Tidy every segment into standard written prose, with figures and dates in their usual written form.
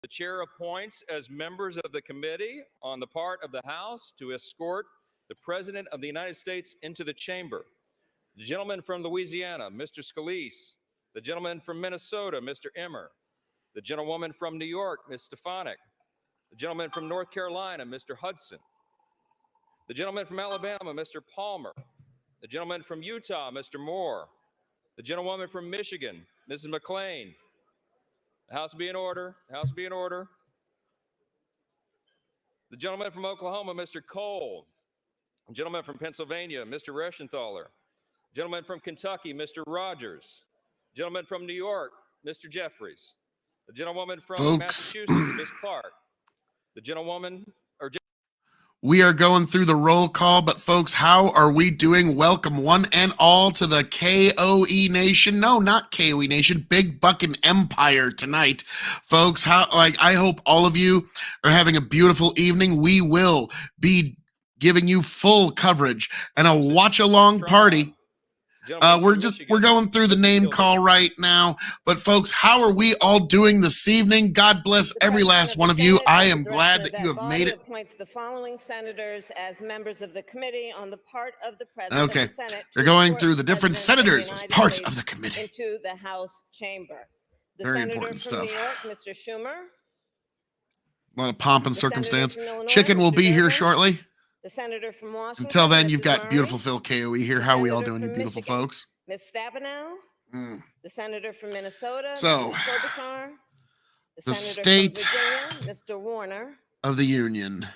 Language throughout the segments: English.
The chair appoints as members of the committee on the part of the House to escort the President of the United States into the chamber. The gentleman from Louisiana, Mr. Scalise. The gentleman from Minnesota, Mr. Emmer. The gentlewoman from New York, Ms. Stefanik. The gentleman from North Carolina, Mr. Hudson. The gentleman from Alabama, Mr. Palmer. The gentleman from Utah, Mr. Moore. The gentlewoman from Michigan, Mrs. McClain. The House be in order. The House be in order. The gentleman from Oklahoma, Mr. Cole. The gentleman from Pennsylvania, Mr. Reschenthaler. The gentleman from Kentucky, Mr. Rogers. The gentleman from New York, Mr. Jeffries. The gentlewoman from Massachusetts, Ms. Clark. The gentlewoman, we are going through the roll call, but folks, how are we doing? Welcome one and all to the KOE Nation. No, not KOE Nation, Big Buckin' Empire tonight. Folks, I hope all of you are having a beautiful evening. We will be giving you full coverage and a watch-along party. We're going through the name call right now, but folks, how are we all doing this evening? God bless every last one of you. I am glad that you have made it. Appoints the following senators as members of the committee on the part of the president. Okay, of the Senate they're going through the different senators as part of the committee into the House chamber. The Very senator important from stuff. New York, Mr. Schumer. A lot of pomp and The circumstance. senator from Illinois, Chicken will Mr. be here Durbin. shortly. The senator from Washington. Until then, you've Mrs. got Murray. beautiful Phil KOE here. How are we all doing, you Senator from beautiful Michigan. folks? Ms. Stabenow. The senator from Minnesota. So, Mrs. Klobuchar. the senator state from Virginia, Mr. Warner. of the Union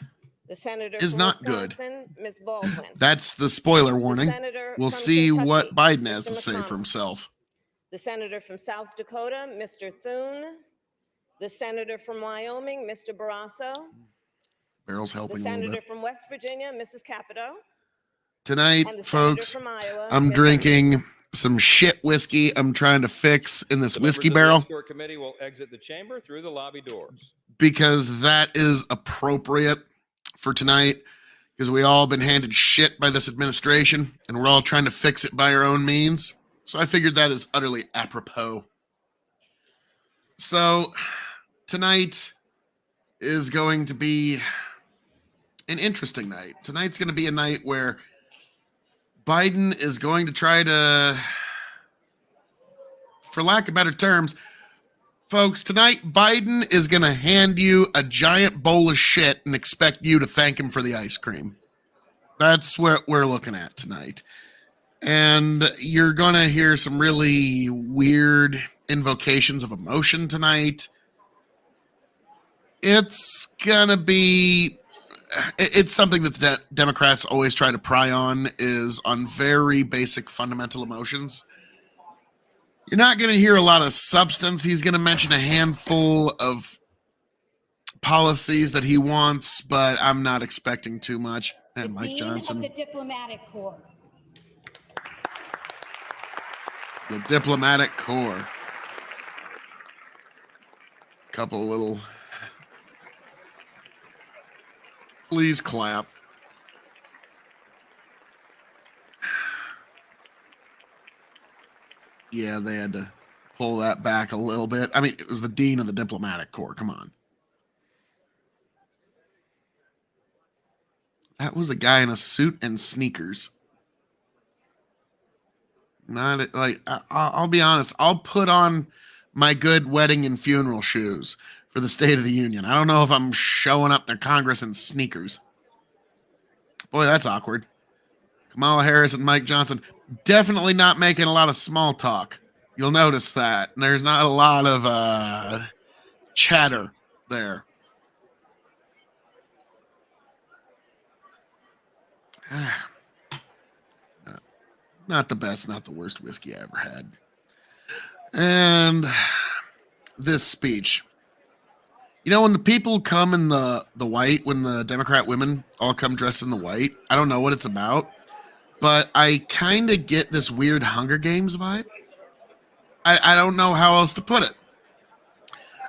The senator is from not good. Wisconsin, Ms. Baldwin. That's the spoiler warning. senator We'll from see Kentucky, what Biden has Mr. to say McConnell. for himself. The senator from South Dakota, Mr. Thune. The senator from Wyoming, Mr. Barrasso. Barrel's The helping a little senator bit. from West Virginia, Mrs. Capito. Tonight, And the folks, senator from Iowa, I'm Ms. drinking some shit whiskey I'm trying to fix in this the whiskey members of barrel the escort committee will exit the chamber through the lobby doors. because that is appropriate for tonight because we all been handed shit by this administration and we're all trying to fix it by our own means. So I figured that is utterly apropos. So tonight is going to be an interesting night. Tonight's going to be a night where Biden is going to try to, for lack of better terms, folks, tonight Biden is going to hand you a giant bowl of shit and expect you to thank him for the ice cream. That's what we're looking at tonight. And you're going to hear some really weird invocations of emotion tonight. It's going to be... It's something that the Democrats always try to pry on, is on very basic fundamental emotions. You're not going to hear a lot of substance. He's going to mention a handful of policies that he wants, but I'm not expecting too much. And Mike Johnson. The Diplomatic Corps. The Diplomatic Corps. Couple of little... Please clap. Yeah, they had to pull that back a little bit. I mean, it was the dean of the Diplomatic Corps. Come on. That was a guy in a suit and sneakers. Not like, I'll be honest. I'll put on my good wedding and funeral shoes for the State of the Union. I don't know if I'm showing up to Congress in sneakers. Boy, that's awkward. Kamala Harris and Mike Johnson definitely not making a lot of small talk. You'll notice that. There's not a lot of chatter there. Not the best, not the worst whiskey I ever had. And this speech. You know, when the people come in the white, when the Democrat women all come dressed in the white, I don't know what it's about, but I kind of get this weird Hunger Games vibe. I don't know how else to put it.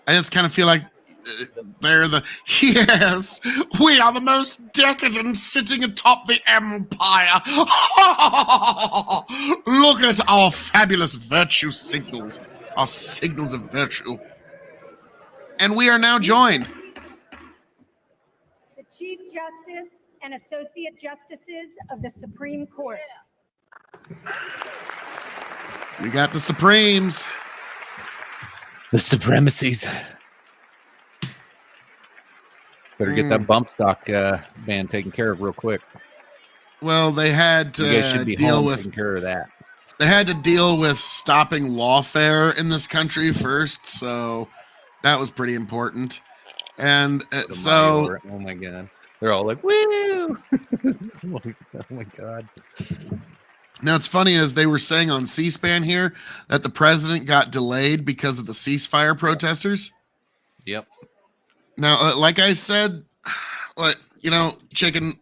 I just kind of feel like they're the, yes, we are the most decadent sitting atop the empire. Look at our fabulous virtue signals, our signals of virtue. And we are now joined. The Chief Justice and Associate Justices of the Supreme Court. We got the Supremes. The supremacies. Better get that bump stock ban taken care of real quick. Well, they had You guys should to be deal home with taking care of that. they had to deal with stopping lawfare in this country first, so that was pretty important. And The so Mario, oh my god, they're all like, "Woo!" Oh my god. now it's funny, as they were saying on C-SPAN here, that the president got delayed because of the ceasefire protesters. Yep. Now, like I said, like, Chicken,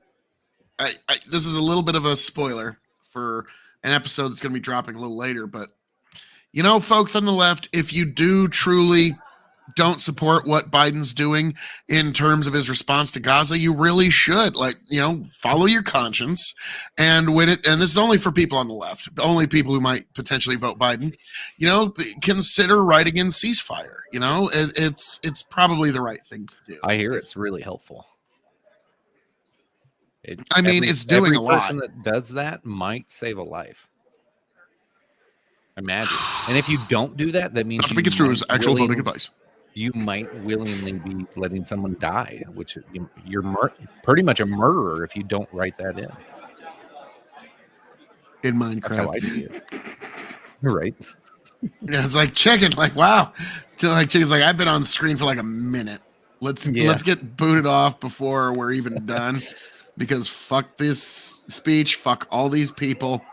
this is a little bit of a spoiler for an episode that's going to be dropping a little later, but folks on the left, if you do truly don't support what Biden's doing in terms of his response to Gaza, you really should, follow your conscience. And and this is only for people on the left, only people who might potentially vote Biden, consider writing in ceasefire. It's probably the right thing to do. I hear it's really helpful. It's doing every a lot. person that does that might save a life. Imagine. And if you don't do that, that means Not to be construed as actual voting advice. You might willingly be letting someone die, which you're pretty much a murderer if you don't write that in. In Minecraft. That's how I see it. Right. Yeah, it's like Chicken. Like, wow. Chicken's like, I've been on screen for like a minute. Let's get booted off before we're even done. Because fuck this speech. Fuck all these people.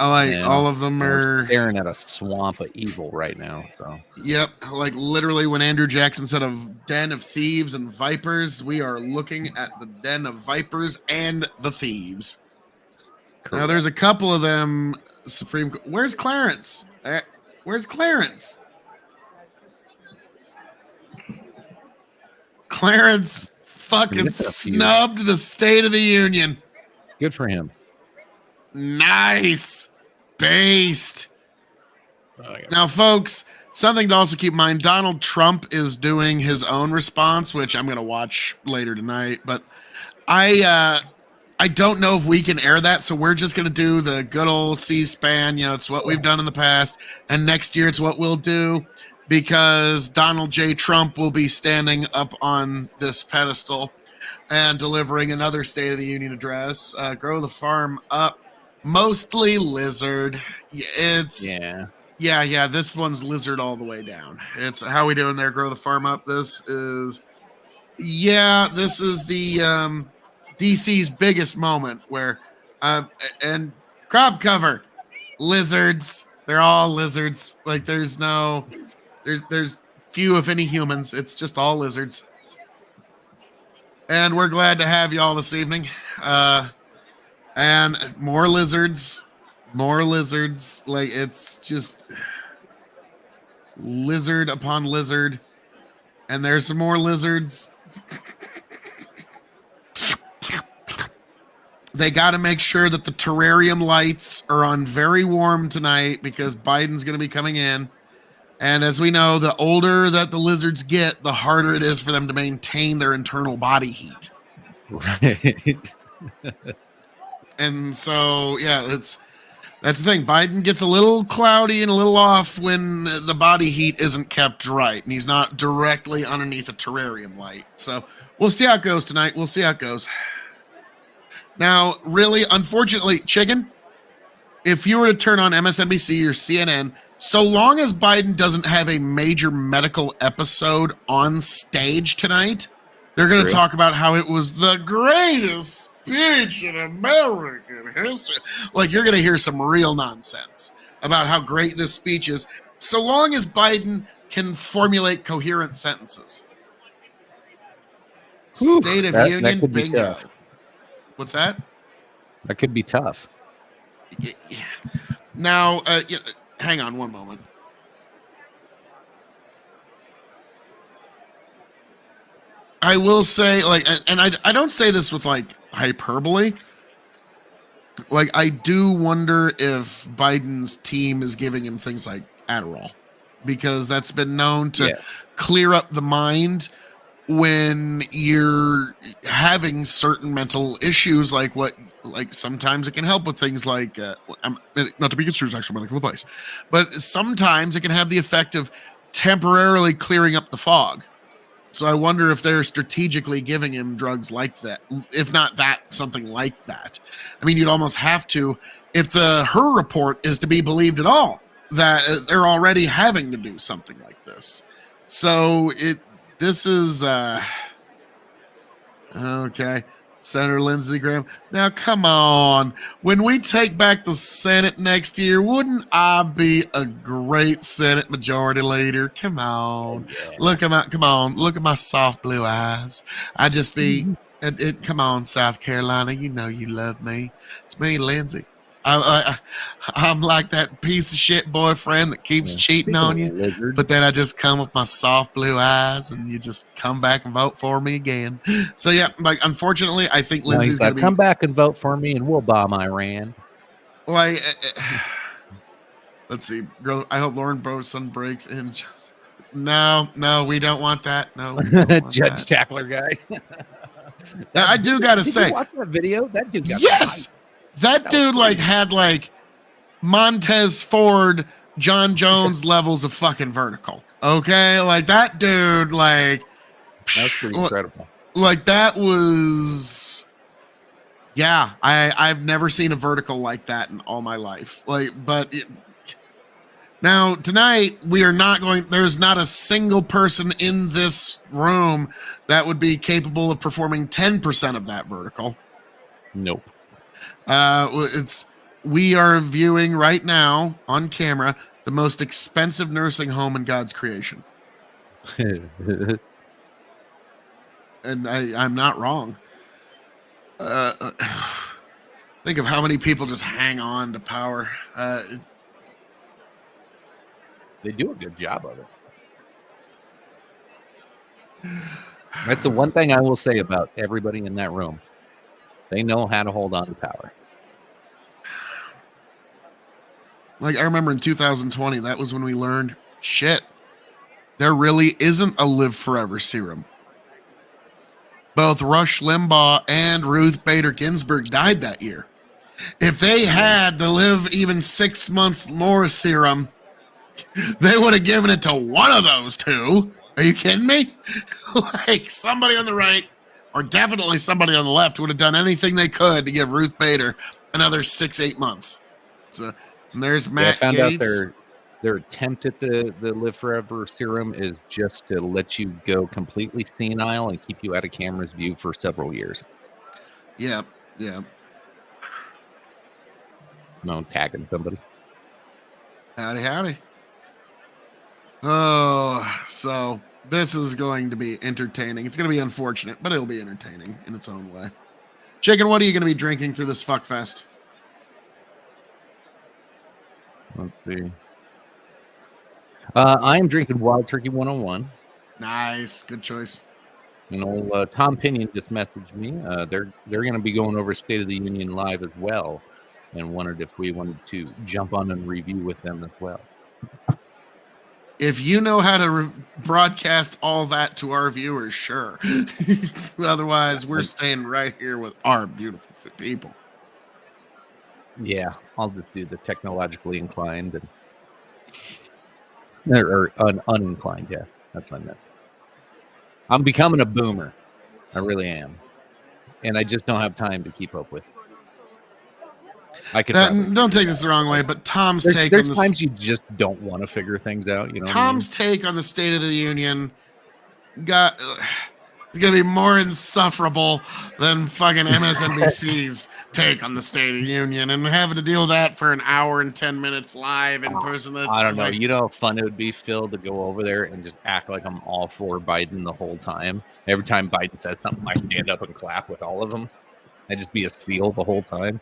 All of them are staring at a swamp of evil right now. So yep, like literally when Andrew Jackson said a den of thieves and vipers, we are looking at the den of vipers and the thieves. Correct. Now there's a couple of them. Where's Clarence? Where's Clarence? Clarence fucking snubbed the State of the Union. Good for him. Nice. Based. Now, folks, something to also keep in mind, Donald Trump is doing his own response, which I'm going to watch later tonight, but I don't know if we can air that, so we're just going to do the good old C-SPAN. It's what we've done in the past, and next year it's what we'll do, because Donald J. Trump will be standing up on this pedestal and delivering another State of the Union address. Grow the farm up. Mostly lizard. Yeah. This one's lizard all the way down. It's how we doing there. Grow the farm up. This is the DC's biggest moment where and crop cover lizards. They're all lizards. Like there's few if any humans. It's just all lizards. And we're glad to have you all this evening. And more lizards. Like it's just lizard upon lizard. And there's some more lizards. They got to make sure that the terrarium lights are on very warm tonight because Biden's going to be coming in. And as we know, the older that the lizards get, the harder it is for them to maintain their internal body heat. Right. And so, that's the thing. Biden gets a little cloudy and a little off when the body heat isn't kept right, and he's not directly underneath a terrarium light. So we'll see how it goes tonight. We'll see how it goes. Now, really, unfortunately, Chicken, if you were to turn on MSNBC or CNN, so long as Biden doesn't have a major medical episode on stage tonight, they're going to talk about how it was the greatest speech in American history. Like, you're going to hear some real nonsense about how great this speech is, so long as Biden can formulate coherent sentences. State of Union, bingo. What's that? That could be tough. Yeah. Now, hang on one moment. I will say, and I don't say this with hyperbole. I do wonder if Biden's team is giving him things like Adderall. because that's been known to Yeah. clear up the mind when you're having certain mental issues, like sometimes it can help with things like not to be construed as actual medical advice, but sometimes it can have the effect of temporarily clearing up the fog. So I wonder if they're strategically giving him drugs like that, if not that, something like that. I mean, you'd almost have to, if her report is to be believed at all, that they're already having to do something like this. So this is okay. Senator Lindsey Graham. Now, come on. When we take back the Senate next year, wouldn't I be a great Senate majority leader? Come on. Yeah. Look at my, come on. Look at my soft blue eyes. I just be, come on, South Carolina. You know you love me. It's me, Lindsey. I'm like that piece of shit boyfriend that keeps cheating on you, Lizard. but then I just come with my soft blue eyes and you just come back and vote for me again. So yeah, like unfortunately, I think No, Lindsey's he's going like, to be come back and vote for me and we'll bomb Iran. like, let's see, girl. I hope Lauren Boson breaks in. No, we don't want that. No, we don't want Judge that. Tackler guy. Now, I do got to Did say, you watch that video? That dude got yes, that was dude like crazy. had like Montez Ford, John Jones levels of fucking vertical. Okay, like that dude, like That was pretty incredible. like that was. Yeah, I've never seen a vertical like that in all my life. Now tonight we are not going. There's not a single person in this room that would be capable of performing 10% of that vertical. Nope. We are viewing right now on camera the most expensive nursing home in God's creation, and I'm not wrong. Think of how many people just hang on to power. They do a good job of it. That's the one thing I will say about everybody in that room. They know how to hold on to power. Like I remember in 2020, that was when we learned, shit, there really isn't a live forever serum. Both Rush Limbaugh and Ruth Bader Ginsburg died that year. If they had to live even 6 months more serum, they would have given it to one of those two. Are you kidding me? Like somebody on the right or definitely somebody on the left would have done anything they could to give Ruth Bader another 6-8 months. So and there's Matt I found Gaetz. out their attempt at the live forever serum is just to let you go completely senile and keep you out of camera's view for several years. Yeah. No tagging somebody. Howdy. Oh, so this is going to be entertaining. It's going to be unfortunate, but it'll be entertaining in its own way. Chicken, what are you going to be drinking through this fuck fest? Let's see. I am drinking Wild Turkey 101. Nice. Good choice. And old Tom Pinion just messaged me. They're going to be going over State of the Union live as well, and wondered if we wanted to jump on and review with them as well. If you know how to broadcast all that to our viewers, sure. Otherwise, we're staying right here with our beautiful people. Yeah, I'll just do the technologically inclined or uninclined. Yeah, that's what I meant. I'm becoming a boomer. I really am. And I just don't have time to keep up with. I could don't take this the wrong way, but Tom's take there's on this. times you just don't want to figure things out. You know, Tom's take on the State of the Union it's going to be more insufferable than fucking MSNBC's take on the State of the Union, and having to deal with that for an hour and 10 minutes live in person. That's I don't know. You know how fun it would be, Phil, to go over there and just act like I'm all for Biden the whole time. Every time Biden says something, I stand up and clap with all of them. I'd just be a seal the whole time.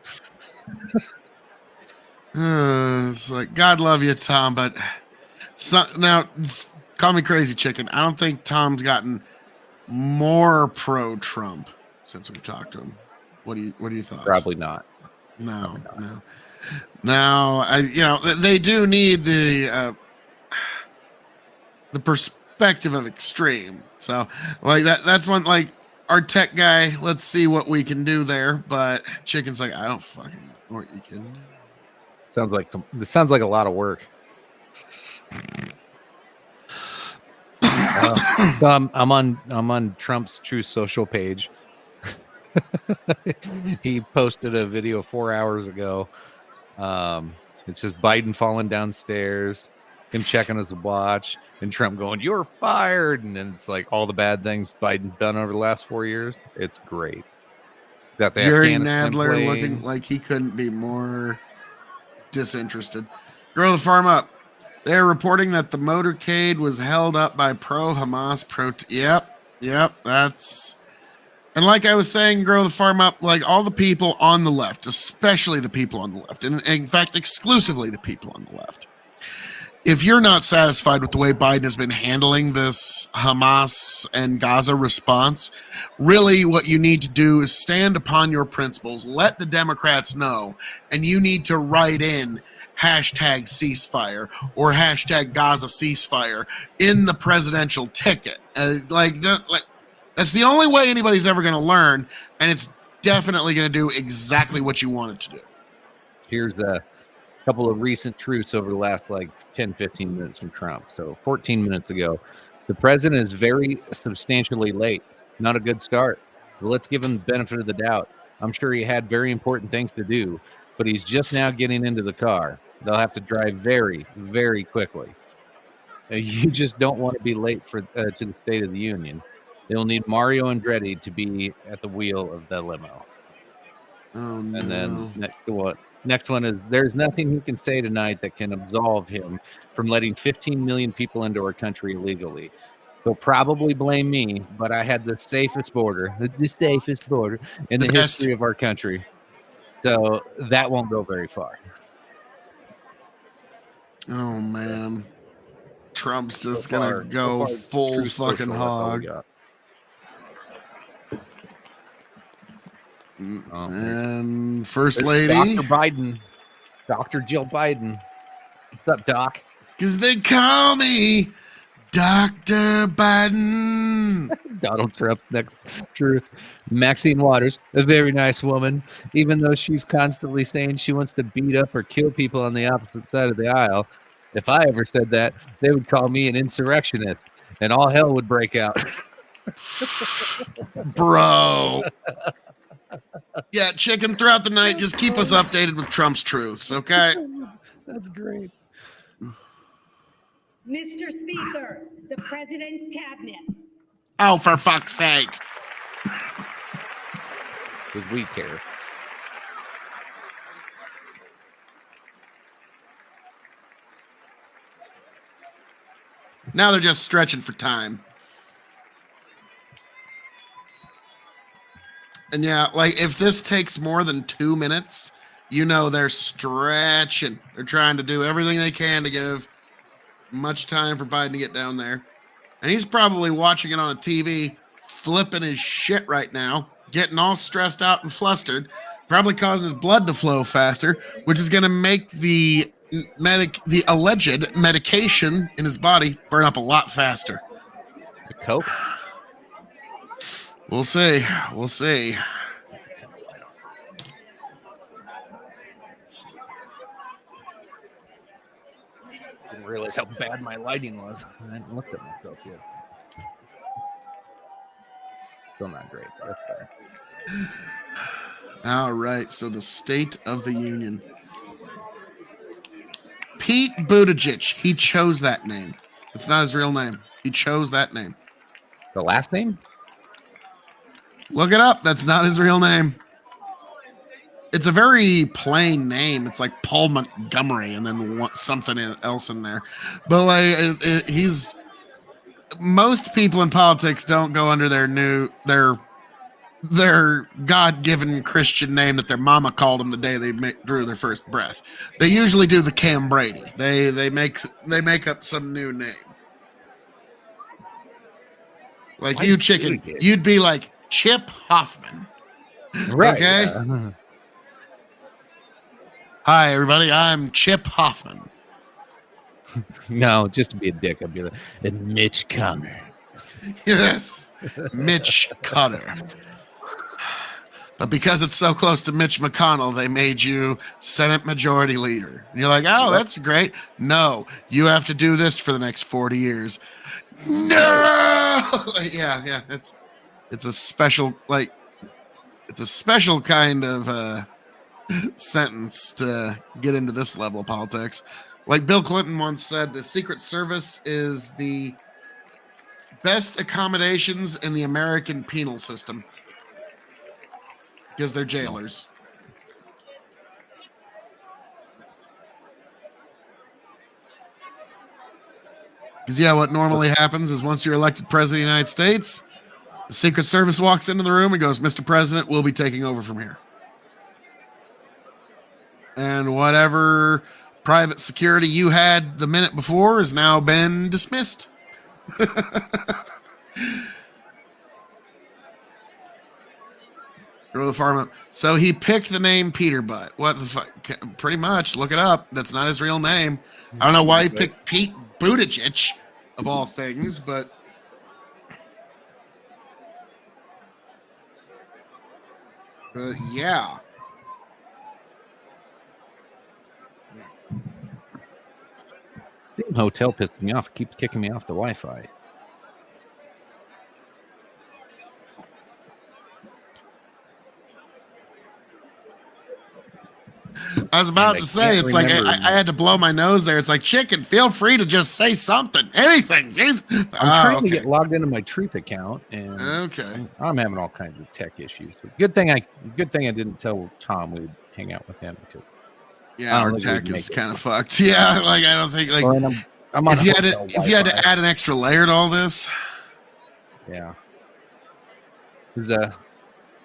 It's like, God love you, Tom, but now call me crazy chicken. I don't think Tom's gotten more pro-Trump since we've talked to him. What do you thought? Probably not. No. Now, they do need the the perspective of extreme. So like that's one, like our tech guy, let's see what we can do there. But Chicken's like, I don't fucking know. Are you kidding me? This sounds like a lot of work. So I'm on Trump's True Social page. He posted a video 4 hours ago. It's just Biden falling downstairs, him checking his watch, and Trump going, "You're fired," and then it's like all the bad things Biden's done over the last 4 years. It's great. It's got the Jerry Afghanistan Nadler plane. looking like he couldn't be more disinterested. Grow the farm up. They're reporting that the motorcade was held up by pro-Hamas Yep, that's... And like I was saying, grow the farm up, like all the people on the left, especially the people on the left, and in fact, exclusively the people on the left. If you're not satisfied with the way Biden has been handling this Hamas and Gaza response, really what you need to do is stand upon your principles, let the Democrats know, and you need to write in hashtag ceasefire or hashtag Gaza ceasefire in the presidential ticket. That's the only way anybody's ever going to learn, and it's definitely going to do exactly what you want it to do. Here's a couple of recent truths over the last 10, 15 minutes from Trump. So 14 minutes ago, the president is very substantially late. Not a good start. But let's give him the benefit of the doubt. I'm sure he had very important things to do, but he's just now getting into the car. They'll have to drive very, very quickly. You just don't want to be late to the State of the Union. They'll need Mario Andretti to be at the wheel of the limo. Oh, no. And then next one is, there's nothing he can say tonight that can absolve him from letting 15 million people into our country illegally. He'll probably blame me, but I had the safest border in the history of our country. So that won't go very far. Oh, man. Trump's just going to go full fucking hog. And First Lady. Dr. Biden. Dr. Jill Biden. What's up, Doc? Because they call me Dr. Biden. Donald Trump's next truth. Maxine Waters, a very nice woman, even though she's constantly saying she wants to beat up or kill people on the opposite side of the aisle. If I ever said that, they would call me an insurrectionist, and all hell would break out. Bro. Yeah, Chicken, throughout the night, just keep us updated with Trump's truths, okay? That's great. Mr. Speaker, the President's Cabinet. Oh, for fuck's sake. Because we care. Now they're just stretching for time. And yeah, if this takes more than 2 minutes, they're stretching. They're trying to do everything they can to give much time for Biden to get down there. And he's probably watching it on a TV, flipping his shit right now, getting all stressed out and flustered, probably causing his blood to flow faster, which is going to make the alleged medication in his body burn up a lot faster. The coke? We'll see. We'll see. Didn't realize how bad my lighting was. I hadn't looked at myself yet. Still not great, but that's fair. All right, so the State of the Union. Pete Buttigieg, he chose that name. It's not his real name. He chose that name. The last name? Look it up. That's not his real name. It's a very plain name. It's like Paul Montgomery and then something else in there. But most people in politics don't go under their God-given Christian name that their mama called them the day they drew their first breath. They usually do the Cam Brady. They make up some new name. Like you, Chicken, you'd be like Chip Hoffman. Right. Okay. Yeah. Hi, everybody. I'm Chip Hoffman. No, just to be a dick, I'd be like, and Mitch Connor. Yes, Mitch Cutter. But because it's so close to Mitch McConnell, they made you Senate Majority Leader. And you're like, oh, that's great. No, you have to do this for the next 40 years. No! Yeah, it's a special, like, it's a special kind of sentence to get into this level of politics. Like Bill Clinton once said, the Secret Service is the best accommodations in the American penal system. Because they're jailers. Because, yeah, what normally happens is once you're elected president of the United States, the Secret Service walks into the room and goes, Mr. President, we'll be taking over from here. And whatever private security you had the minute before has now been dismissed. Go to the farm. So he picked the name Peter Butt. What the fuck? Pretty much. Look it up. That's not his real name. I don't know why he picked Pete Buttigieg of all things, but yeah. This damn hotel pisses me off. It keeps kicking me off the Wi-Fi. I was about to say, it's like I had to blow my nose there. It's like, chicken, feel free to just say something, anything. I'm trying to get logged into my Truth account, and I'm having all kinds of tech issues. Good thing I didn't tell Tom we'd hang out with him because our tech is kind of fucked. Yeah, like I don't think like I'm if you had to add an extra layer to all this. Yeah, and that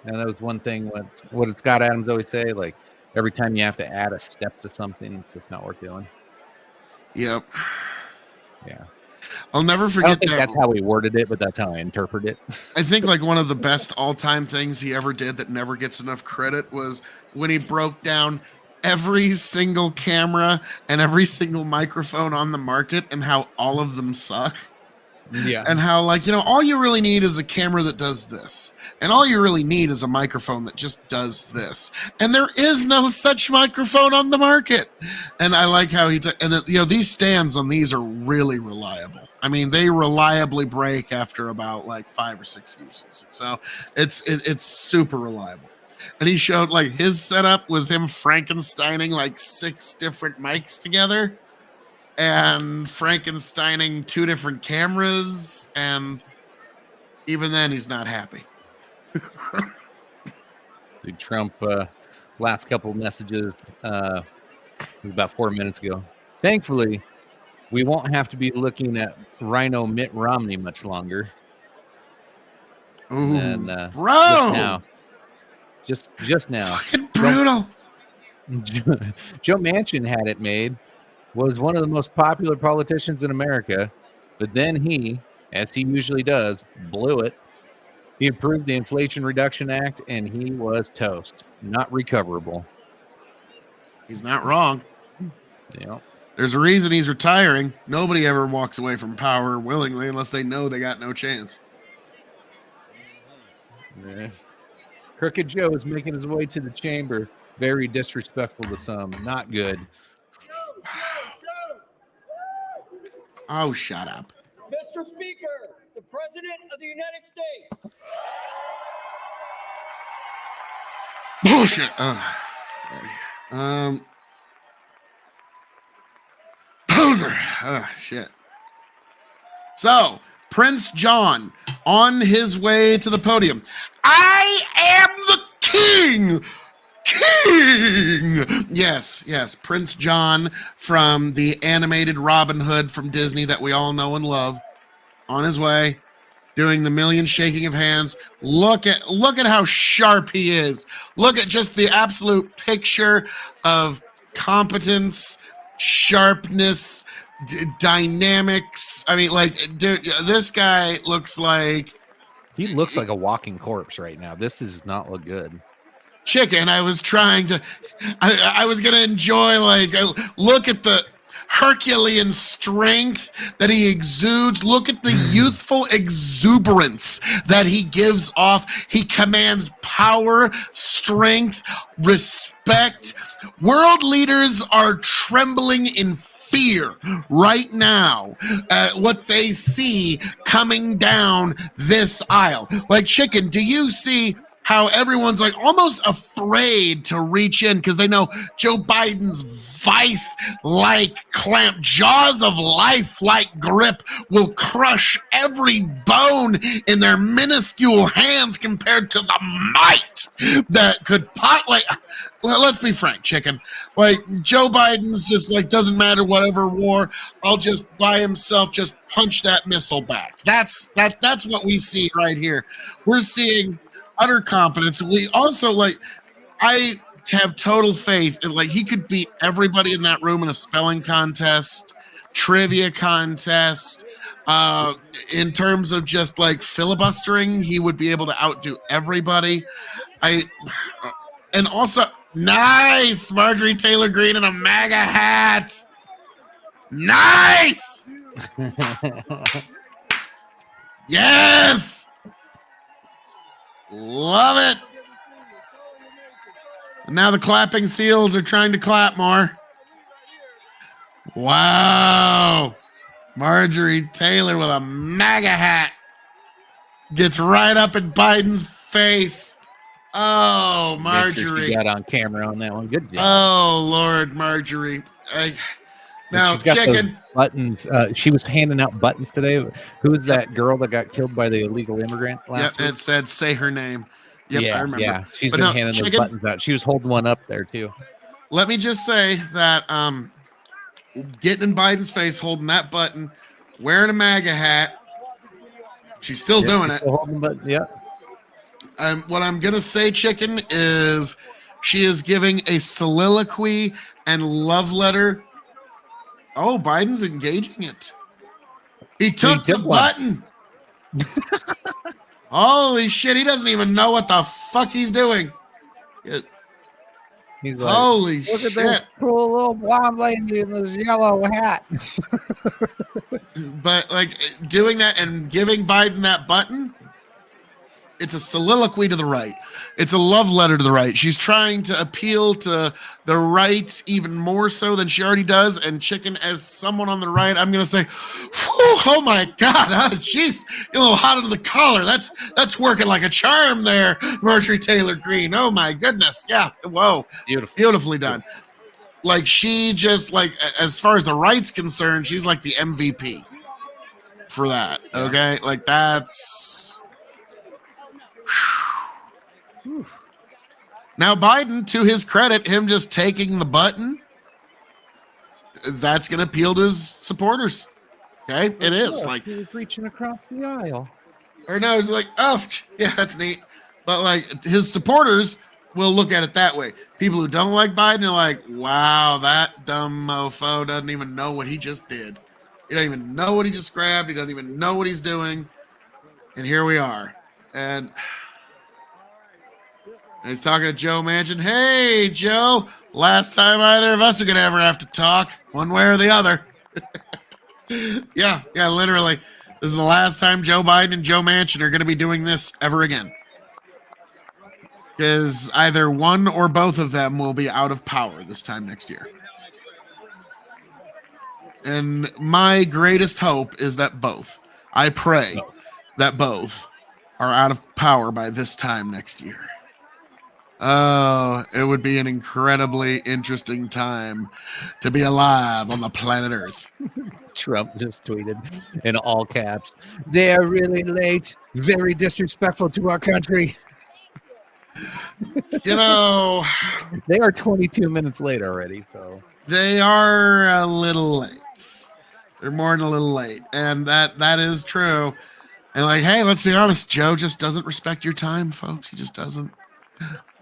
was one thing. What did Scott Adams always say? Like, every time you have to add a step to something, it's just not worth doing. Yep. Yeah. I'll never forget I don't think that's how he worded it, but that's how I interpret it. I think like one of the best all-time things he ever did that never gets enough credit was when he broke down every single camera and every single microphone on the market and how all of them suck. Yeah. And how, like, you know, all you really need is a camera that does this. And all you really need is a microphone that just does this. And there is no such microphone on the market. And I like how these stands on these are really reliable. I mean, they reliably break after about like 5 or 6 uses. So it's super reliable. And he showed like his setup was him Frankensteining like 6 different mics together. And Frankensteining 2 different cameras, and even then he's not happy. See, Trump, last couple of messages, it was about 4 minutes ago. Thankfully, we won't have to be looking at Rhino Mitt Romney much longer. Ooh, and, bro! Just now. Fucking brutal. Joe Manchin had it made. Was one of the most popular politicians in America, but then he, as he usually does, blew it. He approved the Inflation Reduction Act, and he was toast. Not recoverable. He's not wrong. Yeah. There's a reason he's retiring. Nobody ever walks away from power willingly unless they know they got no chance. Yeah. Crooked Joe is making his way to the chamber. Very disrespectful to some. Not good. Oh, shut up. Mr. Speaker, the President of the United States. Bullshit. Sorry. Poser. Shit. So, Prince John on his way to the podium. I am the king. Yes, Prince John from the animated Robin Hood from Disney that we all know and love, on his way, doing the million shaking of hands. Look at how sharp he is. Look at just the absolute picture of competence, sharpness, dynamics. I mean, like, dude, this guy looks like a walking corpse right now. This does not look good. Chicken. I was trying to, I was going to enjoy, like, look at the, Herculean strength that he exudes. Look at the youthful exuberance that he gives off. He commands power, strength, respect. World leaders are trembling in fear right now at what they see coming down this aisle. Like, Chicken, do you see how everyone's like almost afraid to reach in because they know Joe Biden's vice-like clamp, jaws of life-like grip will crush every bone in their minuscule hands compared to the might that could let's be frank, Chicken. Like, Joe Biden's just like, doesn't matter whatever war, I'll just by himself just punch that missile back. That's what we see right here. We're seeing utter competence. We also, like, I have total faith in, like, he could beat everybody in that room in a spelling contest, trivia contest. In terms of just like filibustering, he would be able to outdo everybody. And also, nice, Marjorie Taylor Greene in a MAGA hat. Nice. Yes. Love it. Now the clapping seals are trying to clap more. Wow. Marjorie Taylor with a MAGA hat gets right up in Biden's face. Oh, Marjorie. Make sure she got on camera on that one. Good job. Oh, Lord, Marjorie. Now, She's got Chicken. those buttons. She was handing out buttons today. Who was that girl that got killed by the illegal immigrant last week? It said, say her name. Yep, yeah, I remember. Yeah, she's But been no, handing Chicken, those buttons out. She was holding one up there, too. Let me just say that getting in Biden's face, holding that button, wearing a MAGA hat, she's still doing it. Still holding the button, yeah. What I'm going to say, Chicken, is she is giving a soliloquy and love letter. Oh, Biden's engaging it. He took the button. Holy shit, he doesn't even know what the fuck he's doing. He's like, holy look shit. at this cool little blonde lady in this yellow hat. But like doing that and giving Biden that button, it's a soliloquy to the right. It's a love letter to the right. She's trying to appeal to the right even more so than she already does. And Chicken, as someone on the right, I'm going to say, oh my God, she's a little hot under the collar. That's working like a charm there, Marjorie Taylor Greene. Oh my goodness. Yeah. Whoa. Beautifully done. Like, she just, like, as far as the right's concerned, she's like the MVP for that. Okay. Like, that's... Now, Biden, to his credit, him just taking the button, that's going to appeal to his supporters. Okay? It is. Like, he was reaching across the aisle. Or no, it's like, oh, yeah, that's neat. But, like, his supporters will look at it that way. People who don't like Biden are like, wow, that dumb mofo doesn't even know what he just did. He doesn't even know what he just grabbed. He doesn't even know what he's doing. And here we are. And he's talking to Joe Manchin. Hey, Joe, last time either of us are going to ever have to talk, one way or the other. Yeah, literally. This is the last time Joe Biden and Joe Manchin are going to be doing this ever again. Because either one or both of them will be out of power this time next year. And my greatest hope is that both. I pray that both are out of power by this time next year. Oh, it would be an incredibly interesting time to be alive on the planet Earth. Trump just tweeted in all caps, "They are really late, very disrespectful to our country." You know, they are 22 minutes late already, so they are a little late. They're more than a little late, and that is true. And like, hey, let's be honest, Joe just doesn't respect your time, folks. He just doesn't.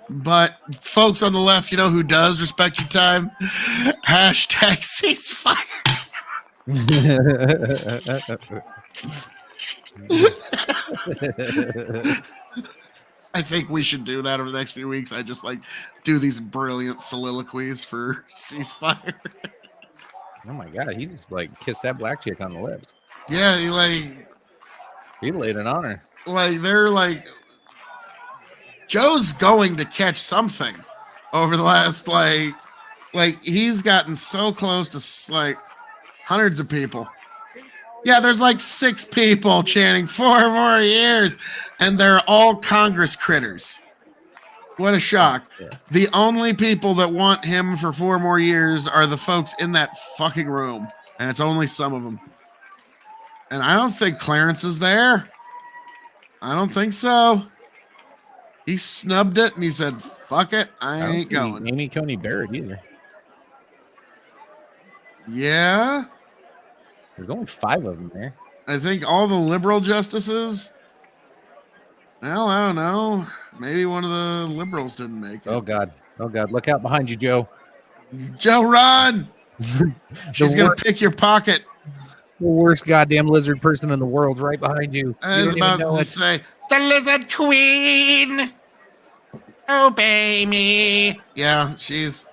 But folks on the left, you know who does respect your time? Hashtag ceasefire. I think we should do that over the next few weeks. I just like do these brilliant soliloquies for ceasefire. Oh my God, he just like kissed that black chick on the lips. Yeah, he laid it on her. like they're like Joe's going to catch something over the last like he's gotten so close to like hundreds of people. Yeah, there's like 6 people chanting 4 more years, and they're all Congress critters. What a shock. Yes. The only people that want him for 4 more years are the folks in that fucking room, and it's only some of them. And I don't think Clarence is there. I don't think so. He snubbed it and he said, fuck it, I don't ain't see going. Amy Coney Barrett either. Yeah, There's only 5 of them there. I think all the liberal justices. Well, I don't know. Maybe one of the liberals didn't make it. Oh God. Look out behind you, Joe. Joe, run! She's going to pick your pocket. The worst goddamn lizard person in the world right behind you. I You was don't even about know to it. say, the lizard queen, obey me. Yeah, she is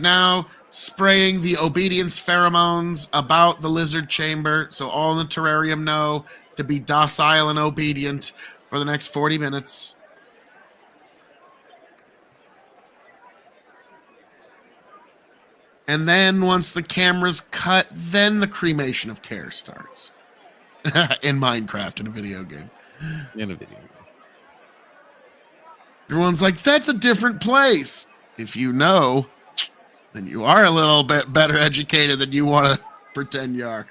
now spraying the obedience pheromones about the lizard chamber, so all in the terrarium know to be docile and obedient for the next 40 minutes. And then once the camera's cut, then the cremation of care starts. In Minecraft, in a video game. In a video. Everyone's like, that's a different place. If you know, then you are a little bit better educated than you want to pretend you are.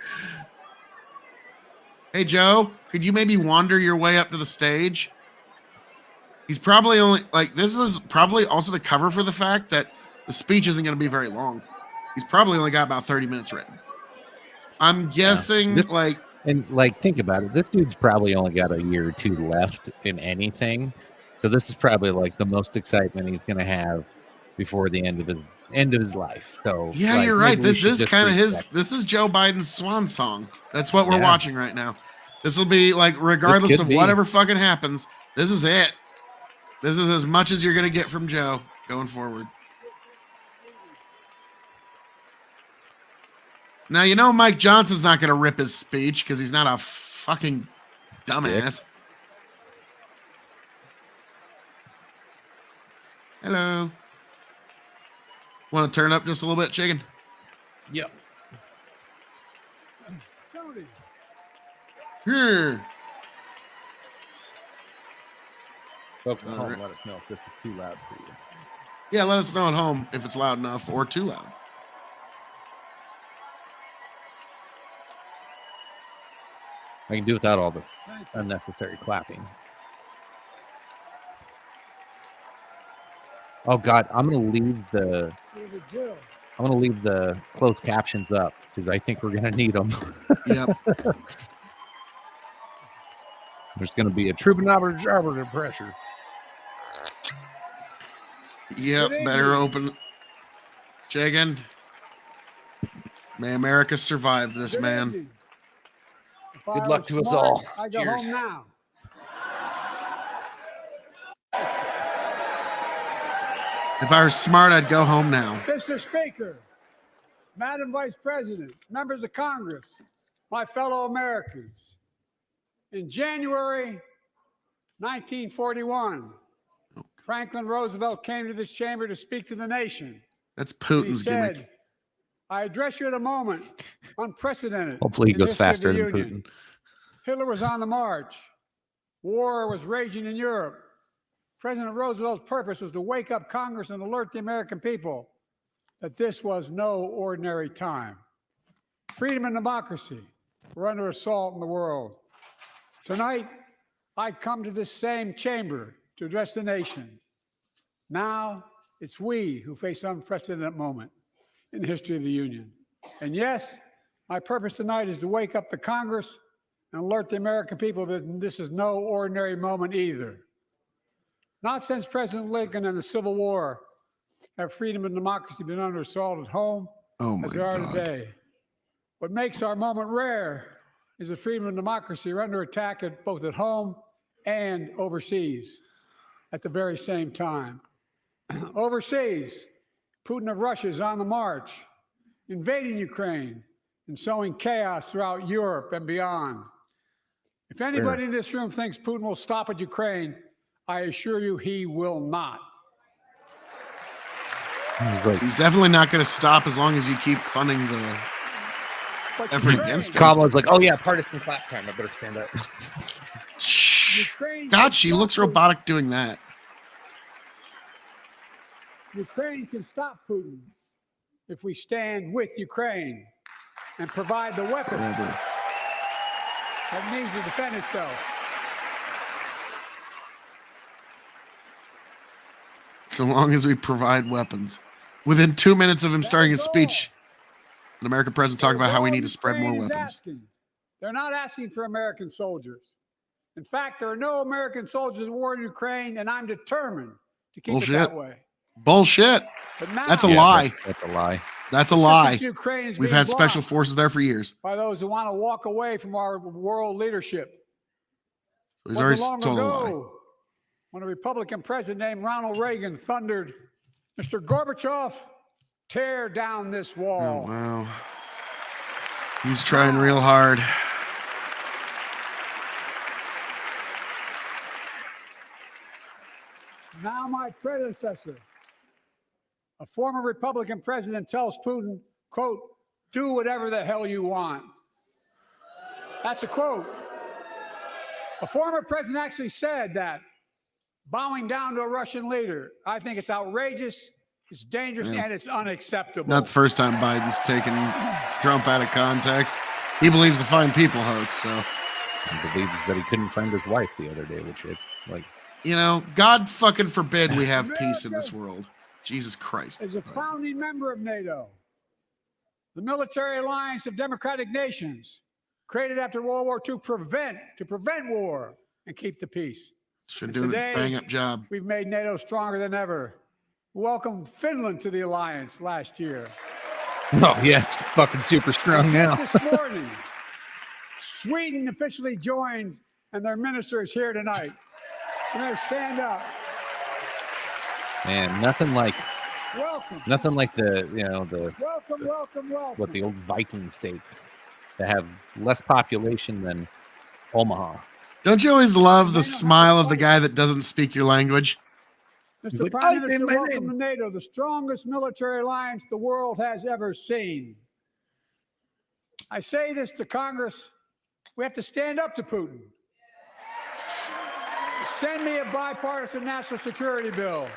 Hey, Joe, could you maybe wander your way up to the stage? He's probably only, like, this is probably also to cover for the fact that the speech isn't going to be very long. He's probably only got about 30 minutes written. I'm guessing, And like, think about it. This dude's probably only got a year or 2 left in anything. So this is probably like the most excitement he's going to have before the end of his life. So yeah, like, you're right. maybe we This should is just kind of respect this is Joe Biden's swan song. That's what we're Yeah. watching right now. This will be like, regardless could of be. whatever fucking happens, this is it. This is as much as you're going to get from Joe going forward. Now, you know Mike Johnson's not going to rip his speech because he's not a fucking dumbass. Hello. Want to turn up just a little bit, chicken? Yep. Here. Folks at All home, right. let us know if this is too loud for you. Yeah, let us know at home if it's loud enough or too loud. I can do without all this unnecessary clapping. Oh God, I'm gonna leave the closed captions up because I think we're gonna need them. Yep. There's gonna be a troop pressure. Yep, better open. Chicken. May America survive this, man. Good luck to us all. I go Cheers. home now. If I were smart, I'd go home now. Mr. Speaker, Madam Vice President, members of Congress, my fellow Americans. In January 1941, Franklin Roosevelt came to this chamber to speak to the nation. That's He Putin's said, gimmick. I address you at a moment unprecedented. Hopefully he in the goes history of faster the than Union. Putin. Hitler was on the march. War was raging in Europe. President Roosevelt's purpose was to wake up Congress and alert the American people that this was no ordinary time. Freedom and democracy were under assault in the world. Tonight, I come to this same chamber to address the nation. Now, it's we who face an unprecedented moment in the history of the Union. And yes, my purpose tonight is to wake up the Congress and alert the American people that this is no ordinary moment either. Not since President Lincoln and the Civil War have freedom and democracy been under assault at home Oh my as they are God. today. What makes our moment rare is that freedom and democracy are under attack both at home and overseas at the very same time. Overseas, Putin of Russia is on the march. invading Ukraine, and sowing chaos throughout Europe and beyond. If anybody in this room thinks Putin will stop at Ukraine, I assure you he will not. He's definitely not going to stop as long as you keep funding the But effort Ukraine- against him. Kamala's like, oh yeah, partisan clap time. I better stand up. Shh. Ukraine God, can she stop looks Putin. robotic doing that. Ukraine can stop Putin if we stand with Ukraine and provide the weapons Whatever. that needs to defend itself. So long as we provide weapons. Within 2 minutes of him starting his That's all. speech, an American president talked about how we All need to spread more Ukraine is weapons. asking. They're not asking for American soldiers. In fact, there are no American soldiers at war in Ukraine, and I'm determined to keep Bullshit. it that way. Bullshit. But now, That's a Yeah, lie. That's a lie. That's a assistance lie. to Ukraine is We've being had special blocked forces there for years. by those who want to walk away from our world leadership. So he's Wasn't already long told a lie. ago when a Republican president named Ronald Reagan thundered, "Mr. Gorbachev, tear down this Oh, wall." wow. He's trying real hard. Now my predecessor, a former Republican president, tells Putin, quote, "Do whatever the hell you want." That's a quote. A former president actually said that, bowing down to a Russian leader. I think it's outrageous, it's dangerous, Yeah. and it's unacceptable. Not the first time Biden's taken Trump out of context. He believes the fine people hoax, so. I believe that he couldn't find his wife the other day, which is like, You know, God fucking forbid we have peace in this world. Jesus Christ. As a founding member of NATO, the military alliance of democratic nations, created after World War II to prevent war and keep the peace. It's been And doing today, a bang up job. We've made NATO stronger than ever. Welcomed Finland to the alliance last year. oh yeah, it's fucking super strong now. Just this morning, Sweden officially joined, and their minister is here tonight. We're going to stand up. Man, nothing like Welcome. the Welcome. what the old Viking states that have less population than Omaha. Don't you always love the smile of the guy that doesn't speak your language? He's Mr. like, Prime "I Minister, did my welcome name." to NATO, the strongest military alliance the world has ever seen. I say this to Congress. We have to stand up to Putin. Send me a bipartisan national security bill.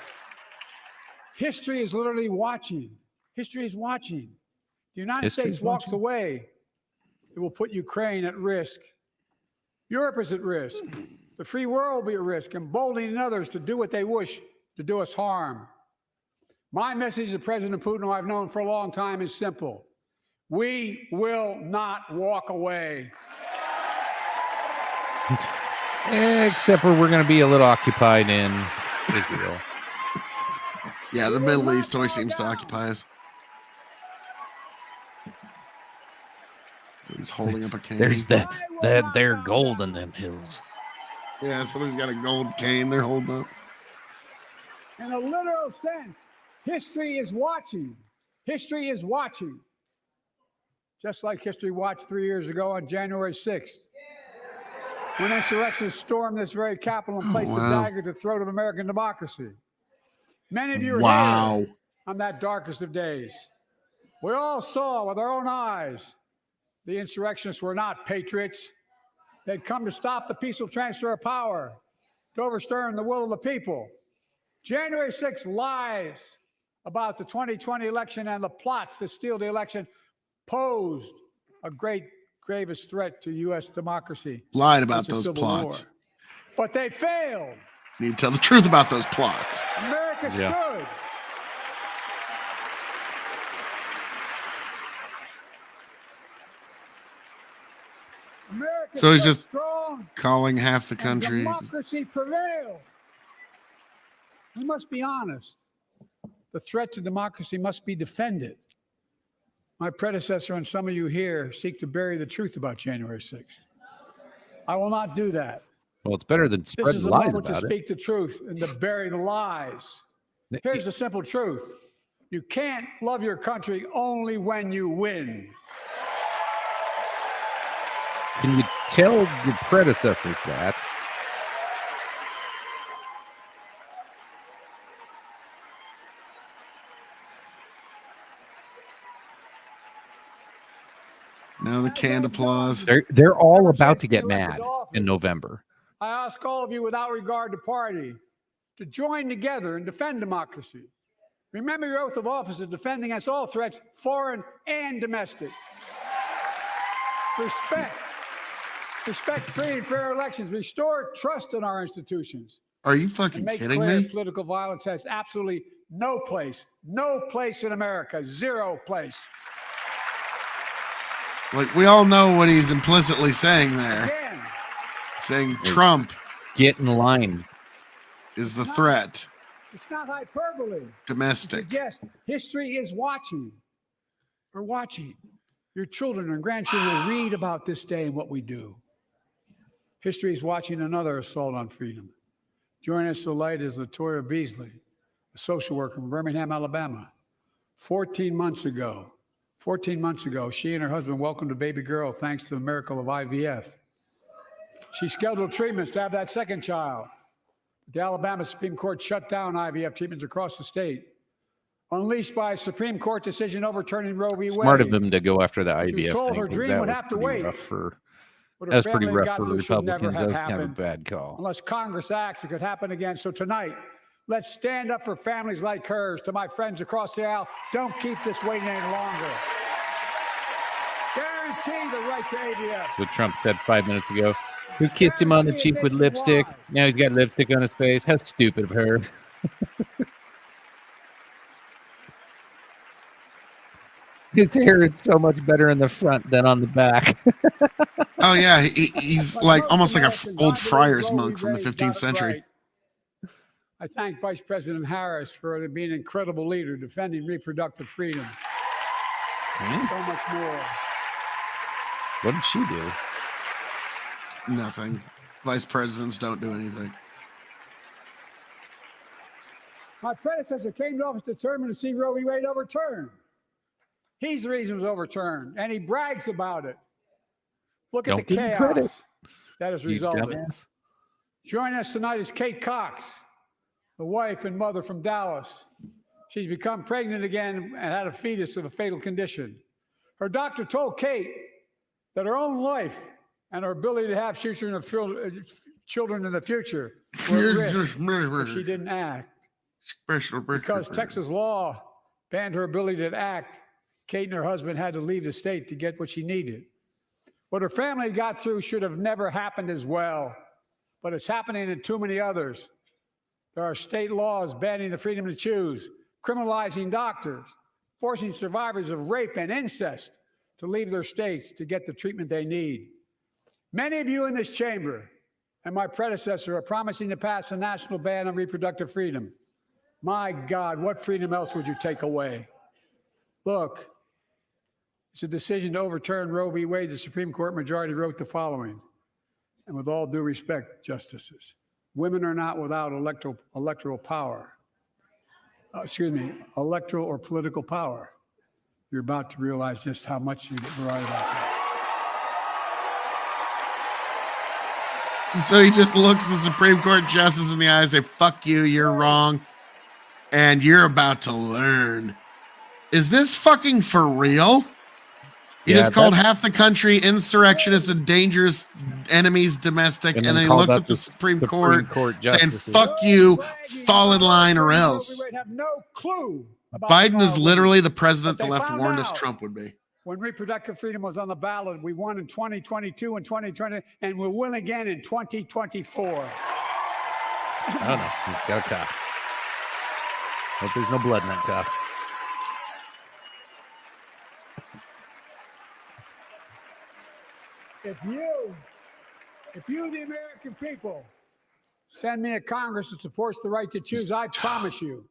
History is literally watching. History is watching. The United History States is walks watching. away, it will put Ukraine at risk. Europe is at risk. The free world will be at risk, emboldening others to do what they wish to do us harm. My message to President Putin, who I've known for a long time, is simple. We will not walk away. Except for we're going to be a little occupied in Israel. Yeah, the Middle East always seems to occupy us. He's holding up a cane. There's their gold in them hills. Yeah, somebody's got a gold cane they're holding up. In a literal sense, history is watching. History is watching. Just like history watched 3 years ago on January 6th, when insurrectionists stormed this very Capitol and placed wow. a dagger to the throat of American democracy. Many of you are Wow. here on that darkest of days. We all saw with our own eyes the insurrectionists were not patriots. They'd come to stop the peaceful transfer of power, to overturn the will of the people. January 6th lies about the 2020 election and the plots to steal the election posed a gravest threat to U.S. democracy. Lied about since the those Civil plots. War. But they failed. Need to tell the truth about those plots. America Yeah. stood. America So he's stood just strong. calling half the And country. democracy prevailed. We must be honest. The threat to democracy must be defended. My predecessor and some of you here seek to bury the truth about January 6th. I will not do that. Well, it's better than This spreading is the lies moment to about it. speak the truth and to bury the lies. Here's the simple truth. You can't love your country only when you win. Can you tell your predecessors that? Now the canned applause. They're all about to get mad in November. I ask all of you, without regard to party, to join together and defend democracy. Remember your oath of office to defend against all threats, foreign and domestic. Respect free and fair elections. Restore trust in our institutions. Are you fucking And make kidding clear me? political violence has absolutely no place in America. Zero place. Like, we all know what he's implicitly saying there. Again, Saying Trump Get in line. is the threat. it's not hyperbole. Domestic. Yes, history is watching. We're watching. Your children and grandchildren will read about this day and what we do. History is watching another assault on freedom. Joining us tonight is Latoya Beasley, a social worker from Birmingham, Alabama. 14 months ago, she and her husband welcomed a baby girl thanks to the miracle of IVF. She scheduled treatments to have that second child. The Alabama Supreme Court shut down IVF treatments across the state, unleashed by a Supreme Court decision overturning Roe v. Wade. Smart of them to go after the She was IVF told thing. her 'Cause dream that would was have to pretty wait. rough for. What her That was pretty family rough got for through should never Republicans. That have was kind of a happened. bad call. Unless Congress acts, it could happen again. So tonight, let's stand up for families like hers. To my friends across the aisle, don't keep this waiting any longer. Guarantee the right to AVF. What Trump said 5 minutes ago. Who kissed him on the cheek with lipstick? Now he's got lipstick on his face. How stupid of her. His hair is so much better in the front than on the back. Oh, yeah. He's like almost like an old friar's monk from the 15th century. I thank Vice President Harris for being an incredible leader, defending reproductive freedom. So much more. What did she do? Nothing. Vice presidents don't do anything. My predecessor came to office determined to see Roe v. Wade overturned. He's the reason it was overturned, and he brags about it. Look at Don't the give him credit. chaos that has You resulted. dumbass. Joining us tonight is Kate Cox, the wife and mother from Dallas. She's become pregnant again and had a fetus of a fatal condition. Her doctor told Kate that her own life and her ability to have children in the future were at risk if she didn't act. Because Texas law banned her ability to act, Kate and her husband had to leave the state to get what she needed. What her family got through should have never happened as well, but it's happening in too many others. There are state laws banning the freedom to choose, criminalizing doctors, forcing survivors of rape and incest to leave their states to get the treatment they need. Many of you in this chamber and my predecessor are promising to pass a national ban on reproductive freedom. My God, what freedom else would you take away? Look, it's a decision to overturn Roe v. Wade. The Supreme Court majority wrote the following, and with all due respect, justices, women are not without electoral power. Electoral or political power. You're about to realize just how much you're right about that. So he just looks the Supreme Court justice in the eye and say, fuck you, you're wrong. And you're about to learn. Is this fucking for real? He just called half the country insurrectionists and dangerous enemies domestic, and then he looks at the Supreme Court saying, fuck you, fall in line or else. Have no clue about Biden is the literally the president But the they left found warned us out. Trump would be. When reproductive freedom was on the ballot, we won in 2022 and 2020, and we'll win again in 2024. I don't know. He's got a cough. Hope there's no blood in that cough. If you, the American people, send me a Congress that supports the right to choose, I promise you,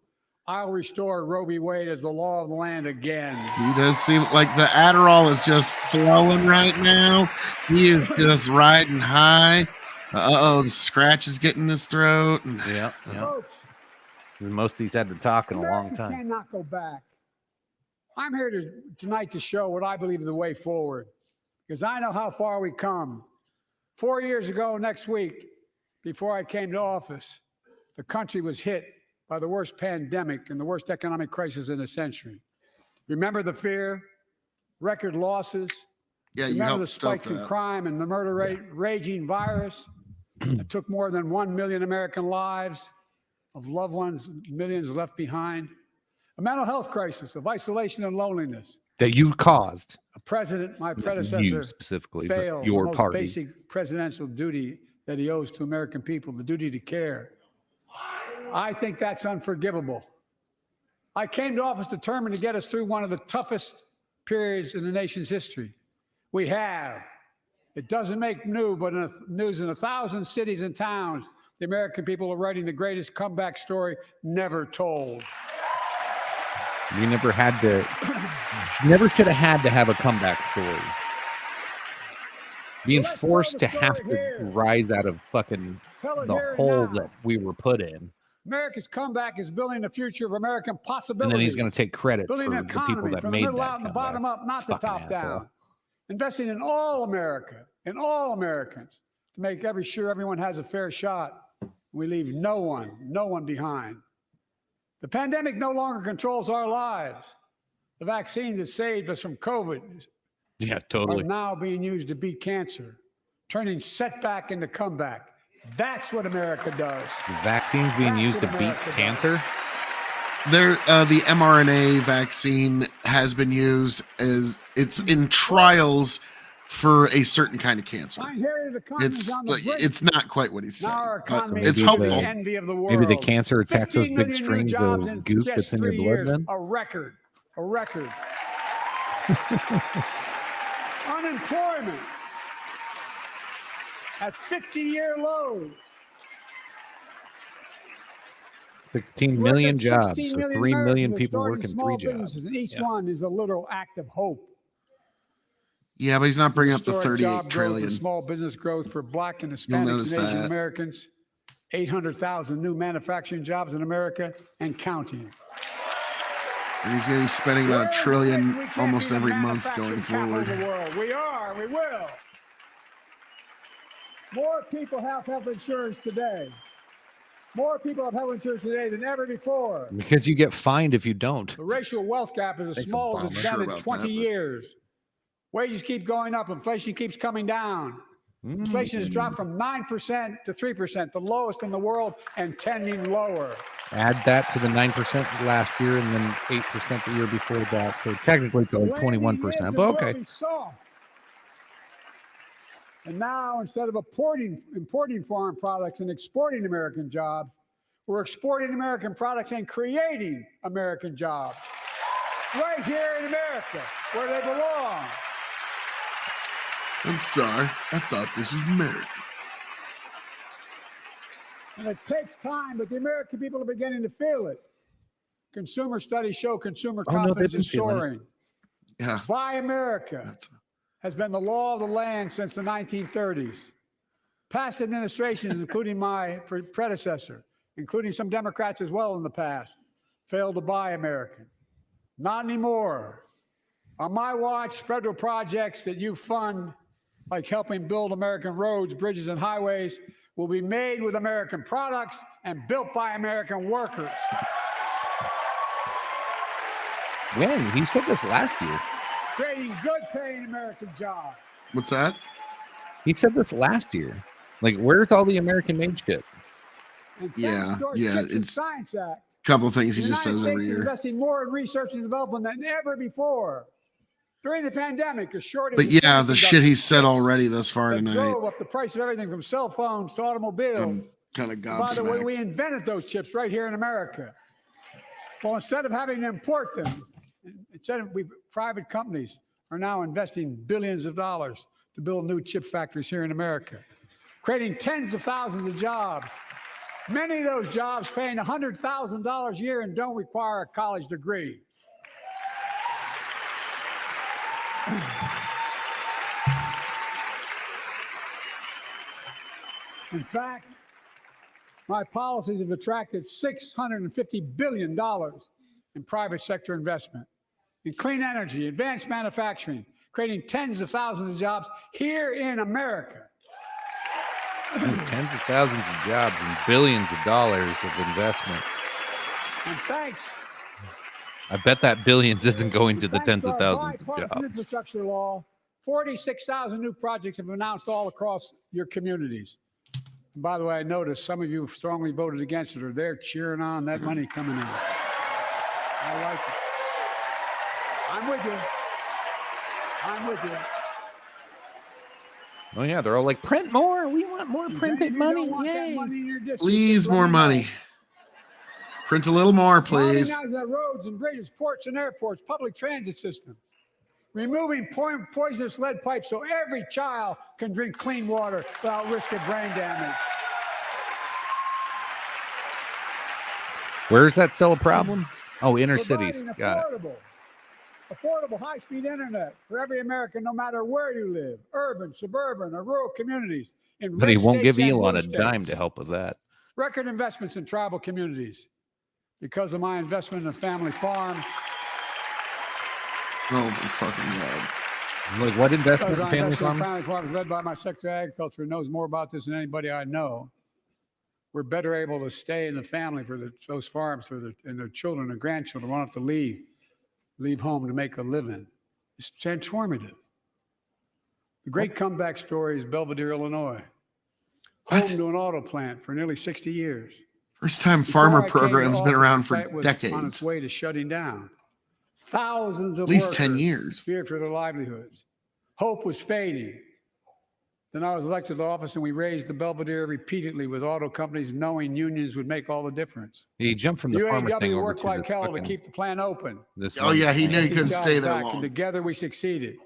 I'll restore Roe v. Wade as the law of the land again. He does seem like the Adderall is just flowing right now. He is just riding high. Uh-oh, the scratch is getting in his throat. And Yeah. Folks, Most of these had to talk in a long Americans time. cannot go back. I'm here tonight to show what I believe is the way forward, because I know how far we come. 4 years ago next week, before I came to office, the country was hit by the worst pandemic and the worst economic crisis in a century. Remember the fear, record losses? Yeah, you Remember the helped stoke spikes in that. crime and the murder rate, raging virus that took more than 1 million American lives, of loved ones, millions left behind. A mental health crisis of isolation and loneliness. That you caused. A president, my Not predecessor, you specifically, but failed your the most party. basic presidential duty that he owes to American people, the duty to care. I think that's unforgivable. I came to office determined to get us through one of the toughest periods in the nation's history. We have. It doesn't make news, but news in 1,000 cities and towns, the American people are writing the greatest comeback story never told. You never had to, never should have had to have a comeback story. Being Well, let's tell forced the to have story to here. rise out of fucking Tell it the here and hole now. that we were put in. America's comeback is building the future of American possibilities. And then he's going to take credit for building the an people economy that from the made middle that out and the comeback. bottom up, not the Fucking top asshole. down. Investing in all America, in all Americans, to make sure everyone has a fair shot. We leave no one behind. The pandemic no longer controls our lives. The vaccine that saved us from COVID Yeah, are totally. now being used to beat cancer, turning setback into comeback. That's what America does. The vaccine's being That's used to what beat America does. cancer. The mRNA vaccine has been used as it's in trials for a certain kind of cancer. I inherited a economy on the brink. It's not quite what he's saying, Now our but economy it's is maybe the helpful. envy of the world. Maybe the cancer attacks those 15 big million new strings jobs of in goop just that's in your 3 blood years. then. A record. Unemployment at 50-year lows. 16 million Record jobs. 16 So million 3 million Americans are people starting working small 3 jobs. businesses, and each Yeah. one is a little act of hope. Yeah, but he's not bringing up the Historic 38 job growth trillion. and small business growth for Black and Hispanics notice and Asian that. Americans. 800,000 new manufacturing jobs in America and counting. And he's going to be spending about $1 trillion almost every month going forward. The world. We are. We will. More people have health insurance today. More people have health insurance today than ever before. Because you get fined if you don't. The racial wealth gap is as Thanks, small as it's Obama. been Sure in about 20 that, but- years. Wages keep going up. Inflation keeps coming down. Inflation has dropped from 9% to 3%, the lowest in the world, and tending lower. Add that to the 9% last year and then 8% the year before that. So technically it's like 21%. But okay. And now, instead of importing foreign products and exporting American jobs, we're exporting American products and creating American jobs right here in America, where they belong. I'm sorry. I thought this was America. And it takes time, but the American people are beginning to feel it. Consumer studies show consumer Oh, no, they've confidence been is feeling it. soaring. Yeah. Buy America That's has been the law of the land since the 1930s. Past administrations, including my predecessor, including some Democrats as well in the past, failed to buy American. Not anymore. On my watch, federal projects that you fund, like helping build American roads, bridges, and highways, will be made with American products and built by American workers. When? He said this last year. Creating good paying American jobs. What's that? He said this last year. Like, where's all the American made shit? And Yeah, thanks to our yeah, Chips and it's- Science Act, Couple of things he the just United says States every is year. investing more in research and development than ever before. During the pandemic, a shortage But of yeah, the shit he semiconductors said already thus far that tonight. drove up the price of everything from cell phones to automobiles. Kind of By the way, we gobsmacked. invented those chips right here in America. Well, instead of having to import them, private companies are now investing billions of dollars to build new chip factories here in America, creating tens of thousands of jobs. Many of those jobs paying $100,000 a year and don't require a college degree. In fact, My policies have attracted $650 billion in private sector investment in clean energy, advanced manufacturing, creating tens of thousands of jobs here in America. Tens of thousands of jobs and billions of dollars of investment. And thanks. I bet that billions isn't going to the thanks tens to of our thousands of bipartisan jobs. infrastructure law, 46,000 new projects have been announced all across your communities. And by the way, I noticed some of you strongly voted against it, or they're cheering on that money coming in. I like it. I'm with you. I'm with you. Oh yeah, they're all like, print more. We want more printed money. Yay. Please, more money. Print a little more, please. Modernize our roads and bridges, ports and airports, public transit systems. Removing poisonous lead pipes so every child can drink clean water without risk of brain damage. Where is that still a problem? Oh, inner cities. Got it. Affordable high-speed internet for every American, no matter where you live, urban, suburban, or rural communities. But he won't give Elon a states. dime to help with that. Record investments in tribal communities. Because of my investment in a family farm. Oh my fucking God. Like what investment in Family family farm? farm is led by my Secretary of Agriculture, who knows more about this than anybody I know. We're better able to stay in the family for those farms and their children and grandchildren won't have to leave home to make a living. It's transformative. The great comeback story is Belvedere, Illinois. Home to an auto plant for nearly 60 years. First time farmer program's been around for on its decades. way to shutting down. Thousands of At least workers 10 years. feared for their livelihoods. Hope was fading. Then I was elected to office and we raised the Belvedere repeatedly with auto companies knowing unions would make all the difference. He jumped from the farmer thing UAW over worked to like the hell to fucking, keep the plant open. this Oh one yeah, he thing. knew he These couldn't jobs stay there back, and long. together we succeeded.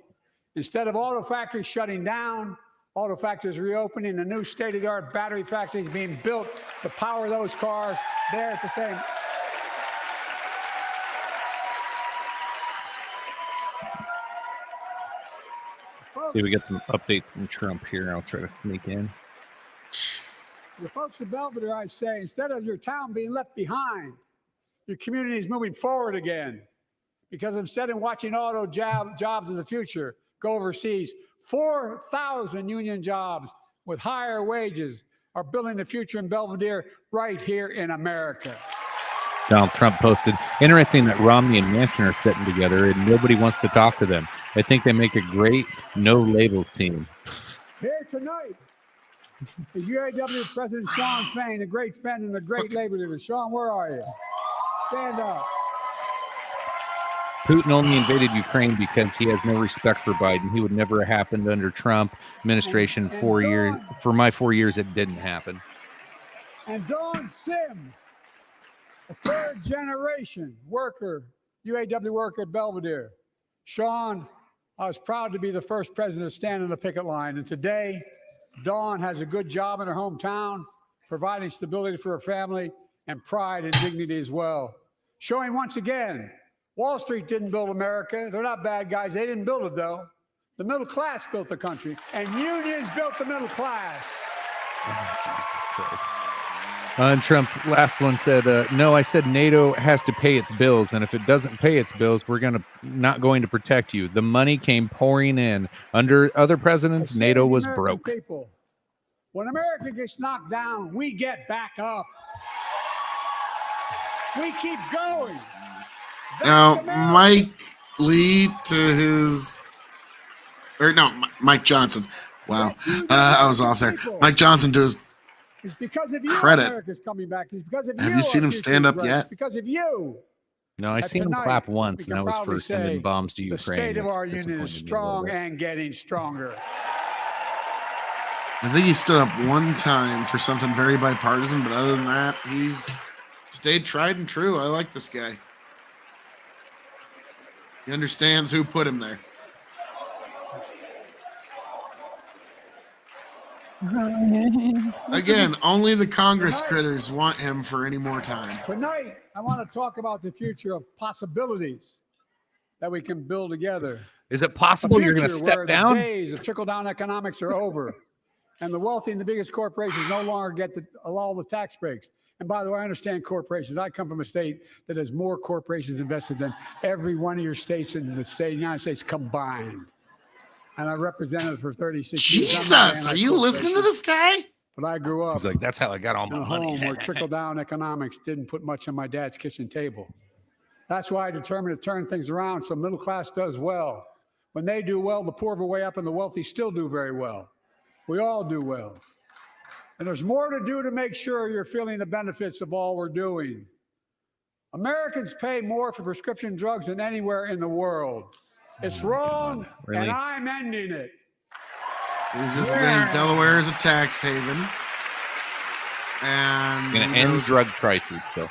Instead of auto factories shutting down, auto factories reopening, a new state-of-the-art battery factories being built to power those cars there at the same. See, we get some updates from Trump here. I'll try to sneak in. The folks of Belvedere, I say, instead of your town being left behind, your community is moving forward again. Because instead of watching auto jobs in the future go overseas, 4,000 union jobs with higher wages are building the future in Belvedere right here in America. Donald Trump posted, interesting that Romney and Manchin are sitting together and nobody wants to talk to them. I think they make a great no-labels team. Here tonight is UAW President Sean Fain, a great friend and a great labor leader. Sean, where are you? Stand up. Putin only invaded Ukraine because he has no respect for Biden. He would never have happened under Trump administration. 4 years. For my 4 years, it didn't happen. And Dawn Sim, a third-generation worker, UAW worker at Belvedere. Sean, I was proud to be the first president to stand on the picket line. And today, Dawn has a good job in her hometown, providing stability for her family and pride and dignity as well. Showing once again, Wall Street didn't build America. They're not bad guys. They didn't build it, though. The middle class built the country, and unions built the middle class. And Trump, last one said, no, I said NATO has to pay its bills, and if it doesn't pay its bills, we're not going to protect you. The money came pouring in. Under other presidents, NATO was broke. People, when America gets knocked down, we get back up. We keep going. Now, Mike Lee to his, or no, Mike Johnson. Wow, I was off there. Mike Johnson to his it's because of you credit. America's coming back. It's because of you. Have you seen him stand up yet? It's because of you. No, I seen him tonight, clap once, we and can that was proudly for sending say bombs to the Ukraine. state of our It union is disappointed me a little strong bit. and getting stronger. I think he stood up one time for something very bipartisan, but other than that, he's stayed tried and true. I like this guy. He understands who put him there. Again, only the Congress critters want him for any more time. Tonight, I want to talk about the future of possibilities that we can build together. Is it possible you're going to future where step down? The days of trickle-down economics are over. And the wealthy and the biggest corporations no longer get all the tax breaks. And by the way, I understand corporations. I come from a state that has more corporations invested than every one of your states in the state of the United States combined. And I represented it for 36 years. Jesus, are you listening to this guy? But I grew up He's like, that's how I got all in my a money. home where trickle-down economics didn't put much on my dad's kitchen table. That's why I determined to turn things around so middle class does well. When they do well, the poor go way up and the wealthy still do very well. We all do well. And there's more to do to make sure you're feeling the benefits of all we're doing. Americans pay more for prescription drugs than anywhere in the world. It's wrong, Really? and I'm ending it. He's just saying Delaware is a tax haven. And Going to end drug prices. So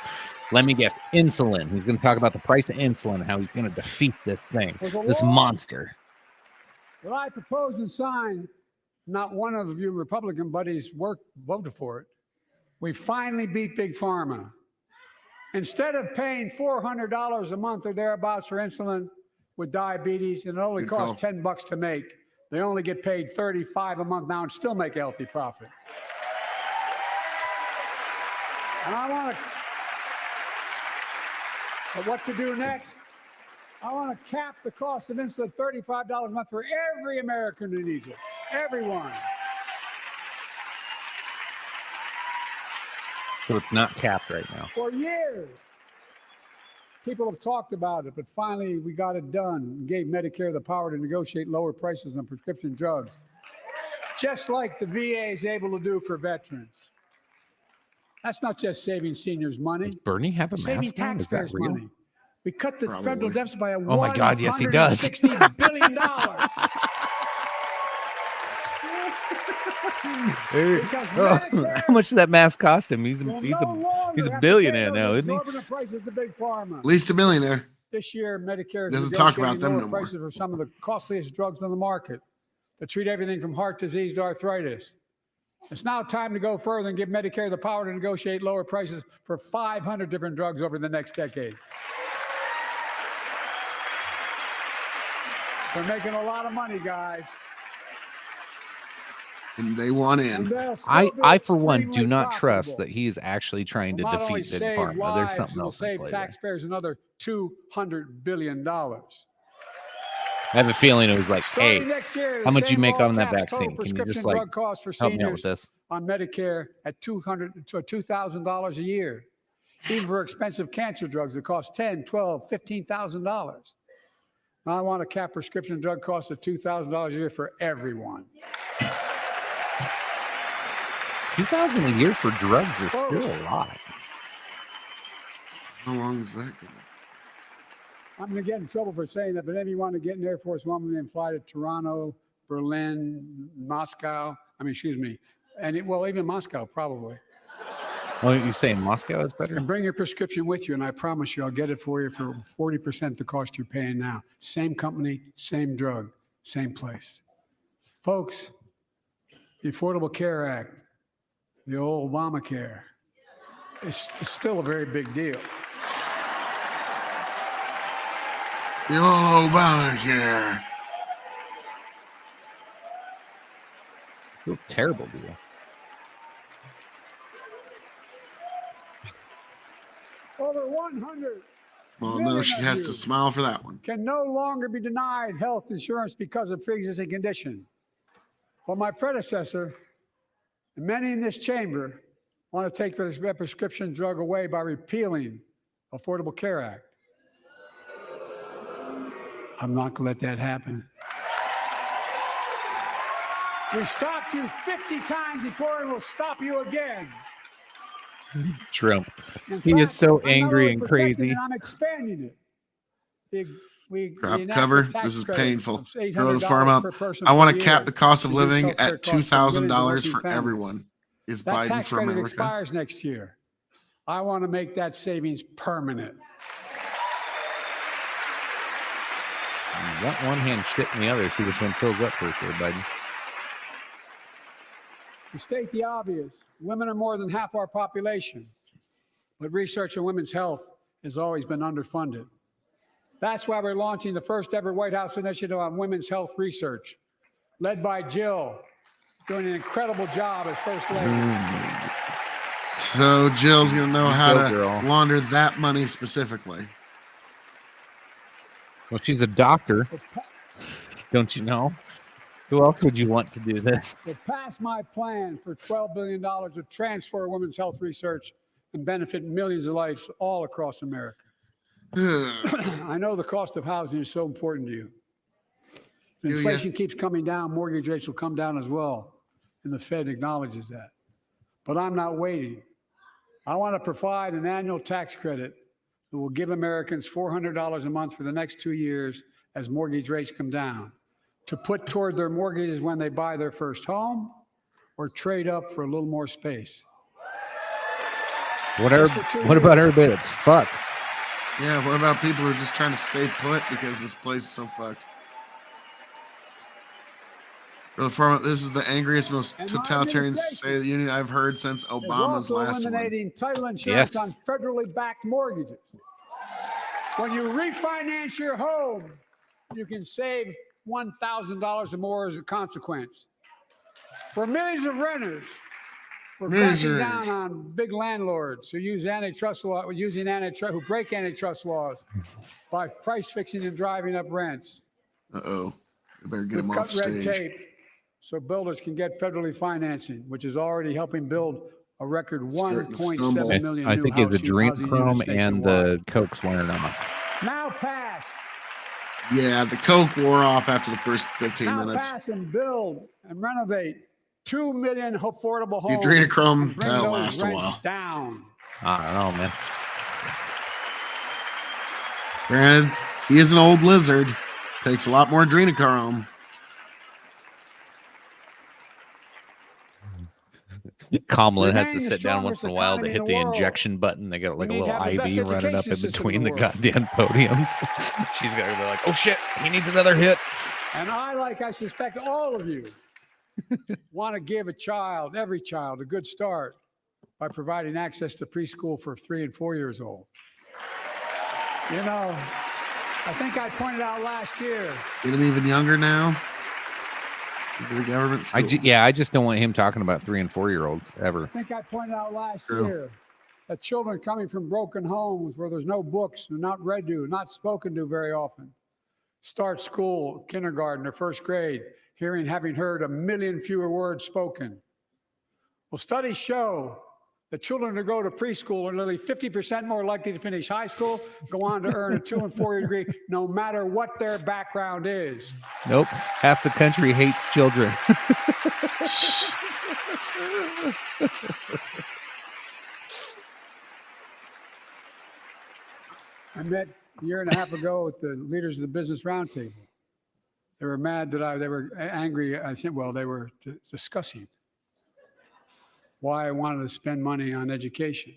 let me guess, insulin. He's going to talk about the price of insulin, how he's going to defeat this thing, this monster. What I proposed and signed, not one of you Republican buddies voted for it. We finally beat Big Pharma. Instead of paying $400 a month or thereabouts for insulin with diabetes, and it only Good costs call. $10 to make, they only get paid $35 a month now and still make a healthy profit. And I want to, but what to do next? I want to cap the cost of insulin $35 a month for every American who needs it. Everyone. So it's not capped right now. For years, people have talked about it, but finally we got it done and gave Medicare the power to negotiate lower prices on prescription drugs, just like the VA is able to do for veterans. That's not just saving seniors money. Does Bernie have a Saving mask on? Is that taxpayers real? money. We cut the Probably. federal deficit by Oh my God, yes, he does. $160 billion. Because Medicare How much did that mask cost him? He's will a no longer he's a have to billionaire pay now, those isn't he? exorbitant prices to Big Pharma. At least a millionaire. This year, Medicare is Doesn't talk about negotiating them lower no more. prices for some of the costliest drugs on the market that treat everything from heart disease to arthritis. It's now time to go further and give Medicare the power to negotiate lower prices for 500 different drugs over the next decade. They're making a lot of money, guys. And they want And in. they'll still I be for one, do extremely not trust profitable. that he is actually trying to Not only defeat Big save Pharma. There's lives, something it will else in save play there. taxpayers another $200 billion. I have a feeling it was like, Starting hey, next year, how the much you same make law on that caps total vaccine? Can you just prescription like drug costs for help me out with seniors this? on Medicare at $2,000 a year, even for expensive cancer drugs that cost $10,000, $12,000, $15,000. I want to cap prescription drug costs at $2,000 a year for everyone. $2,000 a year for drugs is still a lot. How long is that going to I'm going to get in trouble for saying that, but if you want to get an Air Force One and fly to Toronto, Berlin, Moscow, well, even Moscow probably. Oh, you saying Moscow is better? And bring your prescription with you, and I promise you I'll get it for you for 40% the cost you're paying now. Same company, same drug, same place. Folks, the Affordable Care Act, the old Obamacare, it's still a very big deal. The old Obamacare. Still a terrible deal. Over 100 Well, no, million she of has you to smile for that one. can no longer be denied health insurance because of pre-existing condition. Well, my predecessor and many in this chamber want to take this prescription drug away by repealing Affordable Care Act. I'm not going to let that happen. We stopped you 50 times before, and we'll stop you again. Trump. In He is fact, so I'm not angry only and protecting crazy. it, I'm expanding it. We Crop enacted cover. tax This is credits painful. of $800 Grow the farm up. per person I want per to cap year the cost of to reduce living healthcare at costs for millions of $2,000 working for families. everyone. Is That Biden tax for credit America? expires next year. I want to make that savings permanent. You got one hand shit in the other. See which one fills up first there, Biden. To state the obvious, women are more than half our population, but research on women's health has always been underfunded. That's why we're launching the first ever White House initiative on women's health research, led by Jill, doing an incredible job as First Lady. So Jill's gonna know You how go, to girl. launder that money specifically. Well, she's a doctor. Don't you know? Who else would you want to do this? To pass my plan for $12 billion to transfer women's health research and benefit millions of lives all across America. I know the cost of housing is so important to you. If inflation keeps coming down, mortgage rates will come down as well, and the Fed acknowledges that. But I'm not waiting. I want to provide an annual tax credit that will give Americans $400 a month for the next 2 years as mortgage rates come down, to put toward their mortgages when they buy their first home or trade up for a little more space. What about our bids? Fuck. Yeah, what about people who are just trying to stay put because this place is so fucked? This is the angriest, most totalitarian State of the Union I've heard since Obama's last one. Eliminating title insurance Yes. on federally backed mortgages. When you refinance your home, you can save $1,000 or more as a consequence. For millions of renters, we're cracking down on big landlords who use antitrust law, who break antitrust laws by price fixing and driving up rents. Uh-oh. I better get We've him off cut red stage. tape so builders can get federally financing, which is already helping build a record Starting to stumble. 1.7 million I new think it's the housing adrenochrome units and nationwide. the coke's wearing off. Now pass. Yeah, the Coke wore off after the first 15 Now minutes. pass and build and renovate 2 million affordable The homes. adrenochrome, and bring that'll those last a rents while. down. I don't know, man. Granted, he is an old lizard. Takes a lot more adrenochrome. Kamala has Remain to the sit down once in a while to strongest hit the economy in the injection button. They got like a We need to little have the best IV running up in education system between in the the world. goddamn podiums. She's got to be like, oh shit, he needs another hit. And I suspect all of you, want to give every child, a good start by providing access to preschool for 3 and 4 years old. You know, I think I pointed out last year. Get him even younger now. The government school. I just don't want him talking about 3 and 4 year olds ever. I think I pointed out last True. year that children coming from broken homes where there's no books, they're not read to, not spoken to very often, start school, kindergarten, or first grade, having heard 1 million fewer words spoken. Well, studies show that children who go to preschool are nearly 50% more likely to finish high school, go on to earn a 2 and 4 year degree, no matter what their background is. Nope. Half the country hates children. I met a year and a half ago with the leaders of the Business Roundtable. They were mad that they were angry. I think, well, they were discussing why I wanted to spend money on education.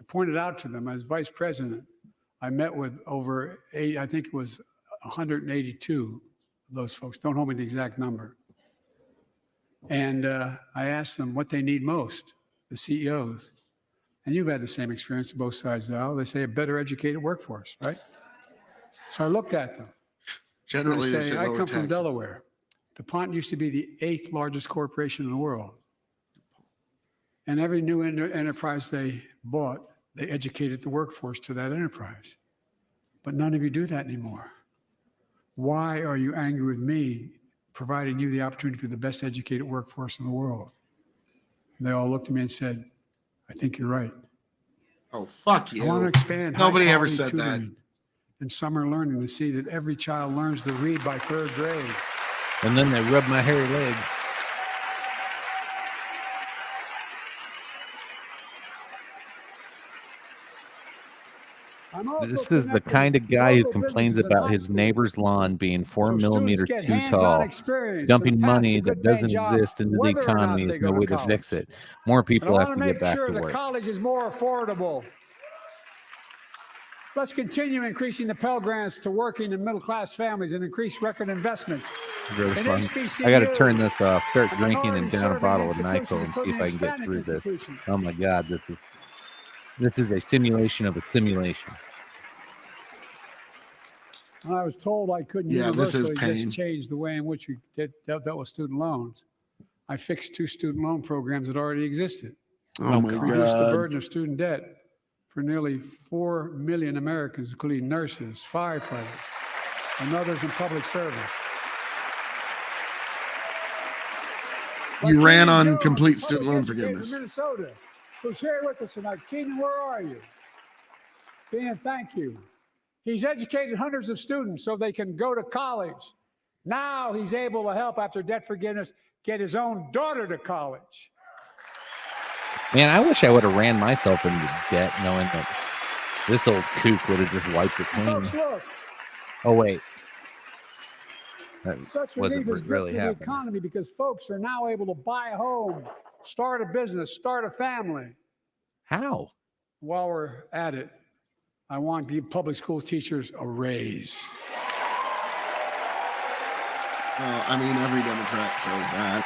I pointed out to them as vice president, I met with over 182 of those folks. Don't hold me to the exact number. And I asked them what they need most, the CEOs. And you've had the same experience on both sides of the aisle. They say a better educated workforce, right? So I looked at them. Generally, and they say I lower come from taxes. Delaware. DuPont used to be the 8th largest corporation in the world. And every new enterprise they bought, they educated the workforce to that enterprise. But none of you do that anymore. Why are you angry with me providing you the opportunity for the best educated workforce in the world? And they all looked at me and said, I think you're right. Oh, fuck I want to you. expand Nobody ever high-quality said that. tutoring and summer learning to see that every child learns to read by 3rd grade. And then they rub my hairy leg. I'm also This is the connecting kind of guy who local complains businesses and about high his schools neighbor's lawn being 4 so millimeters students get too hands-on tall, experience dumping and path money to that good-paying doesn't jobs, exist into the whether or not economy. they Is go no to way to college. fix it. More And I people have want to to get make back sure to the work. college is more affordable. Let's continue increasing the Pell Grants to working and middle-class families and increase record investments. Really And fun. HBCU I got to turn this off, start and drinking, and down a minority-serving bottle of institutions, NyQuil and see if including I can get Hispanic through this. institutions. Oh my God, this is a simulation of a simulation. And I was told I couldn't Yeah, this is universally pain. just change the way in which we dealt with student loans. I fixed 2 student loan programs that already existed. Oh my Reduced the God. burden of student debt for nearly 4 million Americans, including nurses, firefighters, and others in public service. You Like ran Keenan on Jones, complete a student public loan educator forgiveness. from Minnesota, who's here with us tonight. Keenan, where are you? Keenan, thank you. He's educated hundreds of students so they can go to college. Now he's able to help, after debt forgiveness, get his own daughter to college. Man, I wish I would have ran myself into debt knowing that this old kook would have just wiped it clean. Folks, look, Oh, wait. That such wasn't relief is good really for the happening. economy because folks are now able to buy a home, start a business, start a family. How? While we're at it, I want to give public school teachers a raise. Well, I mean, every Democrat says that.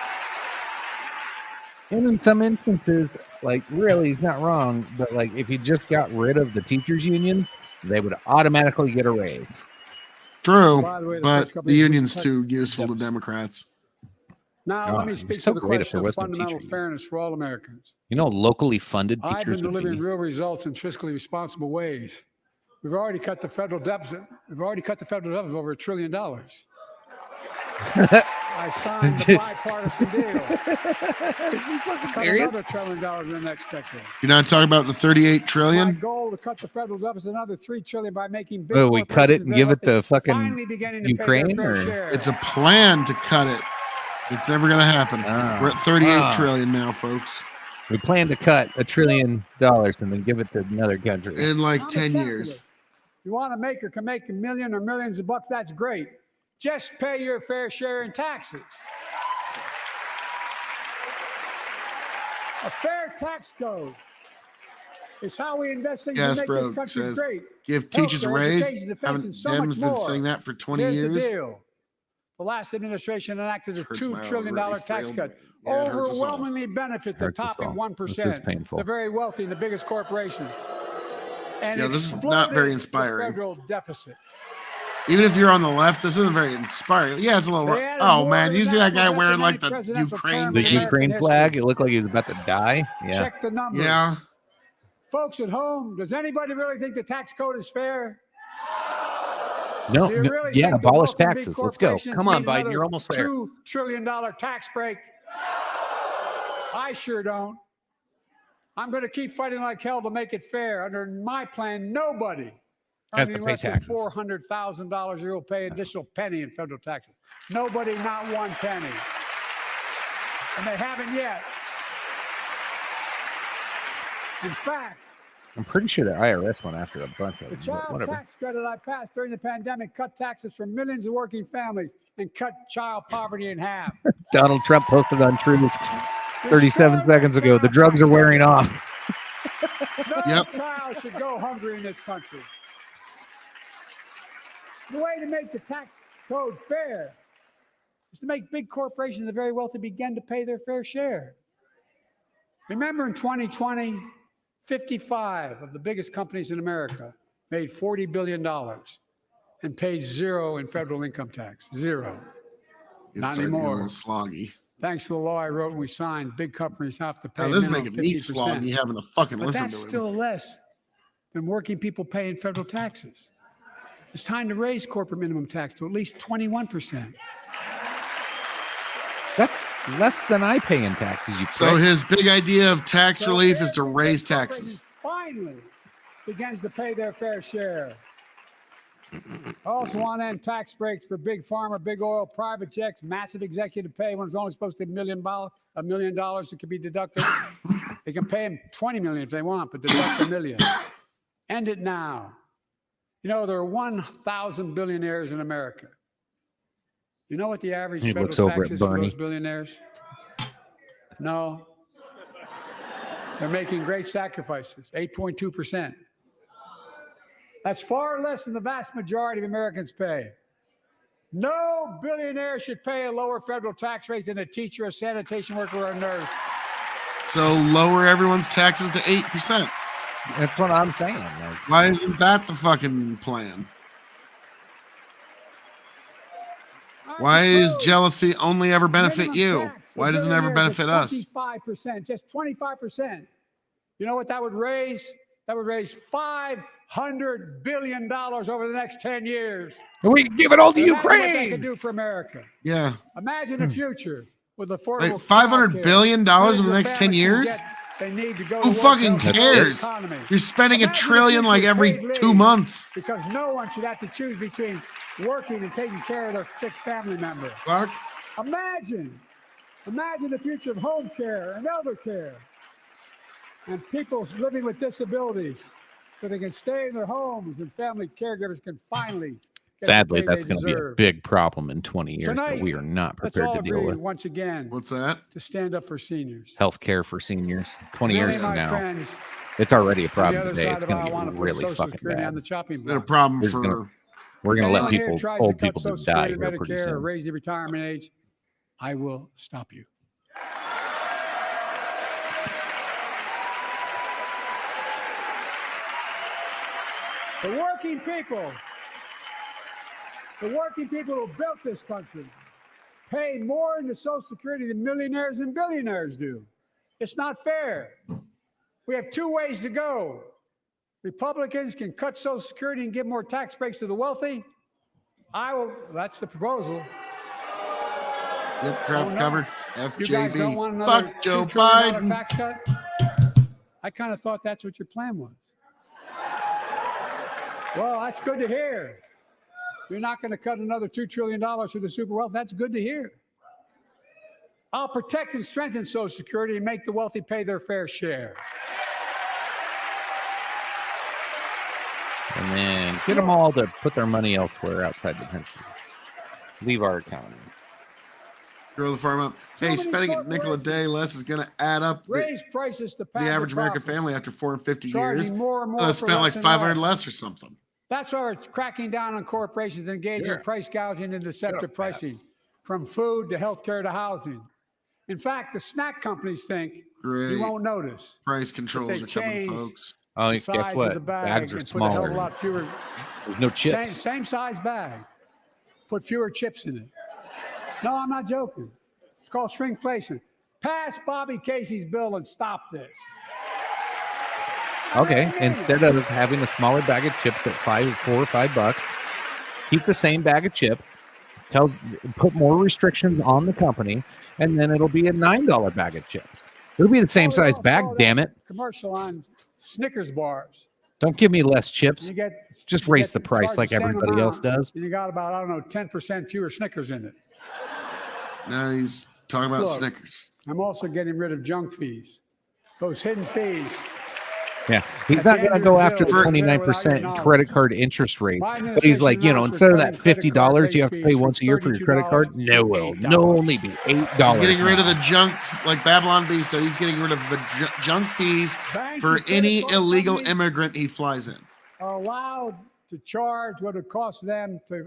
And in some instances, like, really, he's not wrong, but, like, if you just got rid of the teachers' union, they would automatically get a raise. True, By the way, the but first couple the of years we union's cut too useful to deficit. Democrats. Now, Oh, let me it'd be speak so to the great if question there of wasn't a fundamental teacher fairness for all Americans. You know, locally funded I've been teachers would delivering be. real results in fiscally responsible ways. We've already cut the federal deficit. We've already cut the federal deficit over $1 trillion. I signed the bipartisan deal. Cut serious? another $1 trillion in the next decade. You're not talking about the 38 My trillion? goal to cut the federal deficit another $3 trillion by making big Oh, we cut it corporations and give it to fucking finally beginning to Ukraine, pay their or- fair share. It's a plan to cut it. It's never going to happen. Ah. We're at 38 Ah. trillion now, folks. We plan to cut $1 trillion and then give it to another country. In like I'm a 10 capitalist. years. You want to make or can make a million or millions of bucks, that's great. Just pay your fair share in taxes. A fair tax code is how we invest things to Yes, make bro, this country says, great. Give teachers a Healthcare, raise. education, defense, Haven't and so much Dems been more. saying that for 20 Here's years? the deal. The last administration enacted a Hurts my $2 trillion already tax frail cut. brain. Yeah, it hurts us all. Overwhelmingly benefit the Hurts us top all. 1%, This is painful. the very wealthy and the biggest corporations. And Yeah, this is not very exploded the inspiring. Federal deficit. Even if you're on the left, this isn't very inspiring. Yeah, it's a little. They added Oh more man, to you see that guy national wearing like debt the than any presidential Ukraine term The in cape? American Ukraine history. flag, it looked like he was about to die. Yeah. Check the numbers. Yeah. Folks at home, does anybody really think the tax code is fair? No, Do you no, really yeah, think the abolish wealthy big taxes. Let's go. corporations Come on, need Biden. another You're almost there. $2 trillion tax break? I sure don't. I'm going to keep fighting like hell to make it fair. Under my plan, nobody Has to earning pay less than taxes. $400,000 a year will pay additional penny in federal taxes. Nobody, not one penny. And they haven't yet. In fact, I'm pretty sure the IRS went after a bunch of the them, but child whatever. tax credit I passed during the pandemic cut taxes for millions of working families and cut child poverty in half. Donald Trump posted on Truth Restore 37 the seconds ago. The child drugs are tax wearing credit. off. No Yep. child should go hungry in this country. The way to make the tax code fair is to make big corporations and the very wealthy begin to pay their fair share. Remember in 2020, 55 of the biggest companies in America made $40 billion and paid zero in federal income tax. Zero. It's Not starting to get a anymore. little sloggy. Thanks to the law I wrote and we signed, big companies have to pay Now, this is minimum making me 50%. sloggy having to fucking But listen that's to him. still less than working people paying federal taxes. It's time to raise corporate minimum tax to at least 21%. That's less than I pay in taxes, you So prick. his big idea of tax So relief is to every raise big corporation taxes. Finally begins to pay their fair share. I also want to end tax breaks for big pharma, big oil, private jets, massive executive pay when it's only supposed to be $1 million that could be deducted. They can pay them $20 million if they want, but deduct $1 million. End it now. You know, there are 1,000 billionaires in America. You know what the average He federal looks over tax at is for Bernie. those billionaires? No. They're making great sacrifices, 8.2%. That's far less than the vast majority of Americans pay. No billionaire should pay a lower federal tax rate than a teacher, a sanitation worker, or a nurse. So lower everyone's taxes to 8%. That's what I'm saying. Like, Why isn't that the fucking plan? Why is jealousy only ever benefit Minimum you? tax Why does it never benefit us? 25%, just 25%. You know what that would raise? That would raise $500 billion over the next 10 years. And we give it all to Imagine what that could Ukraine. do for America. Yeah. Imagine a future with affordable Like $500 childcare. billion in the Millions of next 10 families can years? get- They need to go Who to work fucking to help the cares? economy. You're spending $1 Imagine trillion the like future every paid 2 leave, months. Because no one should have to choose between working and taking care of their sick family member. Fuck. Imagine the future of home care and elder care and people living with disabilities so they can stay in their homes and family caregivers can finally get the Sadly, pay that's they going to be a deserve. big problem in 20 years Tonight, that we are not Let's prepared all to deal agree with. once again What's that? to stand up for seniors. Health care for seniors, 20 Many years of from my now. friends It's already a on the problem other today. side It's of going aisle to want get to put really Social fucking Security on bad. the chopping Been a block. problem There's for We're going to let Anyone here people, tries old to cut people, Social just die Security, here pretty Medicare, or soon. raise the retirement age, I will stop you. The working people who built this country pay more into Social Security than millionaires and billionaires do. It's not fair. We have two ways to go. Republicans can cut Social Security and give more tax breaks to the wealthy. That's the proposal. Yep, crap Oh, no. cover. You guys don't want FJB. another Fuck Joe $2 trillion Biden. tax cut? I kind of thought that's what your plan was. Well, that's good to hear. You're not going to cut another $2 trillion for the super wealth. That's good to hear. I'll protect and strengthen Social Security and make the wealthy pay their fair share. And then get them all to put their money elsewhere outside the country. Leave our economy. Grow the farm up. Hey, many spending a nickel a day less is going to add up Raise prices to the average American family after 450 years. charging more and more They'll for spend like less and 500 less. less or something. That's why we're cracking down on corporations engaged in price gouging and deceptive pricing, from food to healthcare to housing. In fact, the snack companies think Great. you won't notice. Price controls they are coming, changed folks. Oh, The guess size what? of the bag Bags are and put a hell of a smaller. lot fewer. There's no chips. Same size bag. Put fewer chips in it. No, I'm not joking. It's called shrinkflation. Pass Bobby Casey's bill and stop this. Okay, instead of having a smaller bag of chips at $4 or $5, keep the same bag of chip. Put more restrictions on the company, and then it'll be a $9 bag of chips. It'll be the same size bag. Damn it! Commercial on Snickers bars. Don't give me less chips. You get Just you raise get the price charged like the same everybody else amount, does. And you got about, I don't know, 10% fewer Snickers in it. Now he's talking about Look. Snickers. I'm also getting rid of junk fees. Those hidden fees. Yeah, he's At not the going to end go of the after bill, the it's there without your 29% knowledge. credit card interest rates. Biden But he's like, announced instead of that we're cutting credit card $50 you have to late pay fees once a from year for your credit card, $32 no, to will $8. no only be $8. He's getting rid of now. the junk, like Babylon B. So he's getting rid of the junk fees Banks for and credit any card illegal companies immigrant he flies in. are allowed to charge what it costs them to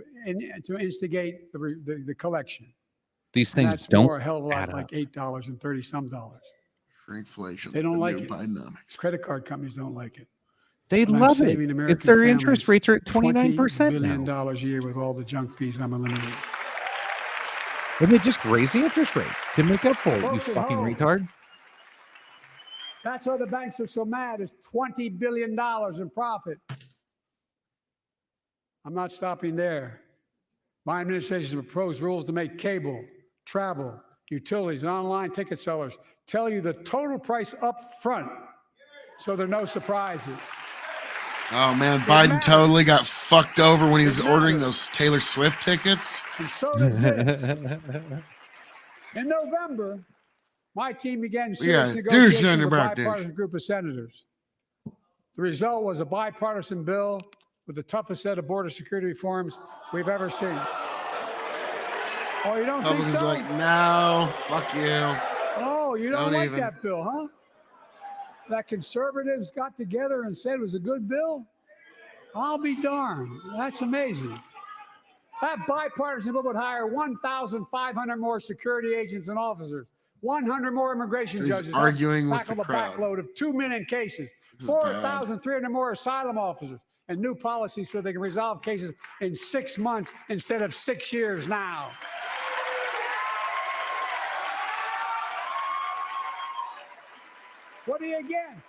instigate the collection. These And things that's don't more, a hell of a lot, add like up. $8 and 30 some dollars. Shrinkflation. They don't the like new it. Bidenomics. Credit card companies don't like it. They And I'm love it. saving American It's their interest families rates are at $20 29% billion now. a year with all the junk fees I'm eliminating. And they just raise the interest rate to make up for it, you Folks at fucking home. retard. That's why the banks are so mad. It's $20 billion in profit. I'm not stopping there. My administration has proposed rules to make cable, travel, utilities, and online ticket sellers tell you the total price up front so there are no surprises. Oh man, It Biden matters. totally got fucked over when he was It ordering matters. those Taylor Swift tickets. And so does this. In November, my team began We serious gotta do negotiations something with a about this. bipartisan group of senators. The result was a bipartisan bill with the toughest set of border security reforms we've ever seen. Oh, you don't think Republicans so? are like, no, fuck you. Oh, you don't Don't like even. that bill, huh? That conservatives got together and said it was a good bill? I'll be darned. That's amazing. That bipartisan bill would hire 1,500 more security agents and officers, 100 more immigration So he's judges, arguing with tackle the the crowd. backload of 2 million cases, This is bad. 4,300 more asylum officers, and new policies so they can resolve cases in 6 months instead of 6 years now. What are you against?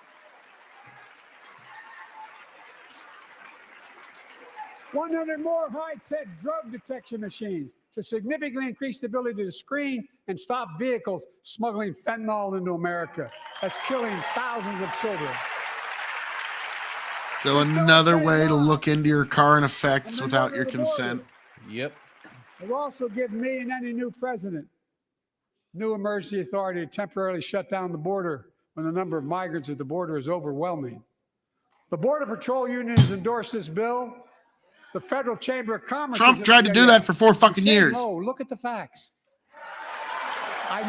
100 more high-tech drug detection machines to significantly increase the ability to screen and stop vehicles smuggling fentanyl into America. That's killing thousands of children. So another way to look into your car and effects without your consent. Yep. They've also given me and any new president new emergency authority to temporarily shut down the border when the number of migrants at the border is overwhelming. The Border Patrol Union has endorsed this bill. The Federal Chamber of Commerce. Trump tried to do that for 4 fucking years. No, look at the facts. I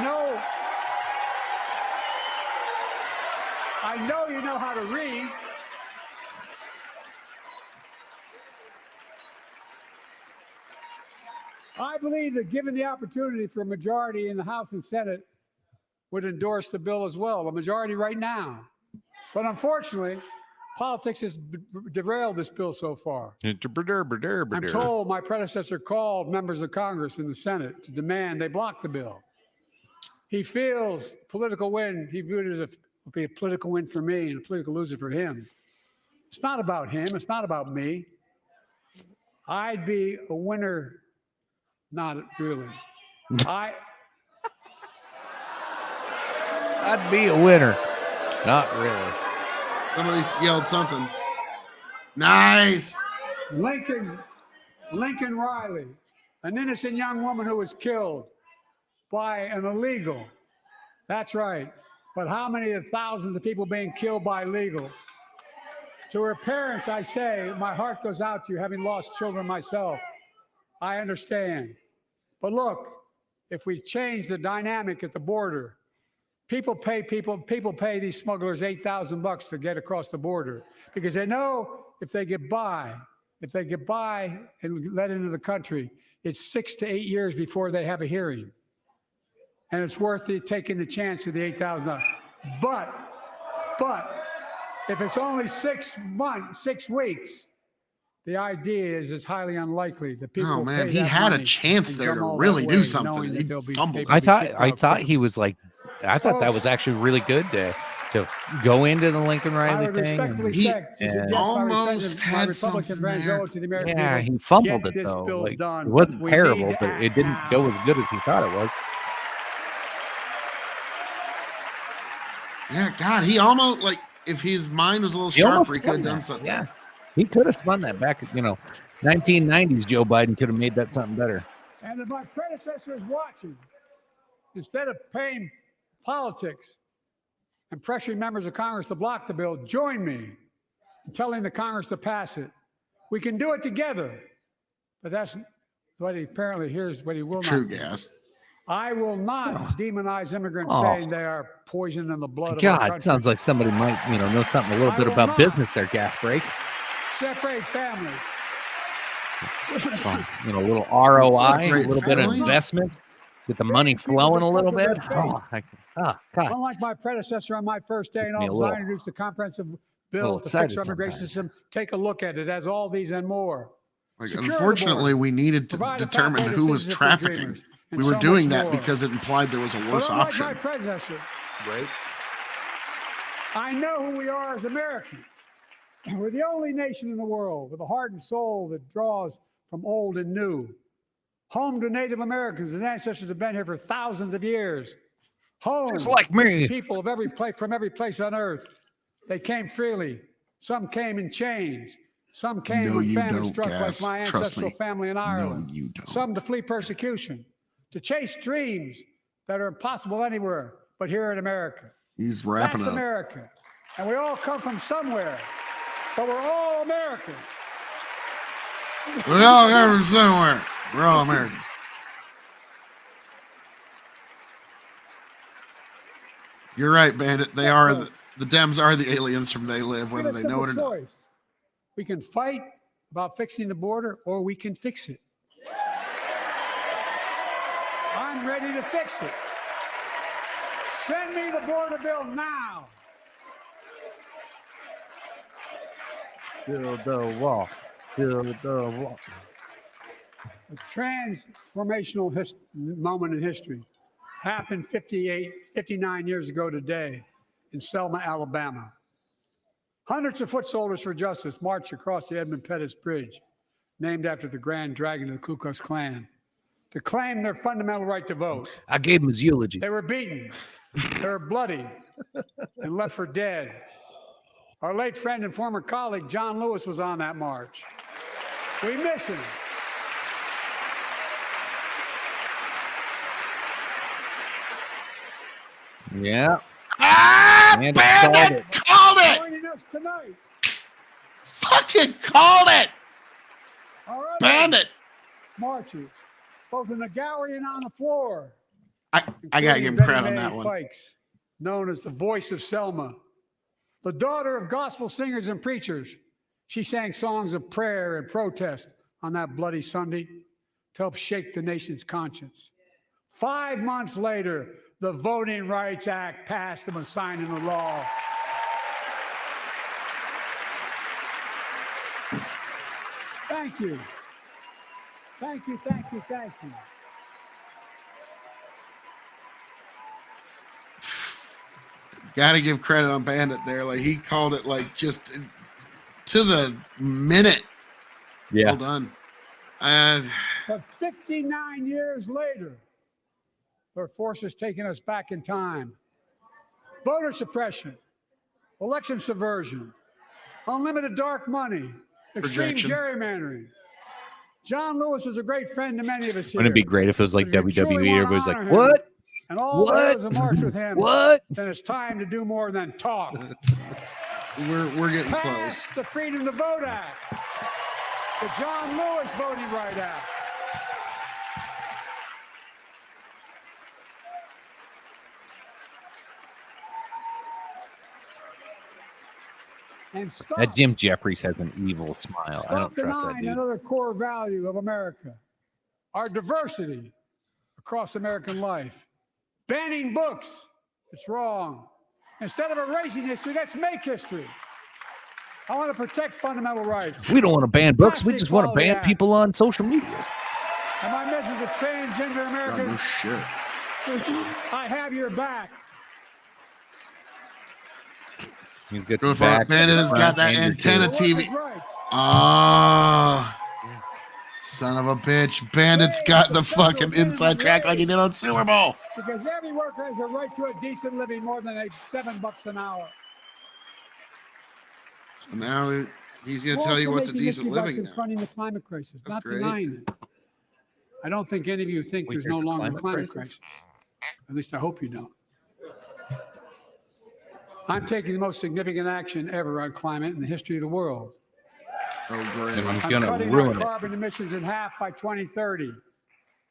know you know how to read. I believe that given the opportunity for a majority in the House and Senate would endorse the bill as well, a majority right now. But unfortunately, politics has derailed this bill so far. I'm told my predecessor called members of Congress in the Senate to demand they block the bill. He feels political win. He viewed it as a political win for me and a political loser for him. It's not about him. It's not about me. I'd be a winner. Not really. I'd be a winner. Not really. Somebody yelled something. Nice. Lincoln Riley, an innocent young woman who was killed by an illegal. That's right. But how many of thousands of people being killed by illegals? To her parents, I say, my heart goes out to you, having lost children myself. I understand. But look, if we change the dynamic at the border, people pay these smugglers $8,000 to get across the border because they know if they get by and let into the country, it's 6 to 8 years before they have a hearing. And it's worth taking the chance of the $8,000. But if it's only 6 weeks, the idea is it's highly unlikely that people. Oh man, he had a chance there to really do something. He fumbled. I thought he was like, I thought that was actually really good to go into the Lincoln Riley thing. He almost had something there. Yeah, he fumbled it though. Like, it wasn't terrible, but it didn't go as good as he thought it was. Yeah, God, he almost, like, if his mind was a little sharper, he could have done something. Yeah, he could have spun that back. 1990s Joe Biden could have made that something better. And if my predecessor is watching, instead of paying politics and pressuring members of Congress to block the bill, join me in telling the Congress to pass it. We can do it together. But that's what he apparently hears, what he will not. True gas. I will not demonize immigrants saying they are poison in the blood of our country. God, sounds like somebody might, know something a little bit about business there, gas break. Separate families. A little ROI, a little bit of investment, get the money flowing a little bit. God. Unlike my predecessor on my first day in office, I introduced a comprehensive bill to fix our immigration system. Take a look at it. It has all these and more. Unfortunately, we needed to determine who was trafficking. We were doing that because it implied there was a worse option. My predecessor, right? I know who we are as Americans. We're the only nation in the world with a heart and soul that draws from old and new. Home to Native Americans, whose ancestors have been here for thousands of years. Home, just like me. People of every place, from every place on earth. They came freely. Some came in chains. Some came when famine struck, like my ancestral family in Ireland. No, you don't. Some to flee persecution, to chase dreams that are impossible anywhere but here in America. He's wrapping That's up. America. And we all come from somewhere, but we're all Americans. We all come from somewhere. We're all Americans. You're right, Bandit. They are the Dems are the aliens from They Live, whether they know it or not. We can fight about fixing the border, or we can fix it. I'm ready to fix it. Send me the border bill now. Build the wall. Build the wall. A transformational moment in history happened 59 years ago today in Selma, Alabama. Hundreds of foot soldiers for justice marched across the Edmund Pettus Bridge, named after the Grand Dragon of the Ku Klux Klan, to claim their fundamental right to vote. I gave him his eulogy. They were beaten, they were bloody, and left for dead. Our late friend and former colleague, John Lewis, was on that march. We miss him. Yeah. Ah, Bandit Bandit called it. Joining us tonight, Fucking called it. our other Bandit. marchers, both in the gallery and on the floor. I gotta give him Betty credit on Mae that one. Fikes, known as the voice of Selma, the daughter of gospel singers and preachers. She sang songs of prayer and protest on that bloody Sunday to help shake the nation's conscience. 5 months later, the Voting Rights Act passed and was signed into law. Thank you. Thank you, thank you, thank you. Gotta give credit on Bandit there. Like he called it like just to the minute. Yeah. Well done. But 59 years later, their forces taking us back in time. Voter suppression, election subversion, unlimited dark money, extreme Projection. gerrymandering. John Lewis was a great friend to many of us here. Wouldn't it be great if it was like If you truly WWE? wanna Everybody's like, honor him, what? And all What? those who march with him. What? Then it's time to do more than talk. We're getting Pass close. the Freedom to Vote Act, the John Lewis Voting Right Act. And stop, That Jim Jeffries has an evil smile. I don't stop trust that denying dude. another core value of America, our diversity across American life. Banning books, it's wrong. Instead of erasing history, let's make history. I want to protect fundamental rights. We don't want to ban books. We Classic just want to Quality ban Act. people on social media. And my message to transgender Oh, no Americans, shit. I have your back. He's got Go the for it. back, Bandit has got front, that and your antenna tail. TV. Workers' rights. Ah, son of a bitch. Bandit's got the fucking inside track like he did on Super Bowl. Because every worker has a right to a decent living more than $7 an hour. So now he's going We're to tell you also what's a making decent history by living now. confronting the climate crisis, That's not great. denying it. I don't think any of you think Wait, there's no there's a longer a climate climate crisis? crisis. At least I hope you don't. I'm taking the most significant action ever on climate in the history of the world. Oh, And great. I'm I'm gonna cutting ruin our it. carbon emissions in half by 2030,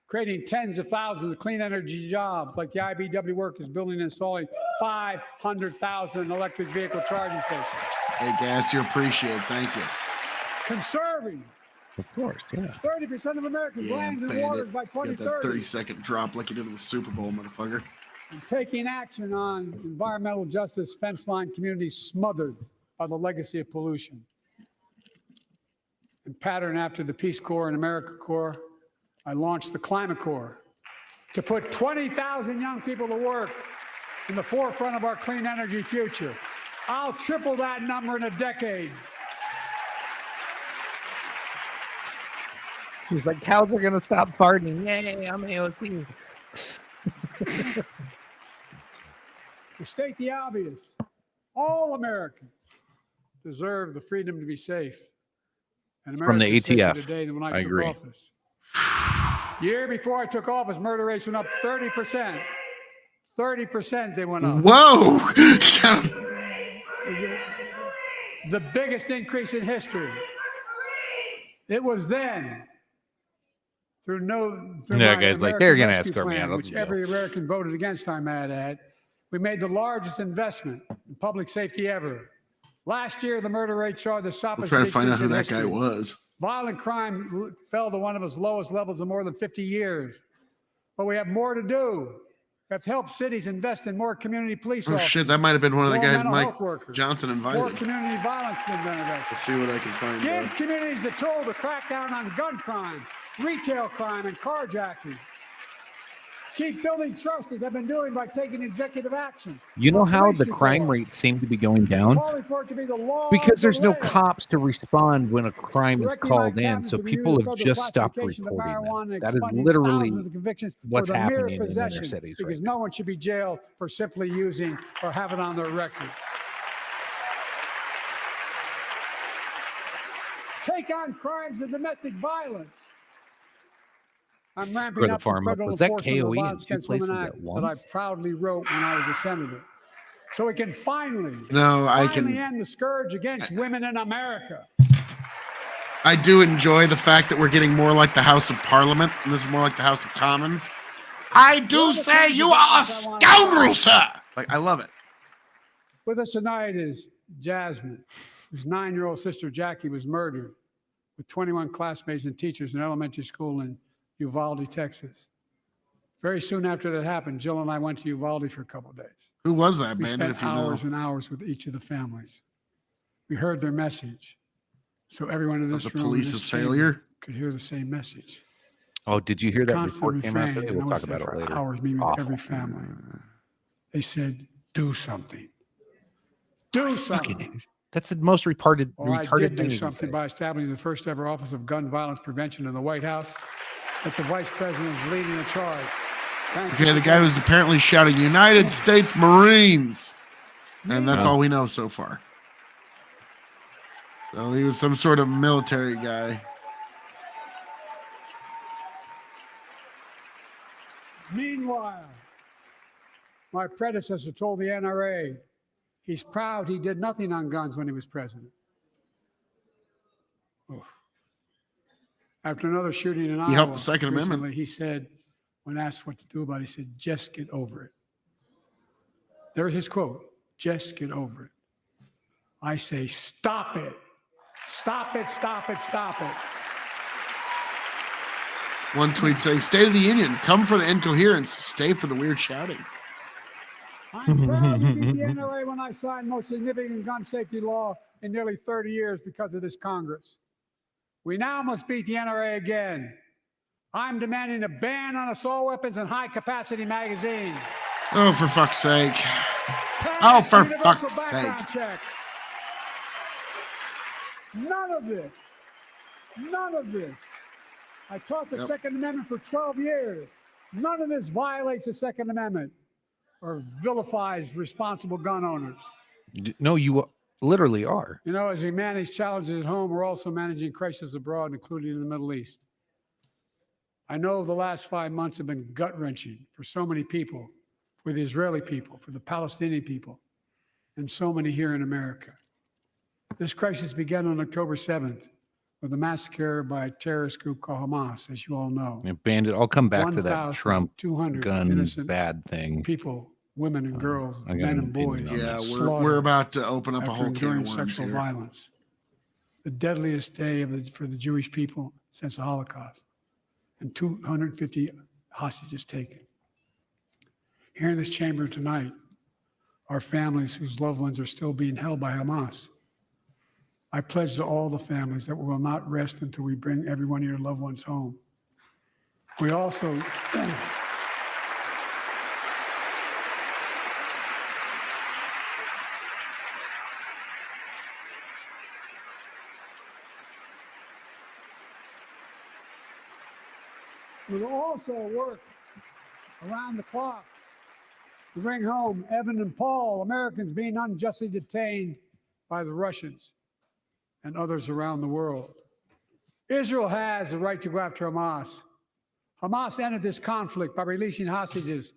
creating tens of thousands of clean energy jobs like the IBW work is building and installing 500,000 electric vehicle charging stations. Hey, Gas, you appreciate it. Thank you. Conserving Of course, yeah. 30% of America's Yeah, lands and waters Bandit. by Get that 2030. 30-second drop like you did in the Super Bowl, motherfucker. And taking action on environmental justice fence line communities smothered by the legacy of pollution. And pattern after the Peace Corps and AmeriCorps, I launched the Climate Corps to put 20,000 young people to work in the forefront of our clean energy future. I'll triple that number in a decade. He's like, cows are gonna stop farting. Yay, I'm AOC. To state the obvious, all Americans deserve the freedom to be safe. And From the America is safer ATF. today than when I I took agree. office. Year before I took office, murder rates went up 30%. 30% they went up. Whoa! The biggest increase in history. It was then, through Yeah, my guys, like, American they're gonna Rescue escort me Plan, out of which the every American voted against, I might add. We made the largest investment in public safety ever. Last year, the murder rate saw the I'm sharpest trying to find out decrease who in that guy history. was. Violent crime fell to one of its lowest levels in more than 50 years. But we have more to do. We have to help cities invest in more community police Oh, officers. shit. That might have been one of the more guys mental Mike health workers, Johnson more invited. community violence intervention. Let's see what I can find. Give communities the tool to crack down on gun crime, retail crime, and carjacking. keep building trust as they've been doing by taking executive action. You know on how police the crime reform, rates seem to be going down? calling for it to be the law Because of the there's no land. cops to respond when a crime is Directing my called in. cabinet So to review people the have federal just stopped classification of reporting marijuana them. and That is expunging literally thousands of convictions what's for the mere happening in inner possession, cities because right no one should be jailed for simply using or have it on their record. Take on crimes of domestic violence. I'm ramping For the up the farm up. federal Was that enforcement of KOE the in Violence 2 Against Women places Act at that I once? proudly wrote when I was a senator. So we can finally I end the scourge against women in America. I do enjoy the fact that we're getting more like the House of Parliament, and this is more like the House of Commons. I do say you are a scoundrel, sir. Like, I love it. With us tonight is Jasmine, whose 9-year-old sister Jackie was murdered with 21 classmates and teachers in an elementary school in Uvalde, Texas. Very soon after that happened, Jill and I went to Uvalde for a couple of days. Who was that, We Bandit, spent if you know? hours and hours with each of the families. We heard their message, so everyone in this Of the room and police's this chamber failure? could hear the same message. Oh, did you hear that Constant report came out refrain, today? and We'll I was talk there about it for later. hours meeting with Awful. every family. They said, "Do something. Do something." That's the most retarded Well, I thing did you do can something say. by establishing the first ever Office of Gun Violence Prevention in the White House. That the Vice President is leading the charge. Thank you. Okay, the guy who's apparently shouting United States Marines. And that's Wow. all we know so far. So he was some sort of military guy. Meanwhile, my predecessor told the NRA he's proud he did nothing on guns when he was president. Oof. After another shooting in Iowa, He helped the Second recently, Amendment. he said, when asked what to do about it, he said, "Just get over it." There's his quote, "Just get over it." I say, stop it. Stop it, stop it, stop it. One tweet saying, State of the Union, come for the incoherence, stay for the weird shouting. I'm proud to beat the NRA when I signed most significant gun safety law in nearly 30 years because of this Congress. We now must beat the NRA again. I'm demanding a ban on assault weapons and high-capacity magazines. Oh, for fuck's sake. Pass for universal fuck's background sake. checks. None of this. I taught the Second Amendment for 12 years. None of this violates the Second Amendment or vilifies responsible gun owners. No, you literally are. You know, as we manage challenges at home, we're also managing crises abroad, including in the Middle East. I know the last 5 months have been gut-wrenching for so many people, for the Israeli people, for the Palestinian people, and so many here in America. This crisis began on October 7th with a massacre by a terrorist group called Hamas, as you all know. And Bandit, I'll come back to that Trump 1,200 gun innocent bad thing. people, women and girls, I got men an and opinion boys. on Yeah, this. we're about to open up a after whole can enduring of worms sexual here. violence. The deadliest day for the Jewish people since the Holocaust. And 250 hostages taken. Here in this chamber tonight are families whose loved ones are still being held by Hamas. I pledge to all the families that we will not rest until we bring every one of your loved ones home. We also work around the clock to bring home Evan and Paul, Americans being unjustly detained by the Russians and others around the world. Israel has the right to go after Hamas. Hamas ended this conflict by releasing hostages,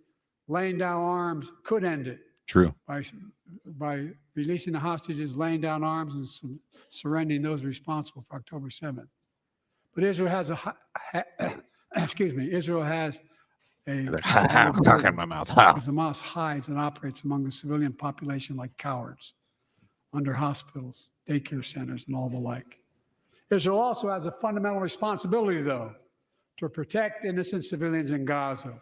laying down arms, could end it. True. By releasing the hostages, laying down arms, and surrendering those responsible for October 7th. But Israel has Israel has a Talking in my mouth. because Hamas hides and operates among the civilian population like cowards, under hospitals, daycare centers, and all the like. Israel also has a fundamental responsibility, though, to protect innocent civilians in Gaza.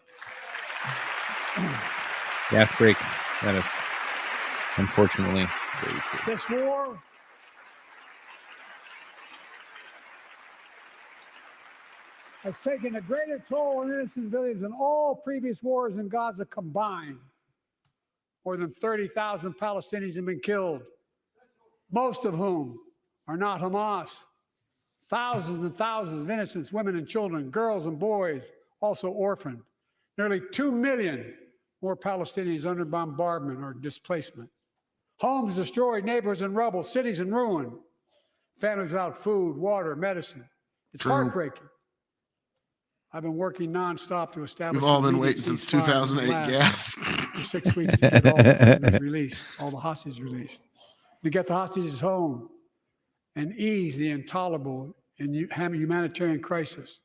Gas break. That is unfortunately very true. This war has taken a greater toll on innocent civilians than all previous wars in Gaza combined. More than 30,000 Palestinians have been killed, most of whom are not Hamas. Thousands and thousands of innocent women and children, girls and boys, also orphaned. Nearly 2 million more Palestinians under bombardment or displacement. Homes destroyed, neighborhoods in rubble, cities in ruin. Families without food, water, medicine. It's heartbreaking. I've been working nonstop to establish. We've all been waiting since 2008. Gas. For 6 weeks to get all the prisoners released, all the hostages released, to get the hostages home, and ease the intolerable and humanitarian crisis,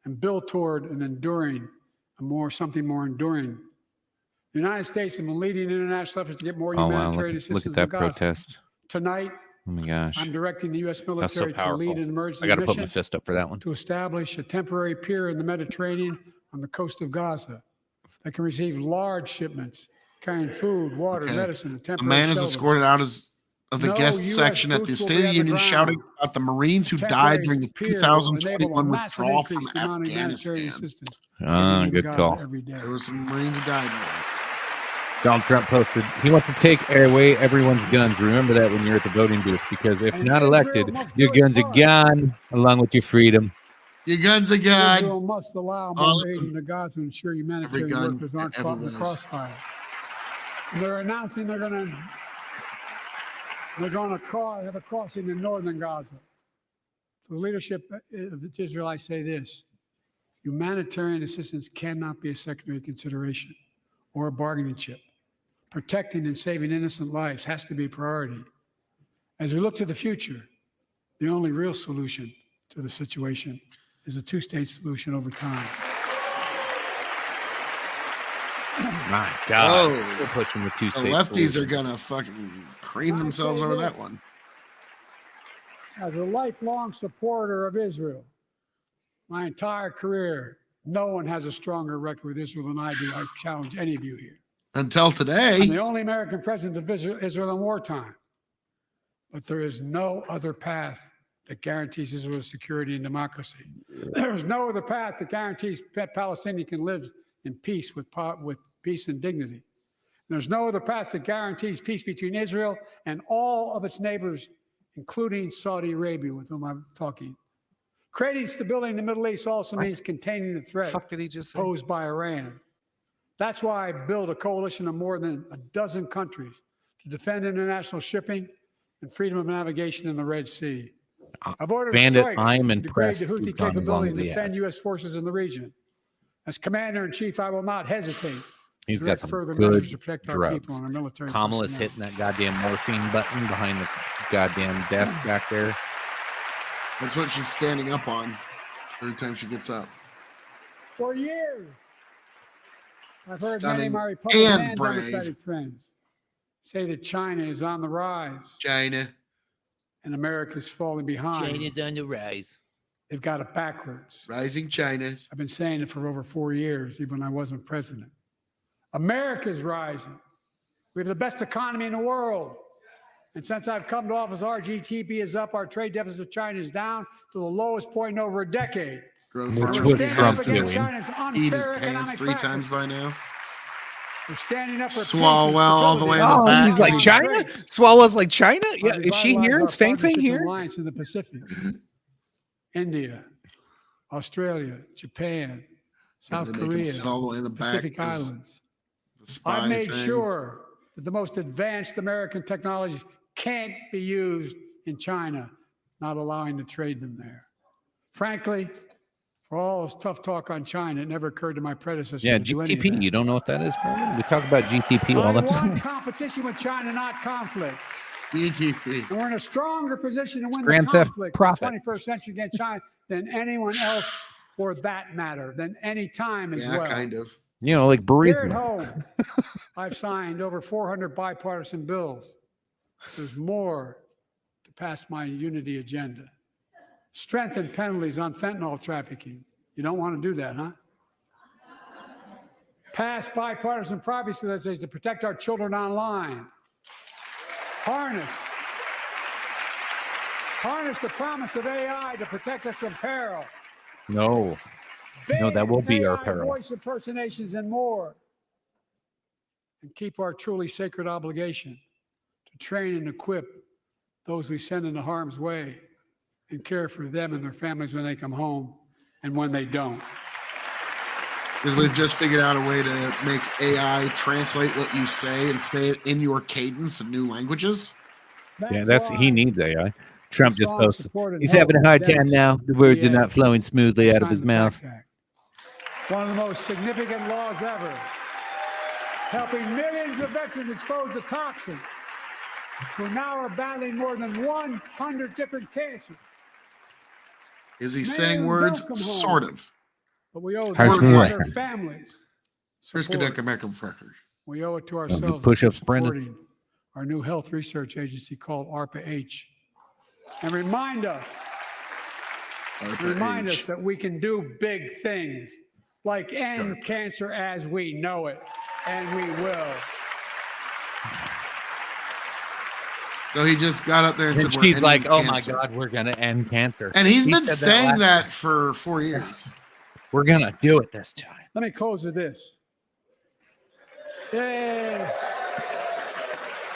and build toward an enduring, something more enduring. The United States has been leading international efforts to get more humanitarian assistance. Look at that in Gaza. protest. Tonight, Oh my gosh. I'm directing the U.S. That's so military to powerful. lead an emergency I got to put mission my fist up for that one. to establish a temporary pier in the Mediterranean on the coast of Gaza that can receive large shipments carrying food, water, medicine, and A temporary man is shelter. escorted out of the No guest US section at the boots will State be of the on the Union shouting ground. about the Marines who Temporary died during the pier will enable a 2021 massive withdrawal increase from in the amount of humanitarian Afghanistan. assistance Ah, getting into good Gaza call. every day. There were some Marines who died. Donald Trump posted, he wants to take away everyone's guns. Remember that when you're at the voting booth, because if And not Israel elected, must your do its guns are part. gone along with your freedom. Your guns are God. Israel must allow All more of aid them. into Gaza to ensure humanitarian gun workers aren't ever caught in the was. crossfire. And they're announcing they're going to have a crossing in northern Gaza. For the leadership of Israel, I say this: humanitarian assistance cannot be a secondary consideration or a bargaining chip. Protecting and saving innocent lives has to be a priority. As we look to the future, the only real solution to the situation is a two-state solution over time. My God. Whoa. We'll put you in the The two-state lefties solution. are gonna fucking cream I themselves say over this. that one. As a lifelong supporter of Israel, my entire career, no one has a stronger record with Israel than I do. I challenge any of you here. Until I'm today, the only American president of Israel in wartime. But there is no other path that guarantees Israel's security and democracy. There is no other path that guarantees Palestinians can live in peace with peace and dignity. And there's no other path that guarantees peace between Israel and all of its neighbors, including Saudi Arabia, with whom I'm talking. Creating stability in the Middle East also means containing the threat Fuck did he just say? posed by Iran. That's why I built a coalition of more than a dozen countries to defend international shipping and freedom of navigation in the Red Sea. I've ordered Bandit, strikes I'm to degrade impressed the he's Houthi gone as long capability as and he defend has. U.S. forces in the region. As commander-in-chief, I will not hesitate He's to got direct some further good measures to protect our drugs. people and our military Kamala's personnel. hitting that goddamn morphine button behind the goddamn desk back there. that's what she's standing up on every time she gets up. For years, I've heard many Stunning of my Republican and and brave. Democratic friends say that China is on the rise China. and America's falling behind. on the rise. They've got it backwards. Rising China. I've been saying it for over 4 years, even when I wasn't president. America's rising. We have the best economy in the world. And since I've come to office, our GDP is up, our trade deficit with China is down to the lowest point in over a decade. Grow the Which farmers was he Standing has up to against doing. China's eat his unfair pants economic 3 times practices. by now. We're standing up for Swalwell peace and all the way in the stability. back. he's like He's China? Swalwell's like China? Yeah, I've is she revitalized here? our Is Fang Fang partnerships and here? alliance in the Pacific, India, Australia, Japan, South And then they can Korea, sit all the way in the back Pacific 'cause Islands. the spy I've made thing. sure that the most advanced American technologies can't be used in China, not allowing to trade them there. Frankly, for all this tough talk on China, it never occurred to my predecessor Yeah, to do any of GTP. that. You don't know what that is, bro? We talk about GTP all I the want time. competition with China, not conflict. GTP. And we're in a stronger position to win Grand the Theft conflict Profit. in the 21st century against China than anyone else, for that matter, than any time as Yeah, well. kind of. You know, like Here at Burisma. home, I've signed over 400 bipartisan bills. There's more to pass my unity agenda. Strengthen penalties on fentanyl trafficking. You don't want to do that, huh? Pass bipartisan privacy legislation to protect our children online. Harness the promise of AI to protect us from peril. No. No, that will be our peril. Voice impersonations and more. And keep our truly sacred obligation to train and equip those we send into harm's way and care for them and their families when they come home and when they don't. Because we've just figured out a way to make AI translate what you say and say it in your cadence of new languages. He needs AI. Trump just posted. He's health having a hard time academics, now. The words are VA, not flowing smoothly out of his signed the mouth. PACT Act. One of the most significant laws ever, helping millions of veterans exposed to toxins who now are battling more than 100 different cancers. Is he Many saying of them words? don't come home. Sort of. But we owe it How's to the their record? families. Here's support. Kadeka record. We owe it to the ourselves push-ups, for Brendan? supporting our new health research agency called ARPA-H. And remind us that we can do big things like end cancer as we know it, and we will. So he just got up there and And said, she's "We're like, ending "Oh my cancer." God, we're gonna end cancer." And he's He been said saying last that time. for 4 years. We're gonna do it this time. Let me close with this. Yay.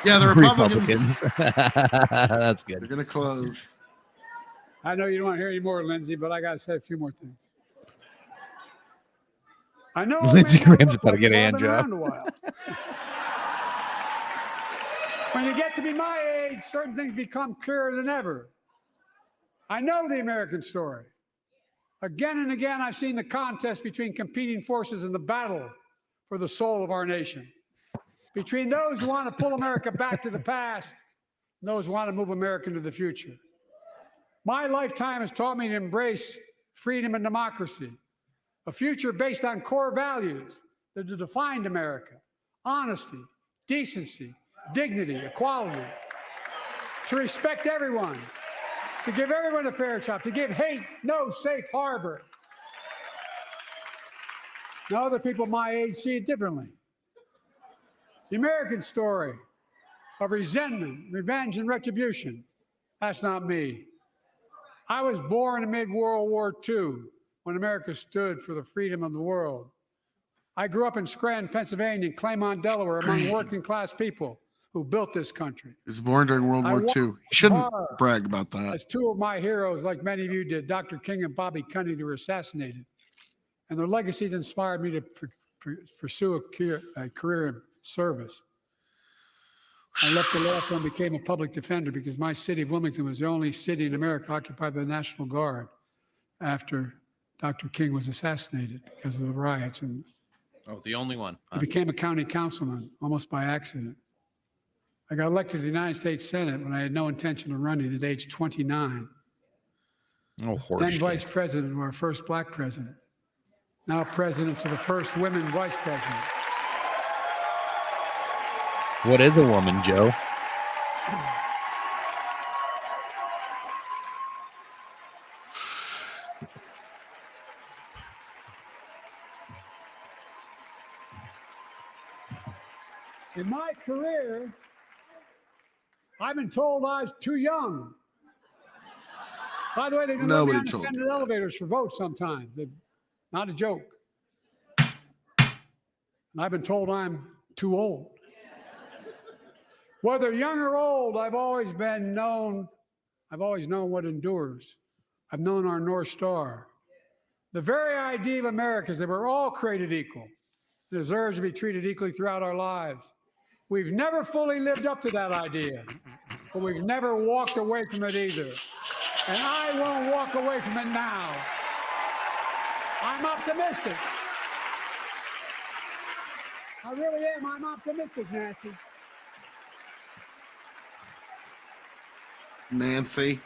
Yeah, the Republicans, That's they're good. going to close. I know you don't want to hear any more, Lindsay, but I got to say a few more things. I know I Lindsey may not Graham's look about to like get a it, hand I've been job. around a while. When you get to be my age, certain things become clearer than ever. I know the American story. Again and again, I've seen the contest between competing forces in the battle for the soul of our nation. Between those who want to pull America back to the past and those who want to move America into the future. My lifetime has taught me to embrace freedom and democracy, a future based on core values that have defined America: honesty, decency, dignity, equality, to respect everyone, to give everyone a fair shot, to give hate no safe harbor. Now, other people my age see it differently. The American story of resentment, revenge, and retribution, that's not me. I was born amid World War II when America stood for the freedom of the world. I grew up in Scranton, Pennsylvania, and Claymont, Delaware, among working class people who built this country. He was born during World I War walked II. He shouldn't hard brag about that. as two of my heroes, like many of you did, Dr. King and Bobby Kennedy, were assassinated. And their legacies inspired me to pursue a career in service. I left the law firm and became a public defender because my city of Wilmington was the only city in America occupied by the National Guard after Dr. King was assassinated because of the riots. And Oh, the only one. I became a county councilman almost by accident. I got elected to the United States Senate when I had no intention of running at age 29. Oh, horse Then shit. vice president of our first black president. Now president to the first women vice president. What is a woman, Joe? In my career, I've been told I was too young. By the way, they can let me Nobody on the told you Senate elevators for votes sometimes. Not a joke. And I've been told I'm too old. Whether young or old, I've always known what endures. I've known our North Star. The very idea of America is that we're all created equal, deserves to be treated equally throughout our lives. We've never fully lived up to that idea, but we've never walked away from it either. And I won't walk away from it now. I'm optimistic. I really am. I'm optimistic, Nancy. Nancy.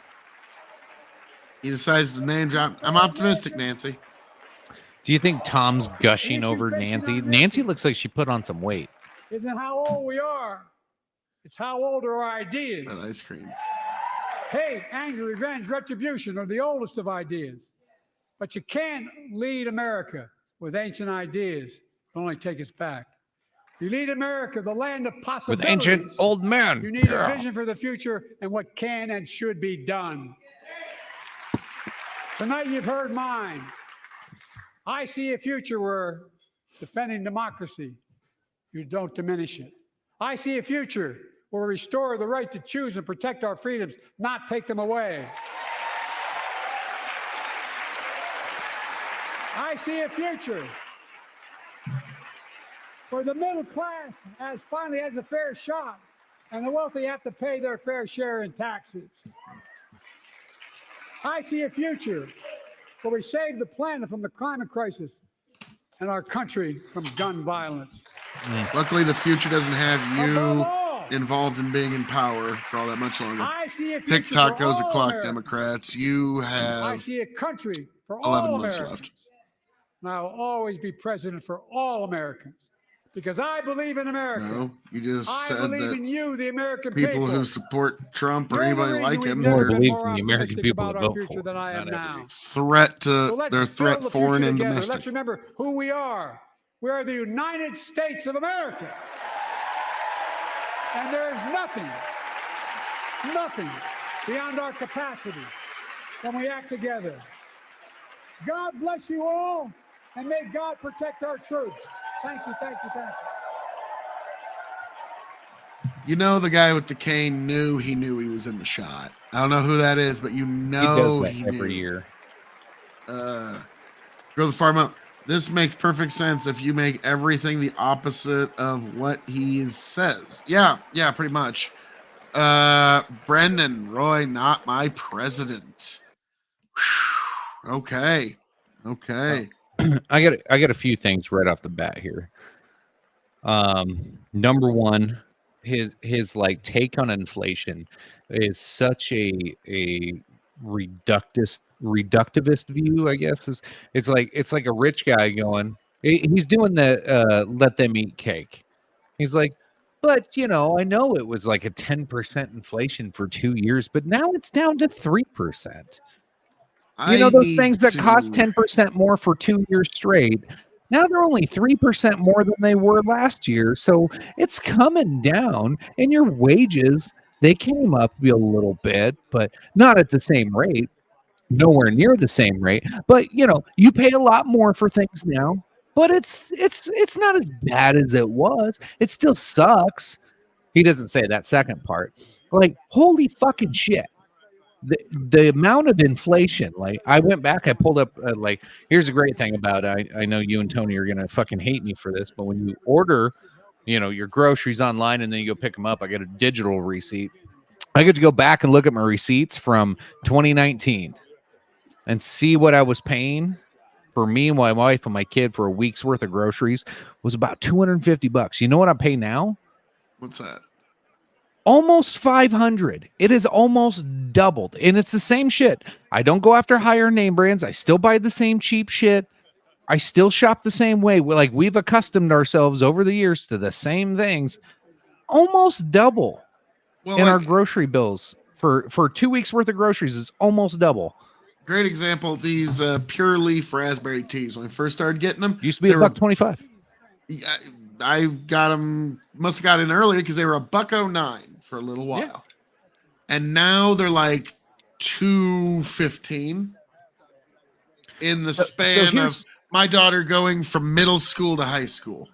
He decides to name drop. I'm optimistic, Nancy. Do you think Tom's gushing over Nancy? Nancy looks like she put on some weight. Isn't how old we are. It's how old are our ideas. That ice cream. Hate, anger, revenge, retribution are the oldest of ideas. But you can't lead America with ancient ideas. It'll only take us back. You lead America, the land of possibilities. With ancient old men. You need Yeah. a vision for the future and what can and should be done. Tonight you've heard mine. I see a future where defending democracy, you don't diminish it. I see a future where we restore the right to choose and protect our freedoms, not take them away. I see a future where the middle class finally has a fair shot and the wealthy have to pay their fair share in taxes. I see a future where we save the planet from the climate crisis and our country from gun violence. Luckily, the future doesn't have Above you all, involved in being in power for all that much longer. I see a future TikTok for goes the all clock, Americans. Democrats. You I have see a country for 11 all months Americans. left. And I will always be president for all Americans because I believe in America. No, you just I said believe that in you, the American people who people. support Trump or You're the anybody reason like we've him, never More they're been believes more in the American optimistic people about to our vote future for, than I am not now. everything. threat So to let's their build threat the foreign future and together. domestic. Let's remember who we are. We are the United States of America. And there is nothing beyond our capacity when we act together. God bless you all, and may God protect our troops. Thank you, thank you, thank you. You know, the guy with the cane knew he was in the shot. I don't know who that is, but you He does know that he every knew. year. Grow the farm up. This makes perfect sense if you make everything the opposite of what he says. Yeah, pretty much. Brendan Roy, not my president. Whew. Okay. I got a few things right off the bat here. Number one, his like take on inflation is such a reductivist view, I guess. It's like a rich guy going, he's doing the let them eat cake. He's like, but I know it was like a 10% inflation for 2 years, but now it's down to 3%. Those things that cost 10% more for 2 years straight, now they're only 3% more than they were last year. So it's coming down, and your wages, they came up a little bit, but not at the same rate, nowhere near the same rate. But you pay a lot more for things now, but it's not as bad as it was. It still sucks. He doesn't say that second part. Like, holy fucking shit. The amount of inflation, like I went back, I pulled up, like, here's a great thing about it. I know you and Tony are gonna fucking hate me for this, but when you order, your groceries online and then you go pick them up, I get a digital receipt. I get to go back and look at my receipts from 2019 and see what I was paying for me, my wife, and my kid for a week's worth of groceries was about $250. You know what I pay now? What's that? Almost 500. It is almost doubled, and it's the same shit. I don't go after higher name brands. I still buy the same cheap shit. I still shop the same way. We've accustomed ourselves over the years to the same things. Almost double in our grocery bills for 2 weeks worth of groceries is almost double. Great example. These pure leaf raspberry teas. When we first started getting them, Used to be $1.25. I got them. Must have got in earlier because they were $1.09 for a little while, and now they're like $2.15 in the span of my daughter going from middle school to high school.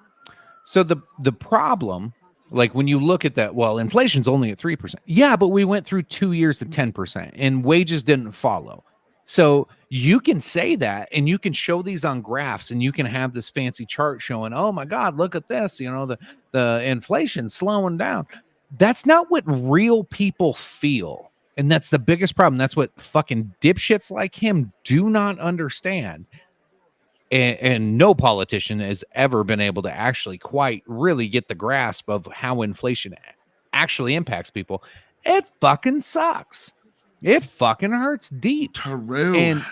So the problem, like when you look at that, well, inflation's only at 3%. Yeah, but we went through 2 years to 10%, and wages didn't follow. So you can say that, and you can show these on graphs, and you can have this fancy chart showing, oh my God, look at this, the inflation slowing down. That's not what real people feel. And that's the biggest problem. That's what fucking dipshits like him do not understand. And no politician has ever been able to actually quite really get the grasp of how inflation actually impacts people. It fucking sucks. It fucking hurts deep. True.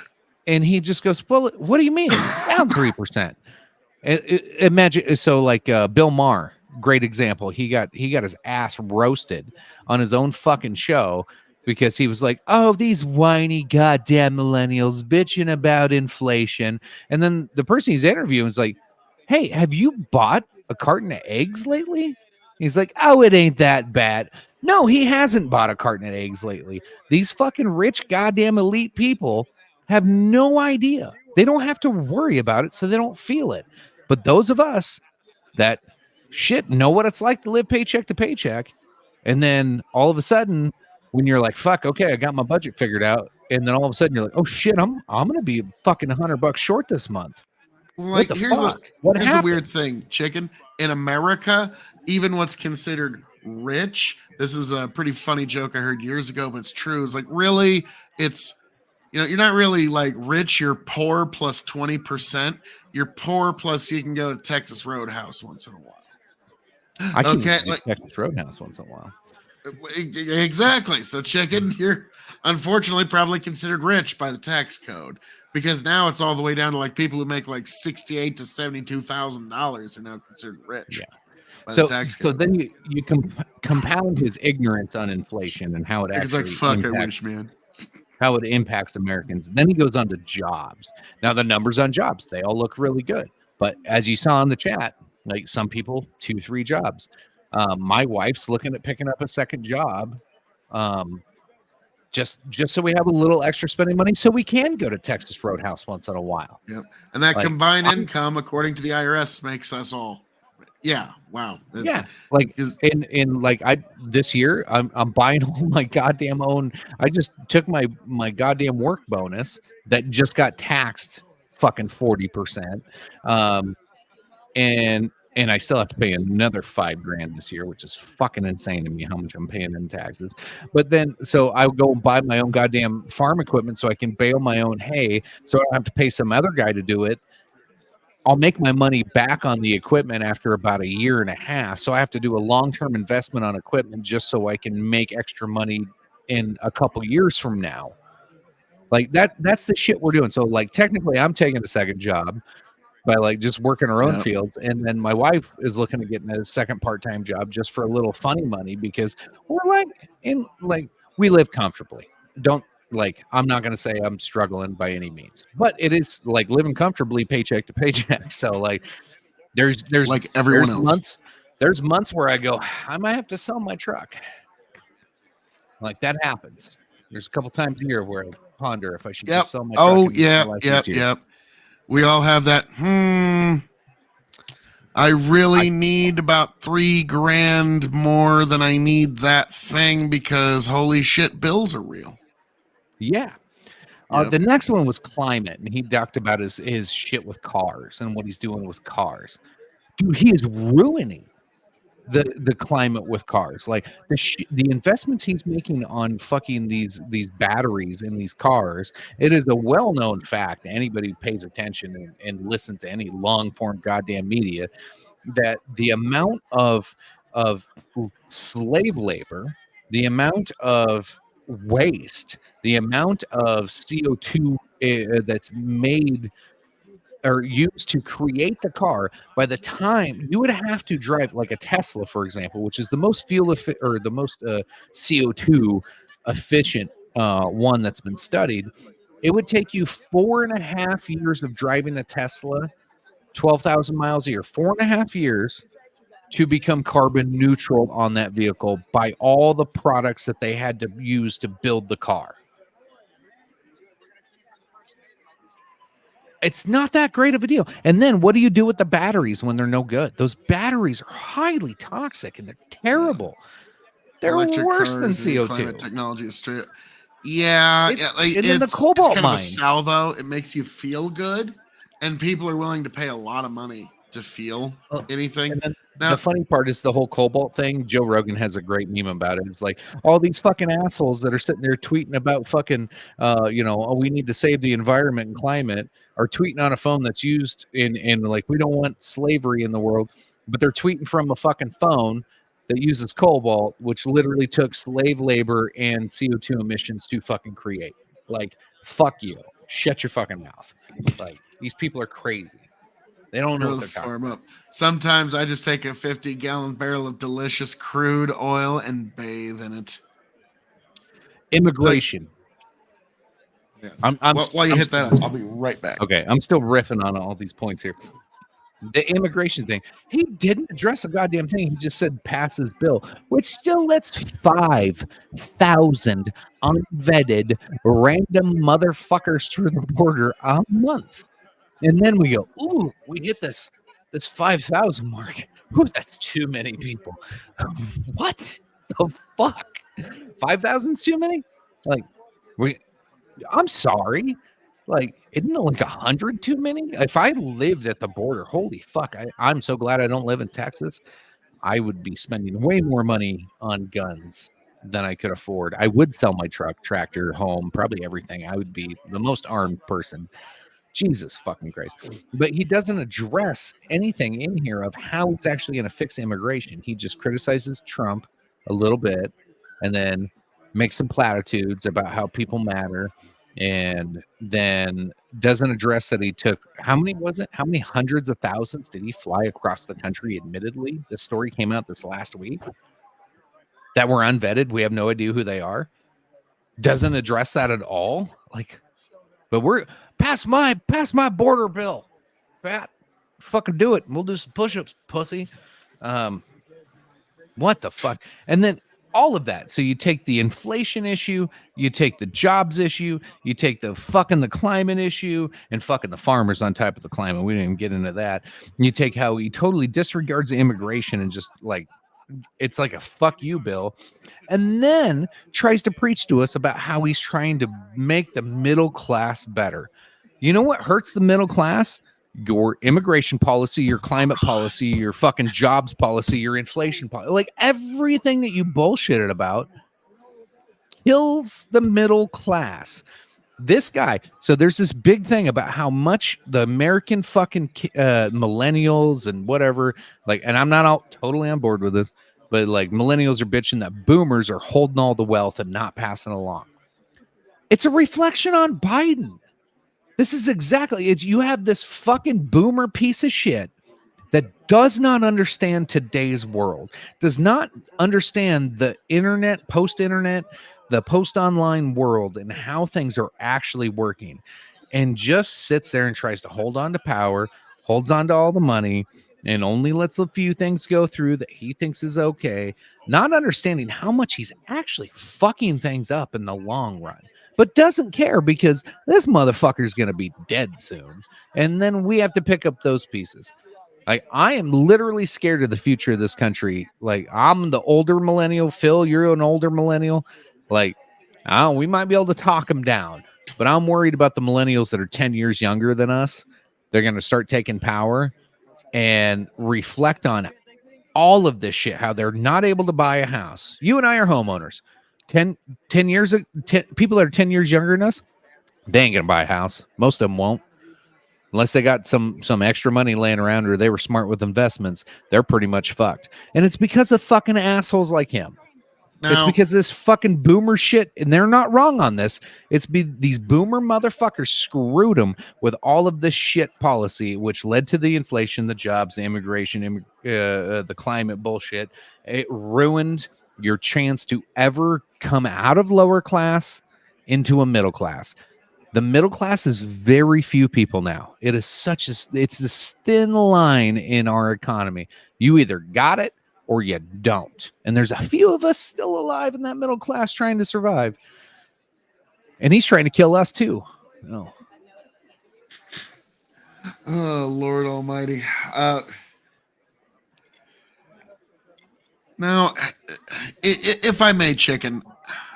And he just goes, well, what do you mean? It's down 3%. Imagine, so like Bill Maher, great example. He got his ass roasted on his own fucking show because he was like, oh, these whiny goddamn millennials bitching about inflation. And then the person he's interviewing is like, hey, have you bought a carton of eggs lately? He's like, oh, it ain't that bad. No, he hasn't bought a carton of eggs lately. These fucking rich goddamn elite people have no idea. They don't have to worry about it, so they don't feel it. But those of us that know what it's like to live paycheck to paycheck, and then all of a sudden, when you're like, "Fuck, okay, I got my budget figured out," and then all of a sudden you're like, "Oh shit, I'm gonna be fucking $100 short this month." Like, What the here's fuck? What the happened? weird thing, chicken. In America, even what's considered rich, this is a pretty funny joke I heard years ago, but it's true. It's like, really, it's, you're not really like rich, you're poor plus 20%. You're poor plus you can go to Texas Roadhouse once in a while. I can Okay, like Texas Roadhouse once in a while. Exactly. So, chicken, you're unfortunately probably considered rich by the tax code, because now it's all the way down to like people who make like $68,000 to $72,000 are now considered rich. Yeah. By So the tax code. then you compound his ignorance on inflation and how it It's actually like, fuck, I impacts, wish, man. how it impacts Americans. Then he goes on to jobs. Now the numbers on jobs, they all look really good, but as you saw in the chat, like some people 2-3 jobs. My wife's looking at picking up a second job, just so we have a little extra spending money, so we can go to Texas Roadhouse once in a while. Yep. And that Like, combined income, according to the IRS, makes us all. Yeah. Wow. Yeah, like in like this year I'm buying all my goddamn own. I just took my goddamn work bonus that just got taxed fucking 40%, and I still have to pay another $5,000 this year, which is fucking insane to me how much I'm paying in taxes. But then so I go and buy my own goddamn farm equipment so I can bale my own hay, so I don't have to pay some other guy to do it. I'll make my money back on the equipment after about a year and a half. So I have to do a long-term investment on equipment just so I can make extra money in a couple years from now. Like that's the shit we're doing. So like technically I'm taking a second job by like just working our own fields. And then my wife is looking at getting a second part-time job just for a little funny money, because we're we live comfortably. I'm not going to say I'm struggling by any means, but it is like living comfortably paycheck to paycheck. So like there's like everyone else. There's months where I go, I might have to sell my truck. Like that happens. There's a couple times a year where I ponder if I should just sell my truck. Oh, yep. We all have that. I really need about $3,000 more than I need that thing, because holy shit, bills are real. Yeah. The next one was climate, and he talked about his shit with cars and what he's doing with cars. Dude, he is ruining the climate with cars. Like the investments he's making on fucking these batteries in these cars. It is a well-known fact. Anybody who pays attention and listens to any long-form goddamn media, that the amount of slave labor, the amount of waste, the amount of CO2 that's made or used to create the car, by the time you would have to drive like a Tesla, for example, which is the most or the most CO2 efficient one that's been studied, it would take you 4.5 years of driving a Tesla, 12,000 miles a year, 4.5 years to become carbon neutral on that vehicle by all the products that they had to use to build the car. It's not that great of a deal. And then what do you do with the batteries when they're no good? Those batteries are highly toxic and they're terrible. They're Electric worse than cars, CO2. Climate technology is straight. Yeah, like and then the it's cobalt kind mine. of a salvo. It makes you feel good, and people are willing to pay a lot of money to feel anything. And then Now, the funny part is the whole cobalt thing. Joe Rogan has a great meme about it. It's like all these fucking assholes that are sitting there tweeting about fucking, we need to save the environment and climate, are tweeting on a phone that's used in like, we don't want slavery in the world, but they're tweeting from a fucking phone that uses cobalt, which literally took slave labor and CO2 emissions to fucking create. Like, fuck you. Shut your fucking mouth. Like, these people are crazy. They don't know what they're talking about. Sometimes I just take a 50-gallon barrel of delicious crude oil and bathe in it. Immigration. While you hit that, I'll be right back. Okay, I'm still riffing on all these points here. The immigration thing. He didn't address a goddamn thing. He just said pass his bill, which still lets 5,000 unvetted random motherfuckers through the border a month. And then we go, ooh, we hit this 5,000 mark. Ooh, that's too many people. What the fuck? 5,000's too many? Like, I'm sorry. Like, isn't it like 100 too many? If I lived at the border, holy fuck, I'm so glad I don't live in Texas. I would be spending way more money on guns than I could afford. I would sell my truck, tractor, home, probably everything. I would be the most armed person. Jesus fucking Christ. But he doesn't address anything in here of how it's actually going to fix immigration. He just criticizes Trump a little bit and then makes some platitudes about how people matter, and then doesn't address that he took, how many was it? How many hundreds of thousands did he fly across the country? Admittedly, the story came out this last week that were unvetted. We have no idea who they are. Doesn't address that at all. Like, but we're pass my border bill. Fat, fucking do it. We'll do some push-ups, pussy. What the fuck? And then all of that. So you take the inflation issue, you take the jobs issue, you take the climate issue, and fucking the farmers on top of the climate. We didn't even get into that. You take how he totally disregards immigration and just like, it's like a fuck you bill, and then tries to preach to us about how he's trying to make the middle class better. You know what hurts the middle class? Your immigration policy, your climate policy, your fucking jobs policy, your inflation policy, like everything that you bullshitted about kills the middle class. This guy, so there's this big thing about how much the American fucking millennials and whatever, like, and I'm not all totally on board with this, but like millennials are bitching that boomers are holding all the wealth and not passing along. It's a reflection on Biden. This is exactly it. You have this fucking boomer piece of shit that does not understand today's world, does not understand the internet, post-internet, the post-online world and how things are actually working, and just sits there and tries to hold on to power, holds on to all the money, and only lets a few things go through that he thinks is okay, not understanding how much he's actually fucking things up in the long run, but doesn't care because this motherfucker's going to be dead soon. And then we have to pick up those pieces. I am literally scared of the future of this country. Like, I'm the older millennial. Phil, you're an older millennial. Like, we might be able to talk them down, but I'm worried about the millennials that are 10 years younger than us. They're going to start taking power and reflect on all of this shit, how they're not able to buy a house. You and I are homeowners. 10 years, people that are 10 years younger than us, they ain't going to buy a house. Most of them won't. Unless they got some extra money laying around or they were smart with investments, they're pretty much fucked. And it's because of fucking assholes like him. It's because this fucking boomer shit, and they're not wrong on this. These boomer motherfuckers screwed them with all of this shit policy, which led to the inflation, the jobs, the immigration, the climate bullshit. It ruined your chance to ever come out of lower class into a middle class. The middle class is very few people now. It is it's this thin line in our economy. You either got it or you don't. And there's a few of us still alive in that middle class trying to survive. And he's trying to kill us too. Oh, Lord Almighty. Now, if I may, Chicken,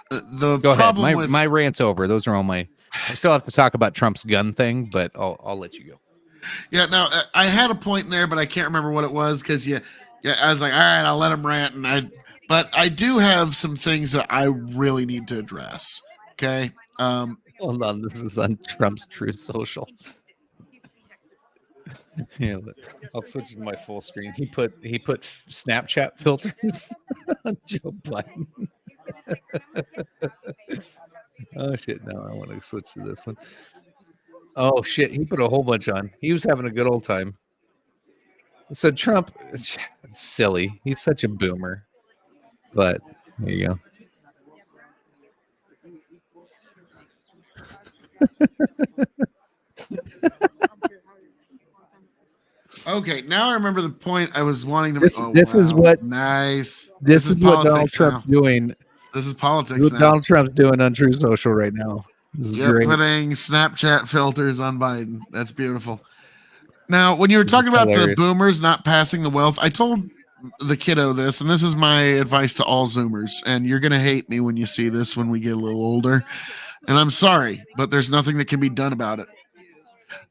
the go ahead. problem with my rant's over. Those are all my. I still have to talk about Trump's gun thing, but I'll let you go. Yeah, now I had a point in there, but I can't remember what it was because I was like, all right, I'll let him rant, but I do have some things that I really need to address. Okay. Hold on, this is on Trump's True Social. Yeah, I'll switch to my full screen. He put Snapchat filters on Joe Biden. Oh shit! No, I want to switch to this one. Oh shit! He put a whole bunch on. He was having a good old time. So Trump, it's silly. He's such a boomer. But there you go. Okay, now I remember the point I was wanting to. This is what nice. this is what Donald politics Trump's now. doing. This is This is politics what now. Donald Trump's doing on True Social right now. This is Yep, great. putting Snapchat filters on Biden. That's beautiful. Now, when you were This is talking about the hilarious. boomers not passing the wealth, I told the kiddo this, and this is my advice to all Zoomers. And you're going to hate me when you see this when we get a little older. And I'm sorry, but there's nothing that can be done about it.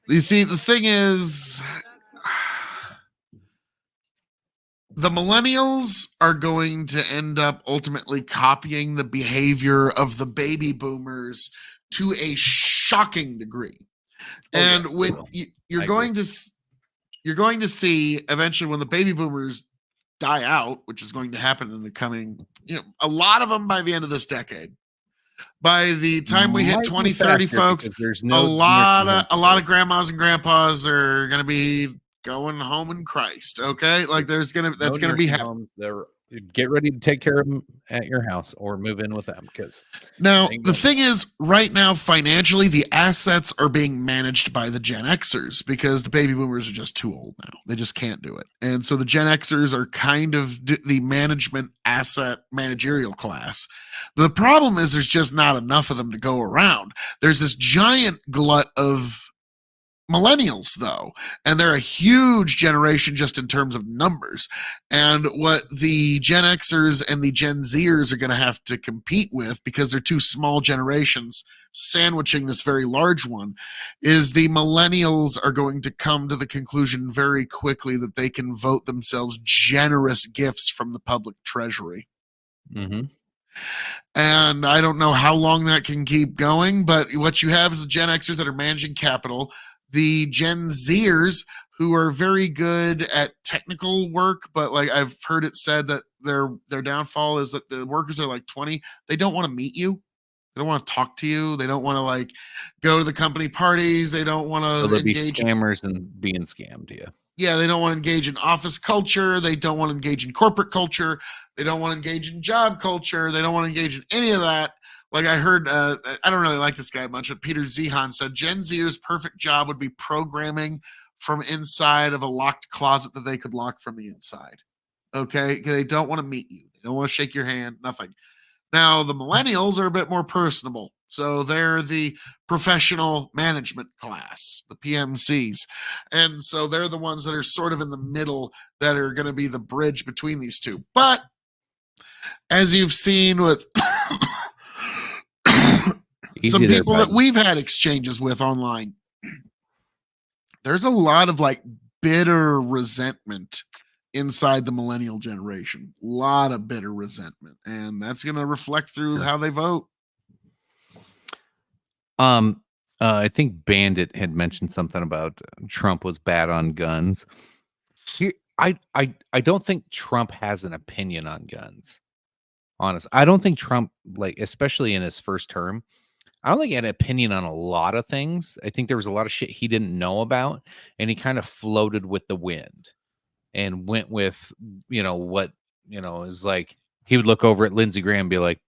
You see, the thing is, the millennials are going to end up ultimately copying the behavior of the baby boomers to a shocking degree. And when you're I going to you're going to see eventually when the baby boomers die out, which is going to happen in the coming, a lot of them by the end of this decade. By the time we hit Might be 2030, faster folks, because there's a no lot nursing of homes. grandmas and grandpas are going to be going home in Christ. Okay, like that's No going to be nursing happening. homes. They're get ready to take care of them at your house or move in with them because Now, ain't the going thing is, right now, financially, the assets are being managed by the Gen Xers because the baby boomers are just too old now. They just can't do it. And so the Gen Xers are kind of the managerial class. The problem is there's just not enough of them to go around. There's this giant glut of millennials, though, and they're a huge generation just in terms of numbers. And what the Gen Xers and the Gen Zers are going to have to compete with, because they're two small generations sandwiching this very large one, is the millennials are going to come to the conclusion very quickly that they can vote themselves generous gifts from the public treasury. Mm-hmm. And I don't know how long that can keep going, but what you have is the Gen Xers that are managing capital, the Gen Zers who are very good at technical work, but like I've heard it said that their downfall is that the workers are like 20. They don't want to meet you. They don't want to talk to you. They don't want to like go to the company parties. They don't want So to there'll be engage. scammers and being scammed. Yeah. Yeah, they don't want to engage in office culture. They don't want to engage in corporate culture. They don't want to engage in job culture. They don't want to engage in any of that. Like I heard, I don't really like this guy much, but Peter Zehan said Gen Z's perfect job would be programming from inside of a locked closet that they could lock from the inside. Okay, because they don't want to meet you. They don't want to shake your hand, nothing. Now, the millennials are a bit more personable. So they're the professional management class, the PMCs. And so they're the ones that are sort of in the middle that are going to be the bridge between these two. But as you've seen with some Easy there, people that Biden. we've had exchanges with online, there's a lot of like bitter resentment inside the millennial generation. A lot of bitter resentment. And that's going to reflect through how they vote. I think Bandit had mentioned something about Trump was bad on guns. I don't think Trump has an opinion on guns. Honest, I don't think Trump, like, especially in his first term, I don't think he had an opinion on a lot of things. I think there was a lot of shit he didn't know about, and he kind of floated with the wind and went with, what, is like, he would look over at Lindsey Graham and be like,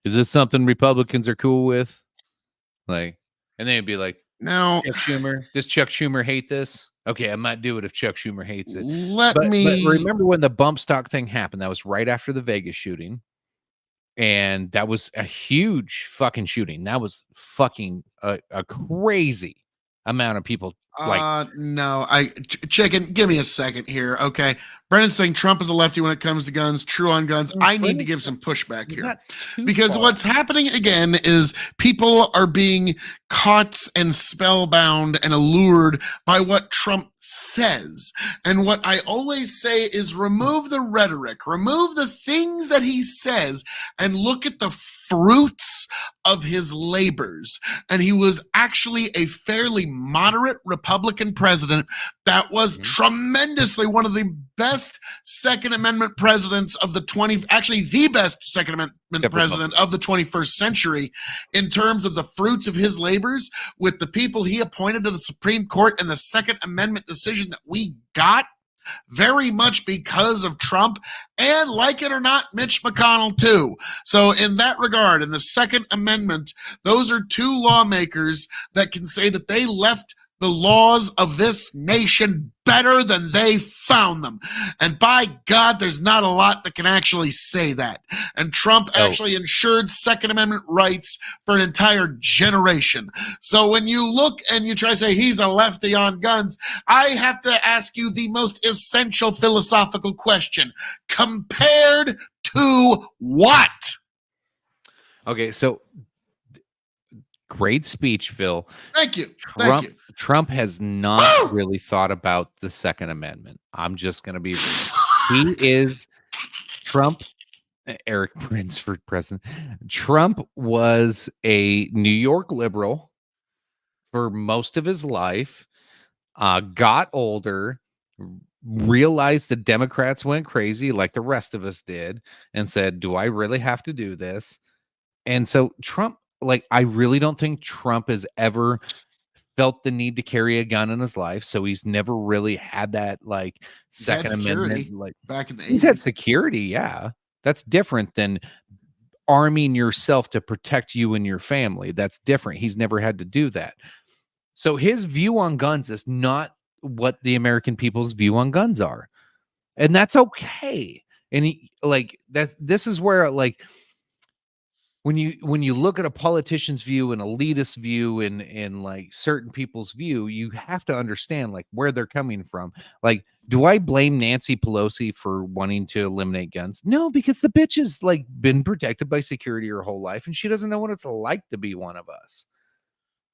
is this something Republicans are cool with? Like, and they'd be like, Now, Chuck Schumer, does Chuck Schumer hate this? Okay, I might do it if Chuck Schumer hates it. let But me remember when the bump stock thing happened? That was right after the Vegas shooting. And that was a huge fucking shooting. That was fucking a crazy amount of people. no, chicken, give me a second here. Okay. Brandon's saying Trump is a lefty when it comes to guns, true on guns. I need to give some pushback here. Because what's happening again is people are being caught and spellbound and allured by what Trump says. And what I always say is remove the rhetoric, remove the things that he says, and look at the fruits of his labors. And he was actually a fairly moderate Republican president that was tremendously one of the best Second Amendment presidents of the best Second Amendment president of the 21st century in terms of the fruits of his labors with the people he appointed to the Supreme Court and the Second Amendment decision that we got. Very much because of Trump and, like it or not, Mitch McConnell too. So in that regard, in the Second Amendment, those are two lawmakers that can say that they left the laws of this nation better than they found them. And by God, there's not a lot that can actually say that. And Trump actually ensured Second Amendment rights for an entire generation. So when you look and you try to say he's a lefty on guns, I have to ask you the most essential philosophical question. Compared to what? Okay, so great speech, Phil. Thank you. Thank you. Trump has not really thought about the Second Amendment. I'm just going to be he is Trump. Eric Prince for president. Trump was a New York liberal for most of his life, got older, realized the Democrats went crazy like the rest of us did, and said, do I really have to do this? And so Trump, like, I really don't think Trump has ever felt the need to carry a gun in his life. So he's never really had that, like, Second Amendment. Like, back in the 80s. He's had security, yeah. That's different than arming yourself to protect you and your family. That's different. He's never had to do that. So his view on guns is not what the American people's view on guns are. And that's okay. And this is where, like, when you look at a politician's view, an elitist view, and like certain people's view, you have to understand like where they're coming from. Like, do I blame Nancy Pelosi for wanting to eliminate guns? No, because the bitch has like been protected by security her whole life, and she doesn't know what it's like to be one of us.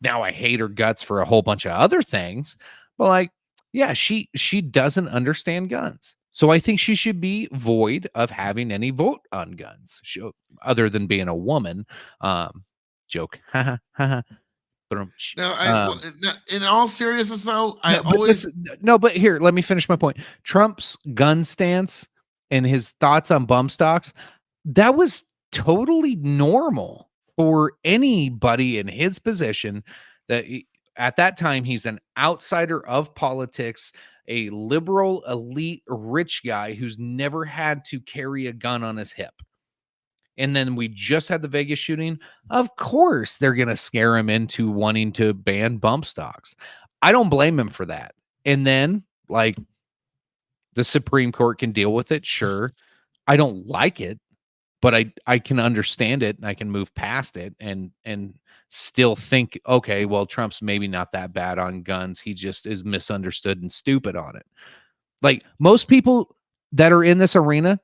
Now I hate her guts for a whole bunch of other things, but like, yeah, she doesn't understand guns. So I think she should be void of having any vote on guns, other than being a woman. Joke. But in all seriousness, though, but here, let me finish my point. Trump's gun stance and his thoughts on bump stocks, that was totally normal for anybody in his position. That at that time, he's an outsider of politics, a liberal, elite, rich guy who's never had to carry a gun on his hip. And then we just had the Vegas shooting. Of course, they're going to scare him into wanting to ban bump stocks. I don't blame him for that. And then, like, the Supreme Court can deal with it. Sure. I don't like it, but I can understand it, and I can move past it and still think, okay, well, Trump's maybe not that bad on guns. He just is misunderstood and stupid on it. Like, most people that are in this arena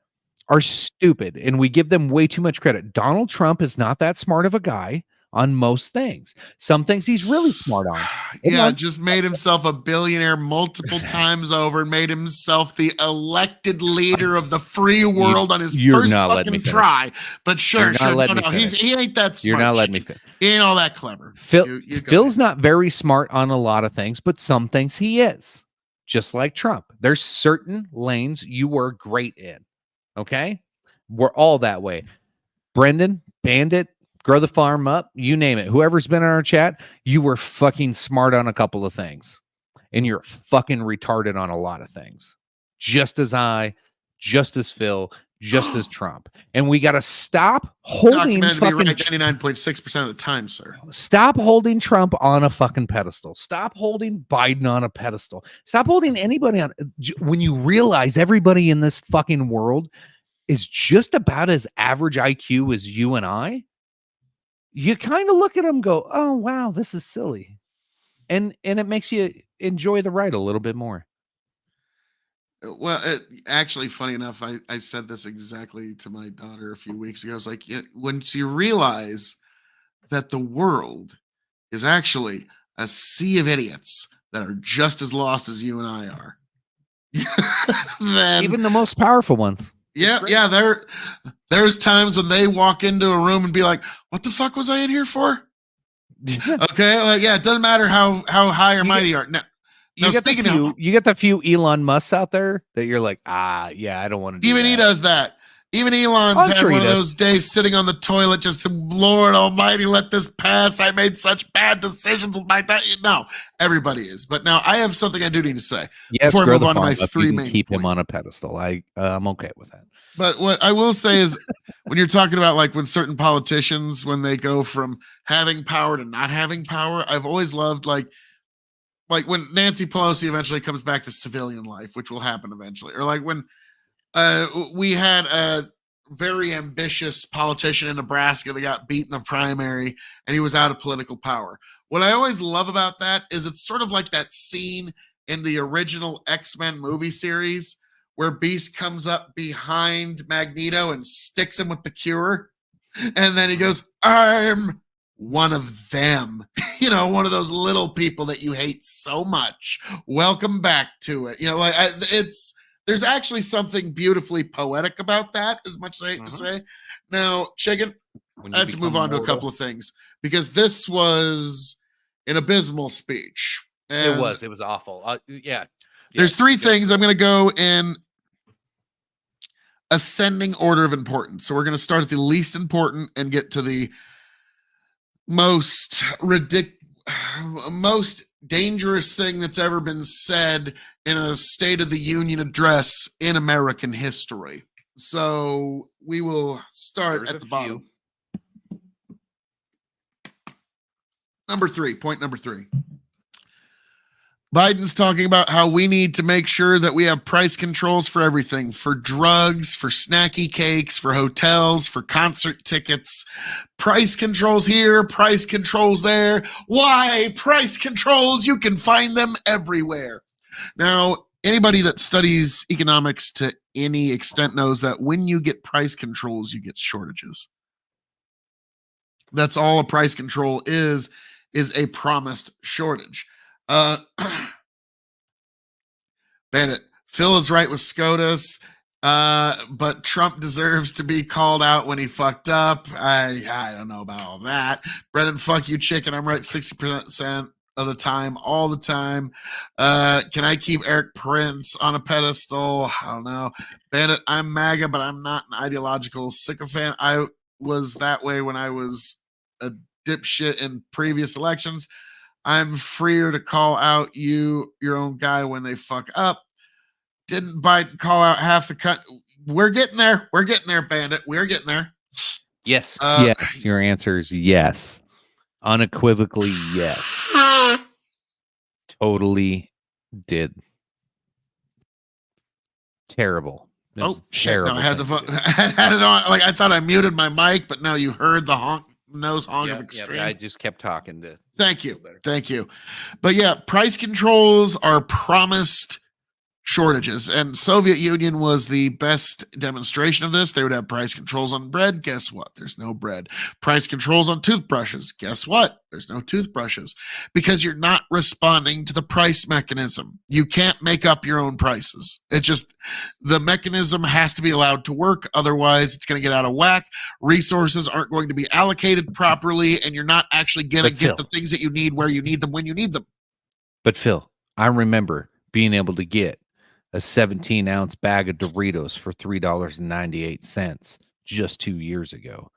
are stupid, and we give them way too much credit. Donald Trump is not that smart of a guy on most things. Some things he's really smart on. Yeah, just made himself a billionaire multiple times over and made himself the elected leader of the free world on his first fucking try. But sure. No, he ain't that smart. You're not letting me finish. He ain't all that clever. Phil's not very smart on a lot of things, but some things he is. Just like Trump. There's certain lanes you were great in. Okay? We're all that way. Brendan, Bandit, Grow the Farm Up, you name it. Whoever's been in our chat, you were fucking smart on a couple of things. And you're fucking retarded on a lot of things. Just as I, just as Phil, just as Trump. And we got to stop holding fucking... Right 99.6% of the time, sir. Stop holding Trump on a fucking pedestal. Stop holding Biden on a pedestal. Stop holding anybody on... When you realize everybody in this fucking world is just about as average IQ as you and I, you kind of look at them and go, oh, wow, this is silly. And it makes you enjoy the ride a little bit more. Well, actually, funny enough, I said this exactly to my daughter a few weeks ago. I was like, once you realize that the world is actually a sea of idiots that are just as lost as you and I are. Then, even the most powerful ones. Yeah. There's times when they walk into a room and be like, what the fuck was I in here for? Okay. Like, yeah, it doesn't matter how high or mighty you are. You get the few Elon Musks out there that you're like, yeah, I don't want to do Even that. He does that. Even Elon's had one of those days sitting on the toilet, just, Lord Almighty, let this pass. I made such bad decisions with my diet. No, everybody is. But now I have something I do need to say. Yes, before I move on to my three main keep points. Him on a pedestal. I'm okay with that. But what I will say is, when you're talking about like when certain politicians, when they go from having power to not having power, I've always loved like like when Nancy Pelosi eventually comes back to civilian life, which will happen eventually, or like when we had a very ambitious politician in Nebraska that got beat in the primary and he was out of political power. What I always love about that is it's sort of like that scene in the original X-Men movie series where Beast comes up behind Magneto and sticks him with the cure. And then he goes, I'm one of them. You know, one of those little people that you hate so much. Welcome back to it. You know, like there's actually something beautifully poetic about that, as much as I hate to say. Now, Chicken, I have to move on to a couple of things because this was an abysmal speech. And it was awful. Yeah. There's three things. I'm going to go in ascending order of importance. So we're going to start at the least important and get to the most dangerous thing that's ever been said in a State of the Union address in American history. So we will start at the bottom. Point number three. Biden's talking about how we need to make sure that we have price controls for everything, for drugs, for snacky cakes, for hotels, for concert tickets. Price controls here, price controls there. Why price controls? You can find them everywhere. Now, anybody that studies economics to any extent knows that when you get price controls, you get shortages. That's all a price control is a promised shortage. Bandit, Phil is right with SCOTUS, but Trump deserves to be called out when he fucked up. I don't know about all that. Brennan, fuck you, chicken. I'm right 60% of the time, all the time. Can I keep Eric Prince on a pedestal? I don't know. Bandit, I'm MAGA, but I'm not an ideological sycophant. I was that way when I was a dipshit in previous elections. I'm freer to call out your own guy when they fuck up. Didn't Biden call out half the cut? We're getting there. We're getting there, Bandit. We're getting there. Yes. Yes. Your answer is yes. Unequivocally, yes. Totally did. Terrible. Oh, shit. No, I had I had it on. Like, I thought I muted my mic, but now you heard the nose honk of extreme. I just kept talking to. Thank you. Thank you. But yeah, price controls are promised shortages, and Soviet Union was the best demonstration of this. They would have price controls on bread. Guess what? There's no bread. Price controls on toothbrushes. Guess what? There's no toothbrushes because you're not responding to the price mechanism. You can't make up your own prices. It's just the mechanism has to be allowed to work. Otherwise, it's going to get out of whack. Resources aren't going to be allocated properly, and you're not actually going to get the things that you need where you need them when you need them. But Phil, I remember being able to get a 17-ounce bag of Doritos for $3.98 just 2 years ago.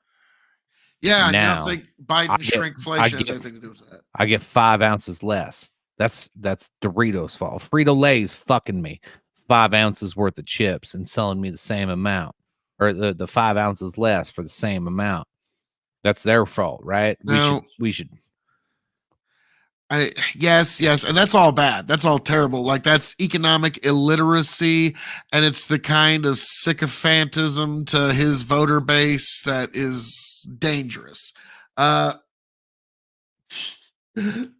Yeah, now, I don't think Biden shrinkflation has anything to do with that. I get 5 ounces less. That's Doritos' fault. Frito-Lay's fucking me 5 ounces worth of chips and selling me the same amount, or the 5 ounces less for the same amount. That's their fault, right? No. We should. Yes, and that's all bad. That's all terrible. Like, that's economic illiteracy, and it's the kind of sycophantism to his voter base that is dangerous. I don't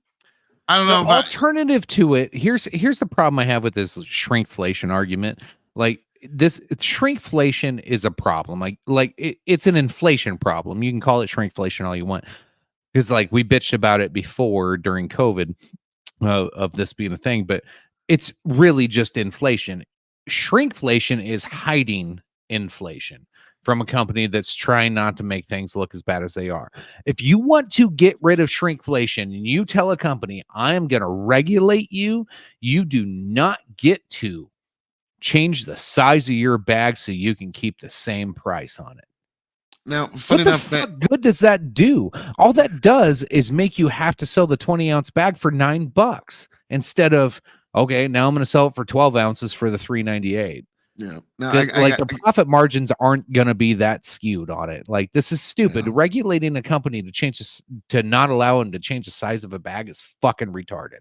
know. The alternative to it, here's the problem I have with this shrinkflation argument. Like, this shrinkflation is a problem. It's an inflation problem. You can call it shrinkflation all you want. Because like we bitched about it before during COVID of this being a thing, but it's really just inflation. Shrinkflation is hiding inflation from a company that's trying not to make things look as bad as they are. If you want to get rid of shrinkflation and you tell a company, I am going to regulate you, you do not get to change the size of your bag so you can keep the same price on it. Now, funny enough, what good does that do? All that does is make you have to sell the 20-ounce bag for $9 instead of, okay, now I'm going to sell it for 12 ounces for the $3.98. Yeah. Now, the profit margins aren't going to be that skewed on it. Like, this is stupid. Yeah. Regulating a company to change this, to not allow them to change the size of a bag is fucking retarded.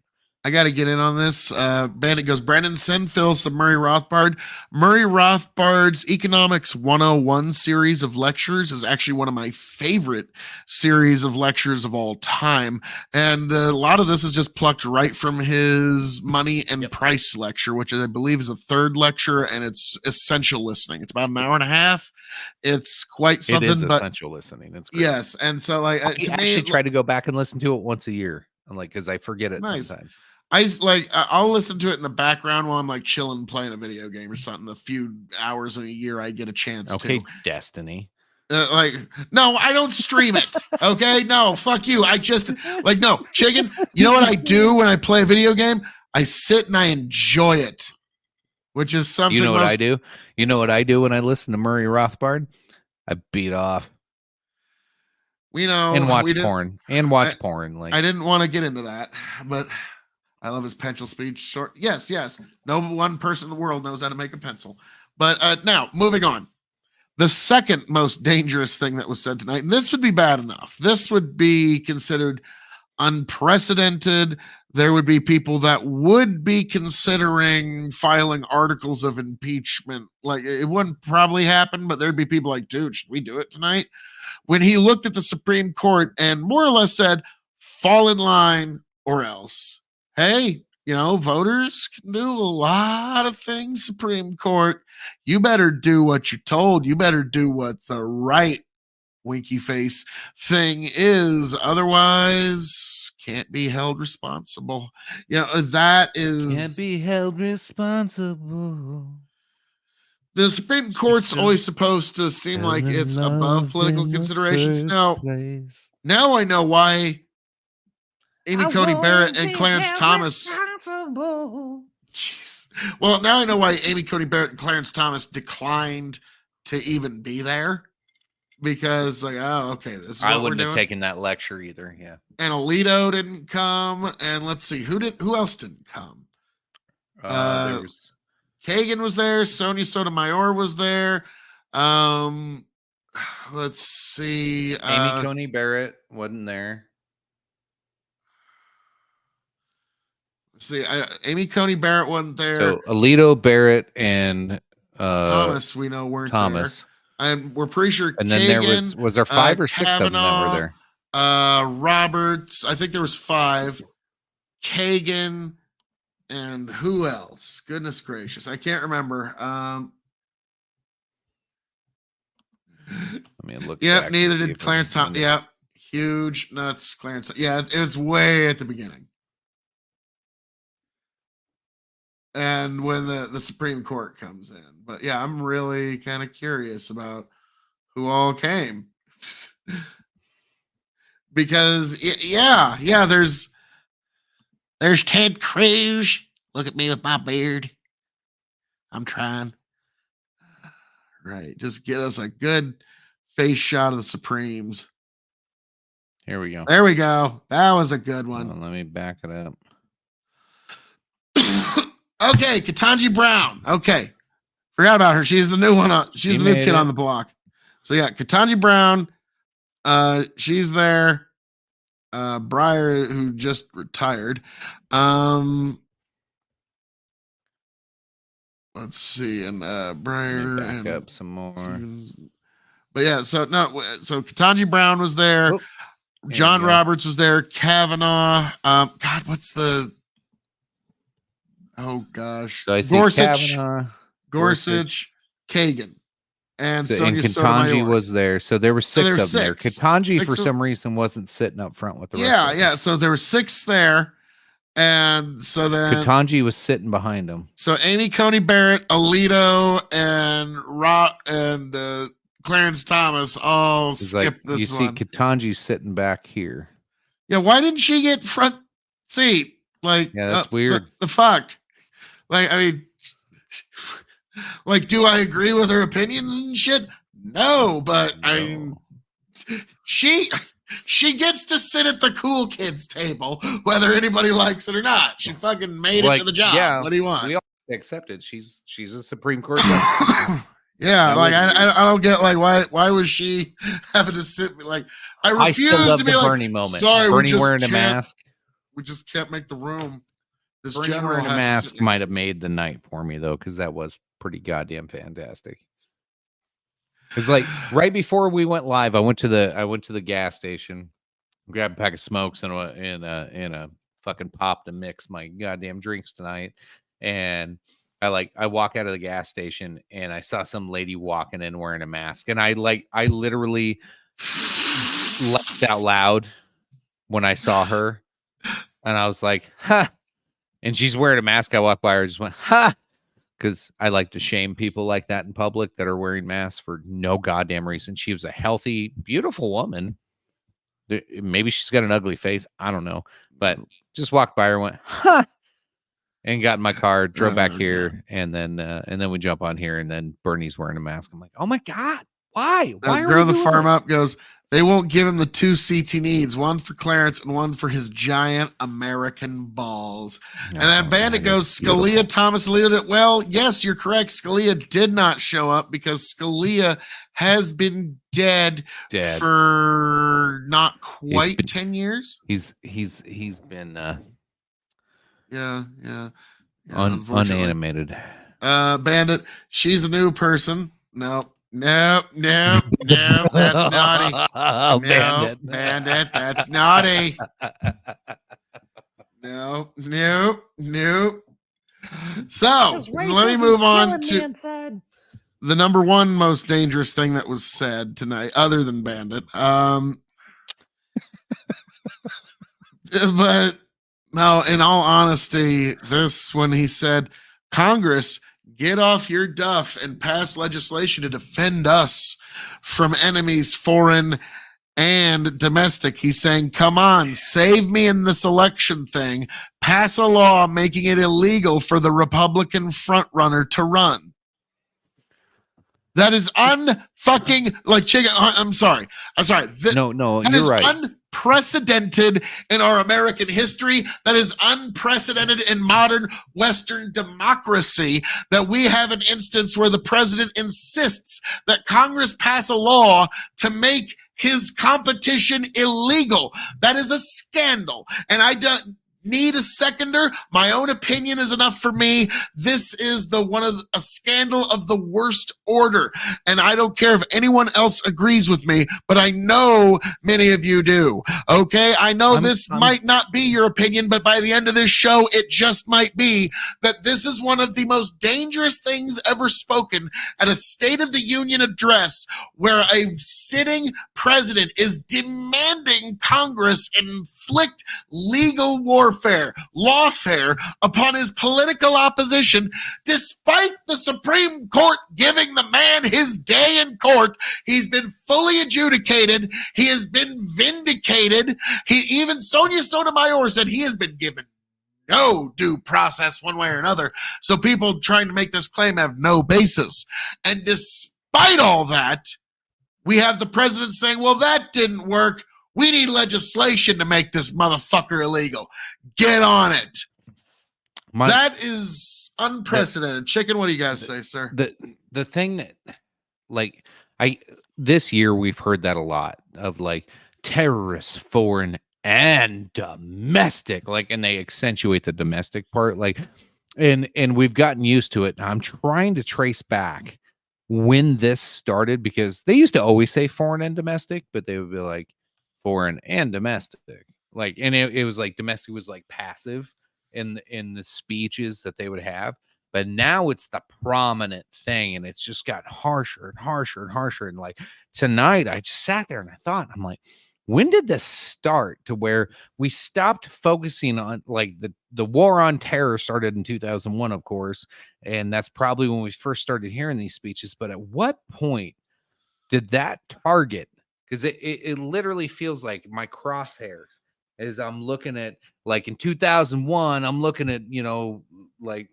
I got to get in on this. Bandit goes, Brandon, send Phil some Murray Rothbard. Murray Rothbard's Economics 101 series of lectures is actually one of my favorite series of lectures of all time. And a lot of this is just plucked right from his Money and Price lecture, which I believe is a third lecture, and it's essential listening. It's about an hour and a half. It's quite something. It is but essential listening. It's great. yes. And so like, I to actually me, try to go back and listen to it once a year. Like, because I forget it Nice. sometimes. I'll listen to it in the background while I'm like chilling, playing a video game or something. A few hours in a year, I get a chance Okay, to. Destiny. No, I don't stream it. Okay, no, fuck you. I just no, chicken. You know what I do when I play a video game? I sit and I enjoy it, which is something. You know what I do? You know what I do when I listen to Murray Rothbard? I beat off. And watch porn. Like, I didn't want to get into that, but I love his pencil speech. Short. Yes. No one person in the world knows how to make a pencil. But now, moving on. The second most dangerous thing that was said tonight, and this would be bad enough. This would be considered unprecedented. There would be people that would be considering filing articles of impeachment. Like, it wouldn't probably happen, but there'd be people like, dude, should we do it tonight? When he looked at the Supreme Court and more or less said, fall in line or else. Hey, voters can do a lot of things, Supreme Court. You better do what you're told. You better do what the right winky face thing is. Otherwise, can't be held responsible. That is... Can't be held responsible. The Supreme Court's always supposed to seem like it's above political considerations. Now I know why Amy Coney Barrett and Clarence Thomas. Jeez. Well, now I know why Amy Coney Barrett and Clarence Thomas declined to even be there, because okay, this is what I we're wouldn't doing. have taken that lecture either. Yeah. And Alito didn't come, and let's see who else didn't come. There was Kagan was there. Sonia Sotomayor was there. Let's see. Amy Coney Barrett wasn't there. See, Amy Coney Barrett wasn't there. So Alito, Barrett, and Thomas, we know weren't there. And we're pretty sure. And then Kagan, there was there 5 or 6 of them that were there. Roberts, I think there was 5. Kagan, and who else? Goodness gracious, I can't remember. Let me look. Yep, neither did Clarence Thomas. Yep, huge nuts, Clarence. Yeah, it's way at the beginning. And when the Supreme Court comes in. But yeah, I'm really kind of curious about who all came. Because there's Ted Cruz. Look at me with my beard. I'm trying. Right, just get us a good face shot of the Supremes. Here we go. There we go. That was a good one. Let me back it up. Okay, Ketanji Brown. Okay, forgot about her. She's the new one. She's the new kid on the block. So yeah, Ketanji Brown. She's there. Breyer, who just retired. Let's see, and Breyer. Back and up some more. Stevens. But yeah, so Ketanji Brown was there. Oh, John Roberts was there. Kavanaugh. God, what's the? Oh gosh, So I see Gorsuch, Kagan, and and Sonia Ketanji Sotomayor was there. So there were 6 there were of them there. 6. Ketanji, for 6 some reason, wasn't sitting up front with the rest of them. Yeah. So there were 6 there, and so then Ketanji was sitting behind him. So Amy Coney Barrett, Alito, and Clarence Thomas all skipped this one. You see Ketanji sitting back here. Yeah, why didn't she get front seat? Like, yeah, that's weird. The fuck? Like, I mean, like, do I agree with her opinions and shit? No, but I mean, she gets to sit at the cool kids table, whether anybody likes it or not. She fucking made it to the job. Yeah, what do you want? We all accept it. She's a Supreme Court justice. Yeah, like I don't get like why was she having to sit like I refuse still love to be the like Bernie moment. Sorry, Bernie wearing a mask. We just can't make the room. This Bernie general wearing a has to sit mask next might to have me. made the night for me though, because that was pretty goddamn fantastic. It's like right before we went live, I went to the gas station, grabbed a pack of smokes and a fucking pop to mix my goddamn drinks tonight. And I walk out of the gas station and I saw some lady walking in wearing a mask. And I literally laughed out loud when I saw her. And I was like, ha. And she's wearing a mask. I walked by her, just went, ha. Because I like to shame people like that in public that are wearing masks for no goddamn reason. She was a healthy, beautiful woman. Maybe she's got an ugly face. I don't know. But just walked by her, went, huh, and got in my car, drove back here, and then we jump on here, and then Bernie's wearing a mask. I'm like, oh my God, why? Why are Grow we the doing Farm this? Up goes, they won't give him the 2 seats he needs, one for Clarence and one for his giant American balls. And then Bandit that is goes, beautiful. Scalia, Thomas Scalia did. Well, yes, you're correct. Scalia did not show up because Scalia has been dead. For not quite 10 years. He's been Yeah, unfortunately. unanimated. Bandit, she's a new person. Nope, that's naughty. Oh, No, Bandit, that's naughty. Nope. So let me move on to the number one most dangerous thing that was said tonight, other than Bandit. But no, in all honesty, this when he said, Congress, get off your duff and pass legislation to defend us from enemies, foreign and domestic. He's saying, come on, save me in this election thing. Pass a law making it illegal for the Republican frontrunner to run. That is unfucking like chicken. I'm sorry. No, that you're is right. Unprecedented in our American history. That is unprecedented in modern Western democracy that we have an instance where the president insists that Congress pass a law to make his competition illegal. That is a scandal. And I don't need a seconder. My own opinion is enough for me. This is a scandal of the worst order. And I don't care if anyone else agrees with me, but I know many of you do. Okay. I know this might not be your opinion, but by the end of this show, it just might be that this is one of the most dangerous things ever spoken at a State of the Union address where a sitting president is demanding Congress inflict legal warfare, lawfare upon his political opposition, despite the Supreme Court giving the man his day in court. He's been fully adjudicated. He has been vindicated. Even Sonia Sotomayor said he has been given no due process one way or another. So people trying to make this claim have no basis. And despite all that, we have the president saying, well, that didn't work. We need legislation to make this motherfucker illegal. Get on it. That is unprecedented. Chicken, what do you guys say, sir? The thing that, like, this year we've heard that a lot of like terrorists, foreign and domestic, like, and they accentuate the domestic part, like, and we've gotten used to it. I'm trying to trace back when this started because they used to always say foreign and domestic, but they would be like foreign and domestic, like, and it was like domestic was like passive in the speeches that they would have, but now it's the prominent thing, and it's just gotten harsher and harsher and harsher. And like tonight, I just sat there and I thought, I'm like, when did this start to where we stopped focusing on like the war on terror started in 2001, of course, and that's probably when we first started hearing these speeches. But at what point did that target? Because it literally feels like my crosshairs as I'm looking at, like in 2001, I'm looking at, you know, like,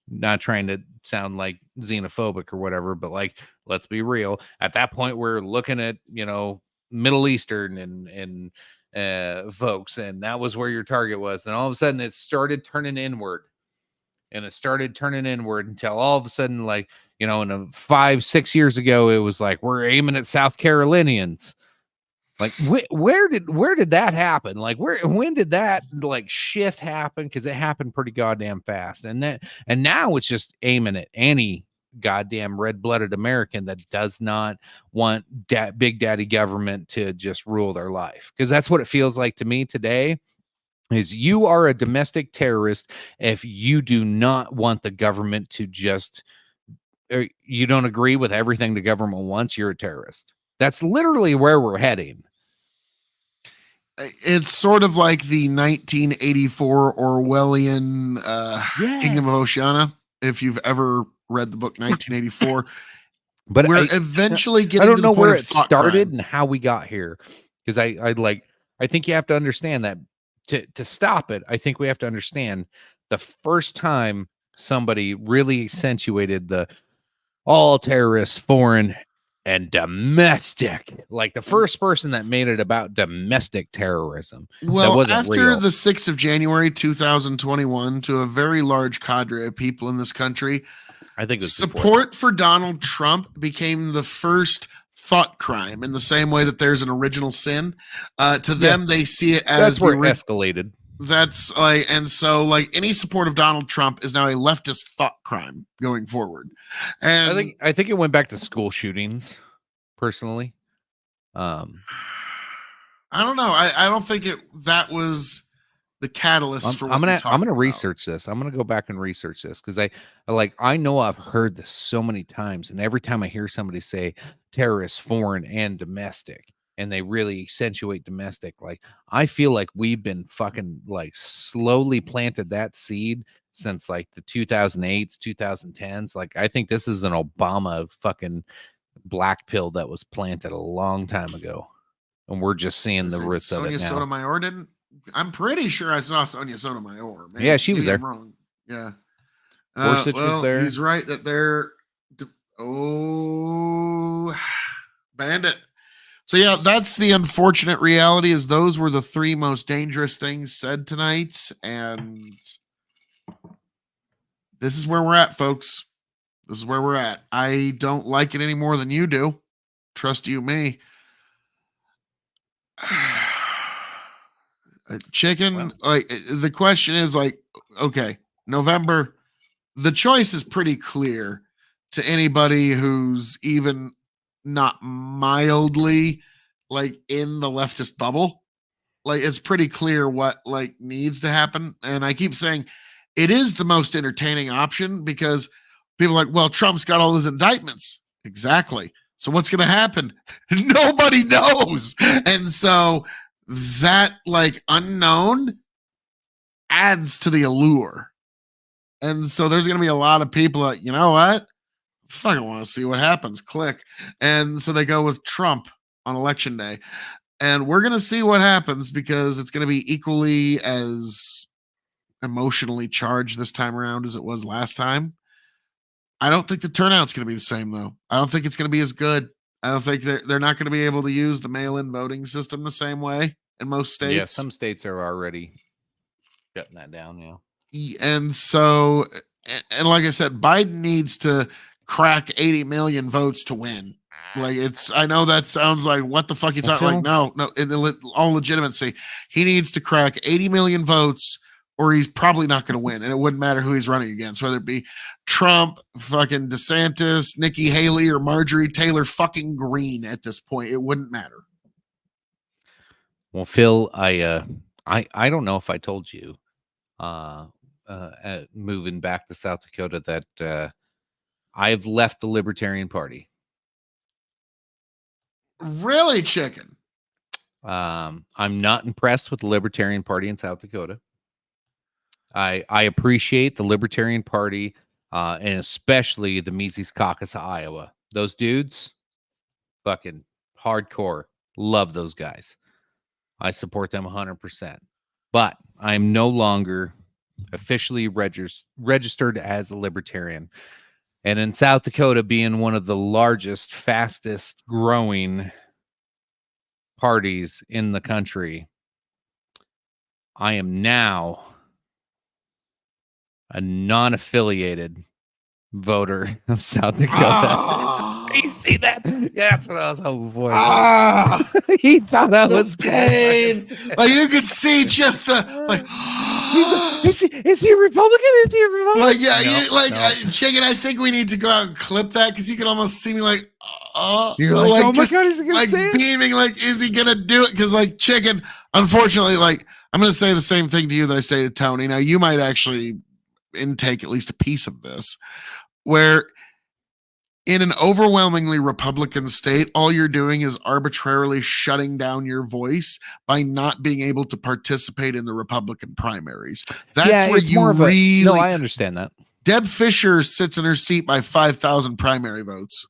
not trying to sound like xenophobic or whatever, but like, let's be real. At that point, we're looking at, you know, Middle Eastern and folks, and that was where your target was. And all of a sudden it started turning inward, and it started turning inward until all of a sudden, like, you know, in 5-6 years ago, it was like, we're aiming at South Carolinians. Like where did that happen? Like when did that like shift happen? Because it happened pretty goddamn fast, and now it's just aiming at any goddamn red-blooded American that does not want big daddy government to just rule their life. Because that's what it feels like to me today. Is you are a domestic terrorist if you do not want the government to just, or you don't agree with everything the government wants. You're a terrorist. That's literally where we're heading. It's sort of like the 1984 Orwellian Kingdom of Oceania, if you've ever read the book 1984. But we're eventually getting I don't to know the point where of it thought started crime. and how we got here. Because I think you have to understand that to stop it, I think we have to understand the first time somebody really accentuated the all terrorists, foreign and domestic. Like the first person that made it about domestic terrorism. Well, that wasn't after real. the 6th of January 2021, to a very large cadre of people in this country, I think it was support for Donald Trump became the first thought crime, in the same way that there's an original sin. To them, they see it as that's where it escalated. That's like, and so like any support of Donald Trump is now a leftist thought crime going forward. And I think it went back to school shootings, personally. I don't know. I don't think that was the catalyst for what I'm gonna research this. I'm gonna go back and research this because I know I've heard this so many times, and every time I hear somebody say terrorists, foreign and domestic, and they really accentuate domestic, like I feel like we've been fucking like slowly planted that seed since like the 2008s, 2010s. Like I think this is an Obama fucking black pill that was planted a long time ago, and we're just seeing the roots of it now. Sonia Sotomayor didn't. I'm pretty sure I saw Sonia Sotomayor. Maybe, yeah, she was there. I'm wrong. Yeah. Gorsuch was there. He's right that they're. Bandit. So yeah, that's the unfortunate reality. Is those were the 3 most dangerous things said tonight, and this is where we're at, folks. This is where we're at. I don't like it any more than you do. Trust you, me. Chicken, like the question is like, okay, November, the choice is pretty clear to anybody who's even not mildly like in the leftist bubble. Like it's pretty clear what like needs to happen. And I keep saying it is the most entertaining option because people are like, well, Trump's got all his indictments. Exactly. So what's going to happen? Nobody knows. And so that like unknown adds to the allure. And so there's going to be a lot of people that, you know what? Fucking want to see what happens. Click. And so they go with Trump on election day. And we're going to see what happens because it's going to be equally as emotionally charged this time around as it was last time. I don't think the turnout's going to be the same, though. I don't think it's going to be as good. I don't think they're not going to be able to use the mail-in voting system the same way in most states. Yeah, some states are already shutting that down now. And so, and like I said, Biden needs to crack 80 million votes to win. Like I know that sounds like what the fuck you talking like. No, in all legitimacy, he needs to crack 80 million votes or he's probably not going to win. And it wouldn't matter who he's running against, whether it be Trump, fucking DeSantis, Nikki Haley, or Marjorie Taylor fucking Greene at this point. It wouldn't matter. Well, Phil, I don't know if I told you moving back to South Dakota that I've left the Libertarian Party. Really, chicken? I'm not impressed with the Libertarian Party in South Dakota. I appreciate the Libertarian Party, and especially the Mises Caucus of Iowa. Those dudes, fucking hardcore. Love those guys. I support them 100%. But I'm no longer officially registered as a Libertarian. And in South Dakota, being one of the largest, fastest growing parties in the country, I am now a non-affiliated voter of South Dakota. You see that? Yeah, that's what I was hoping for. Ah, He thought that the was pain. good. Like you could see just the like. Is he a Republican? Is he a Republican? Like yeah, No, you like no. Chicken. I think we need to go out and clip that because you can almost see me like, You're like, oh my just God, is he gonna like say it? beaming. Like, is he gonna do it? Because like Chicken, unfortunately, like I'm gonna say the same thing to you that I say to Tony. Now you might actually intake at least a piece of this, where in an overwhelmingly Republican state, all you're doing is arbitrarily shutting down your voice by not being able to participate in the Republican primaries. That's where it's you more of a- really. No, I understand that. Deb Fisher sits in her seat by 5,000 primary votes.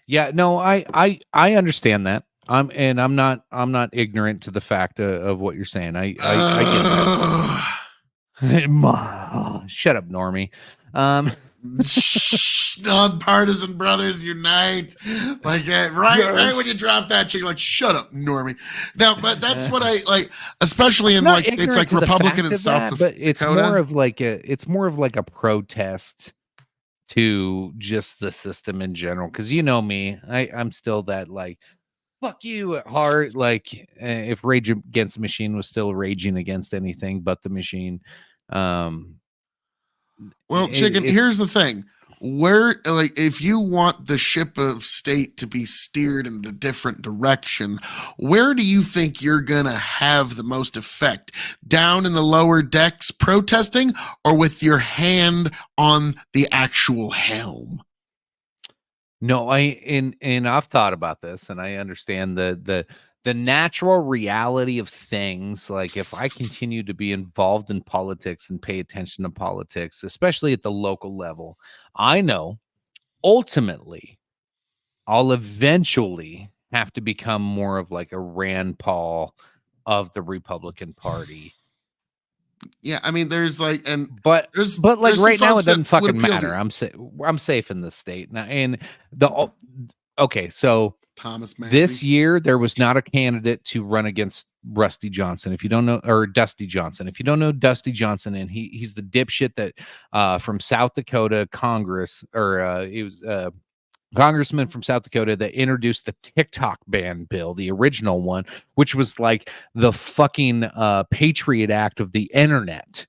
Yeah, no, I understand that. I'm not ignorant to the fact of what you're saying. I get that. Shut up, Normie. Nonpartisan brothers unite. Like right when you drop that chick, like shut up, Normie. Now, but that's what I like, especially in Not like states ignorant like to the Republican fact and of South that, but it's Dakota. more of like a protest to just the system in general. Because you know me, I'm still that like fuck you at heart. Like if Rage Against the Machine was still raging against anything but the machine. Well, Chicken, here's the thing. Where, like, if you want the ship of state to be steered in a different direction, where do you think you're going to have the most effect? Down in the lower decks protesting or with your hand on the actual helm? No, and I've thought about this, and I understand the natural reality of things. Like if I continue to be involved in politics and pay attention to politics, especially at the local level, I know ultimately I'll eventually have to become more of like a Rand Paul of the Republican Party. Yeah, I mean, there's like, and But there's like some right now, it folks that doesn't would fucking appeal to matter. you. I'm safe in this state now. And okay, so Thomas Massey. this year there was not a candidate to run against Rusty Johnson. If you don't know, or Dusty Johnson, if you don't know Dusty Johnson, and he's the dipshit that from South Dakota Congress, or he was congressman from South Dakota that introduced the TikTok ban bill, the original one, which was like the fucking Patriot Act of the internet.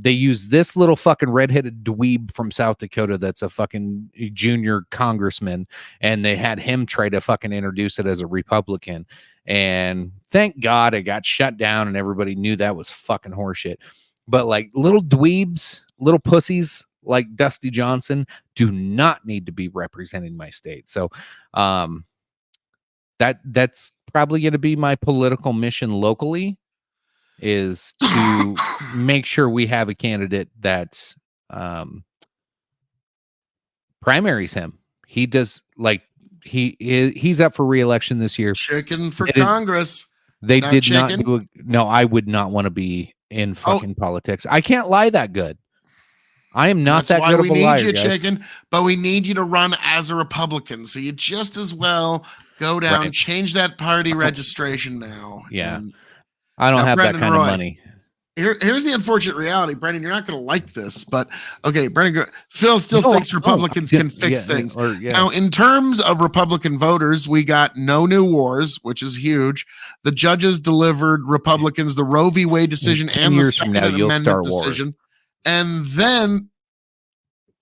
They use this little fucking redheaded dweeb from South Dakota that's a fucking junior congressman, and they had him try to fucking introduce it as a Republican. And thank God it got shut down, and everybody knew that was fucking horseshit. But like little dweebs, little pussies like Dusty Johnson do not need to be representing my state. So that's probably going to be my political mission locally, is to make sure we have a candidate that primaries him. He does, like, he's up for re-election this year. Chicken for Congress. They Not did not chicken? do no, I would not want to be in fucking politics. I can't lie that good. I am not That's that why good we of a need liar, you, guys. Chicken. But we need you to run as a Republican. So you just as well go down, Right. change that party registration now. Yeah. And I don't Now, have Brendan that kind Roy. of money. here's the unfortunate reality, Brendan. You're not going to like this, but okay, Brendan. Phil still No, thinks no, Republicans yeah, can fix yeah, things. yeah. Now, in terms of Republican voters, we got no new wars, which is huge. The judges delivered Republicans the Roe v. Wade decision 10 and the years from Second now, you'll Amendment start wars. decision, and then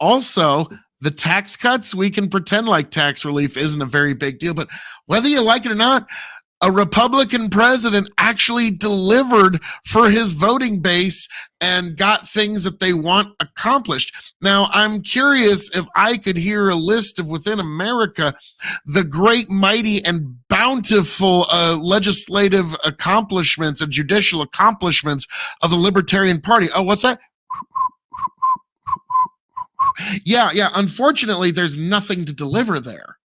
also the tax cuts. We can pretend like tax relief isn't a very big deal, but whether you like it or not, a Republican president actually delivered for his voting base and got things that they want accomplished. Now, I'm curious if I could hear a list of within America the great, mighty, and bountiful legislative accomplishments and judicial accomplishments of the Libertarian Party. Oh, what's that? Yeah. Unfortunately, there's nothing to deliver there.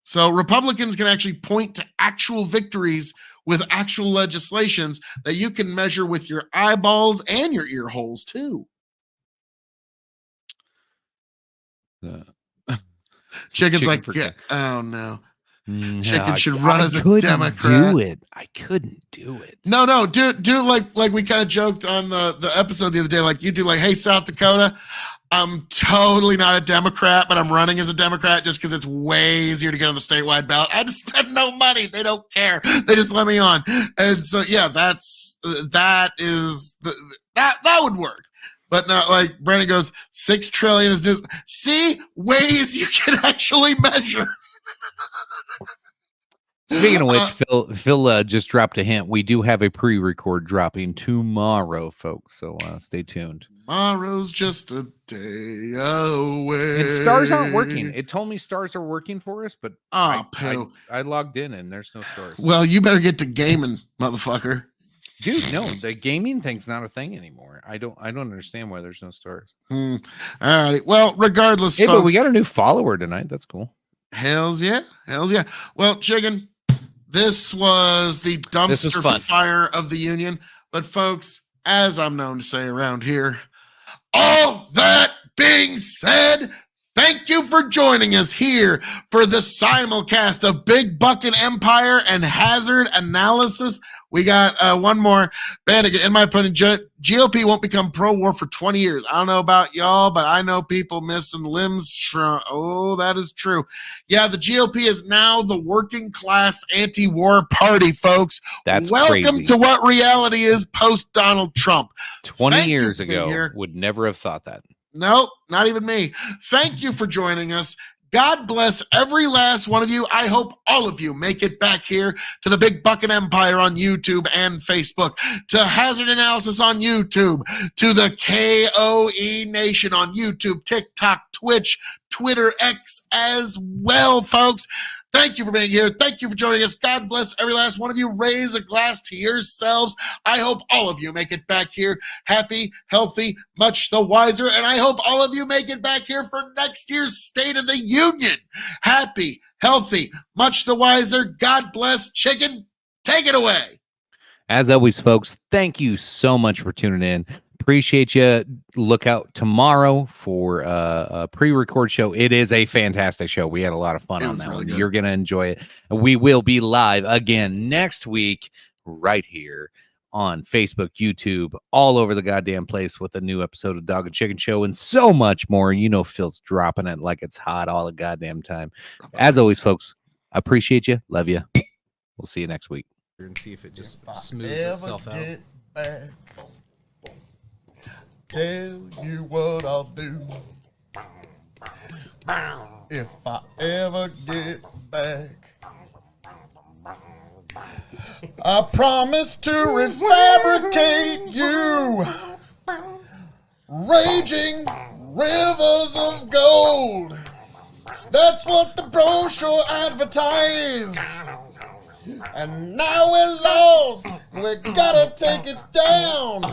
So Republicans can actually point to actual victories with actual legislations that you can measure with your eyeballs and your ear holes too. Chicken's Chicken like, for- yeah, oh no. No, Chicken should run as a couldn't Democrat. Do it. I couldn't do it. No, do like we kind of joked on the episode the other day, like you do, like, hey, South Dakota, I'm totally not a Democrat, but I'm running as a Democrat just because it's way easier to get on the statewide ballot. I just spend no money. They don't care. They just let me on. And so, yeah, that would work. But not like Brandon goes, 6 trillion is just, see, ways you can actually measure. Speaking of which, Phil just dropped a hint. We do have a pre-record dropping tomorrow, folks. So stay tuned. Tomorrow's just a day away. And stars aren't working. It told me stars are working for us, but I logged in and there's no stars. Well, you better get to gaming, motherfucker. Dude, no, the gaming thing's not a thing anymore. I don't understand why there's no stars. All right. Well, regardless, hey, folks, but we got a new follower tonight. That's cool. Hells yeah. Well, Chicken, this was the dumpster fire of the union. But folks, as I'm known to say around here, all that being said, thank you for joining us here for the simulcast of Big Buckin' Empire and Hazard Analysis. We got one more. In my opinion, GOP won't become pro-war for 20 years. I don't know about y'all, but I know people missing limbs from, that is true. Yeah, the GOP is now the working class anti-war party, folks. That's Welcome crazy. to what reality is post-Donald Trump. 20 years ago, would never have thought that. Nope, not even me. Thank you for joining us. God bless every last one of you. I hope all of you make it back here to the Big Buckin' Empire on YouTube and Facebook, to Hazard Analysis on YouTube, to the KOE Nation on YouTube, TikTok, Twitch, Twitter, X as well, folks. Thank you for being here. Thank you for joining us. God bless every last one of you. Raise a glass to yourselves. I hope all of you make it back here happy, healthy, much the wiser. And I hope all of you make it back here for next year's State of the Union. Happy, healthy, much the wiser. God bless. Chicken, take it away. As always, folks, thank you so much for tuning in. Appreciate you. Look out tomorrow for a pre-record show. It is a fantastic show. We had a lot of fun on that one. You're going to enjoy it. We will be live again next week right here on Facebook, YouTube, all over the goddamn place with a new episode of Dog and Chicken Show and so much more. You know Phil's dropping it like it's hot all the goddamn time. As always, folks, I appreciate you. Love you. We'll see you next week. And see if it just smooths itself out. Tell you what I'll do if I ever get back. I promise to refabricate you, raging rivers of gold. That's what the brochure advertised. And now we're lost. We gotta take it down.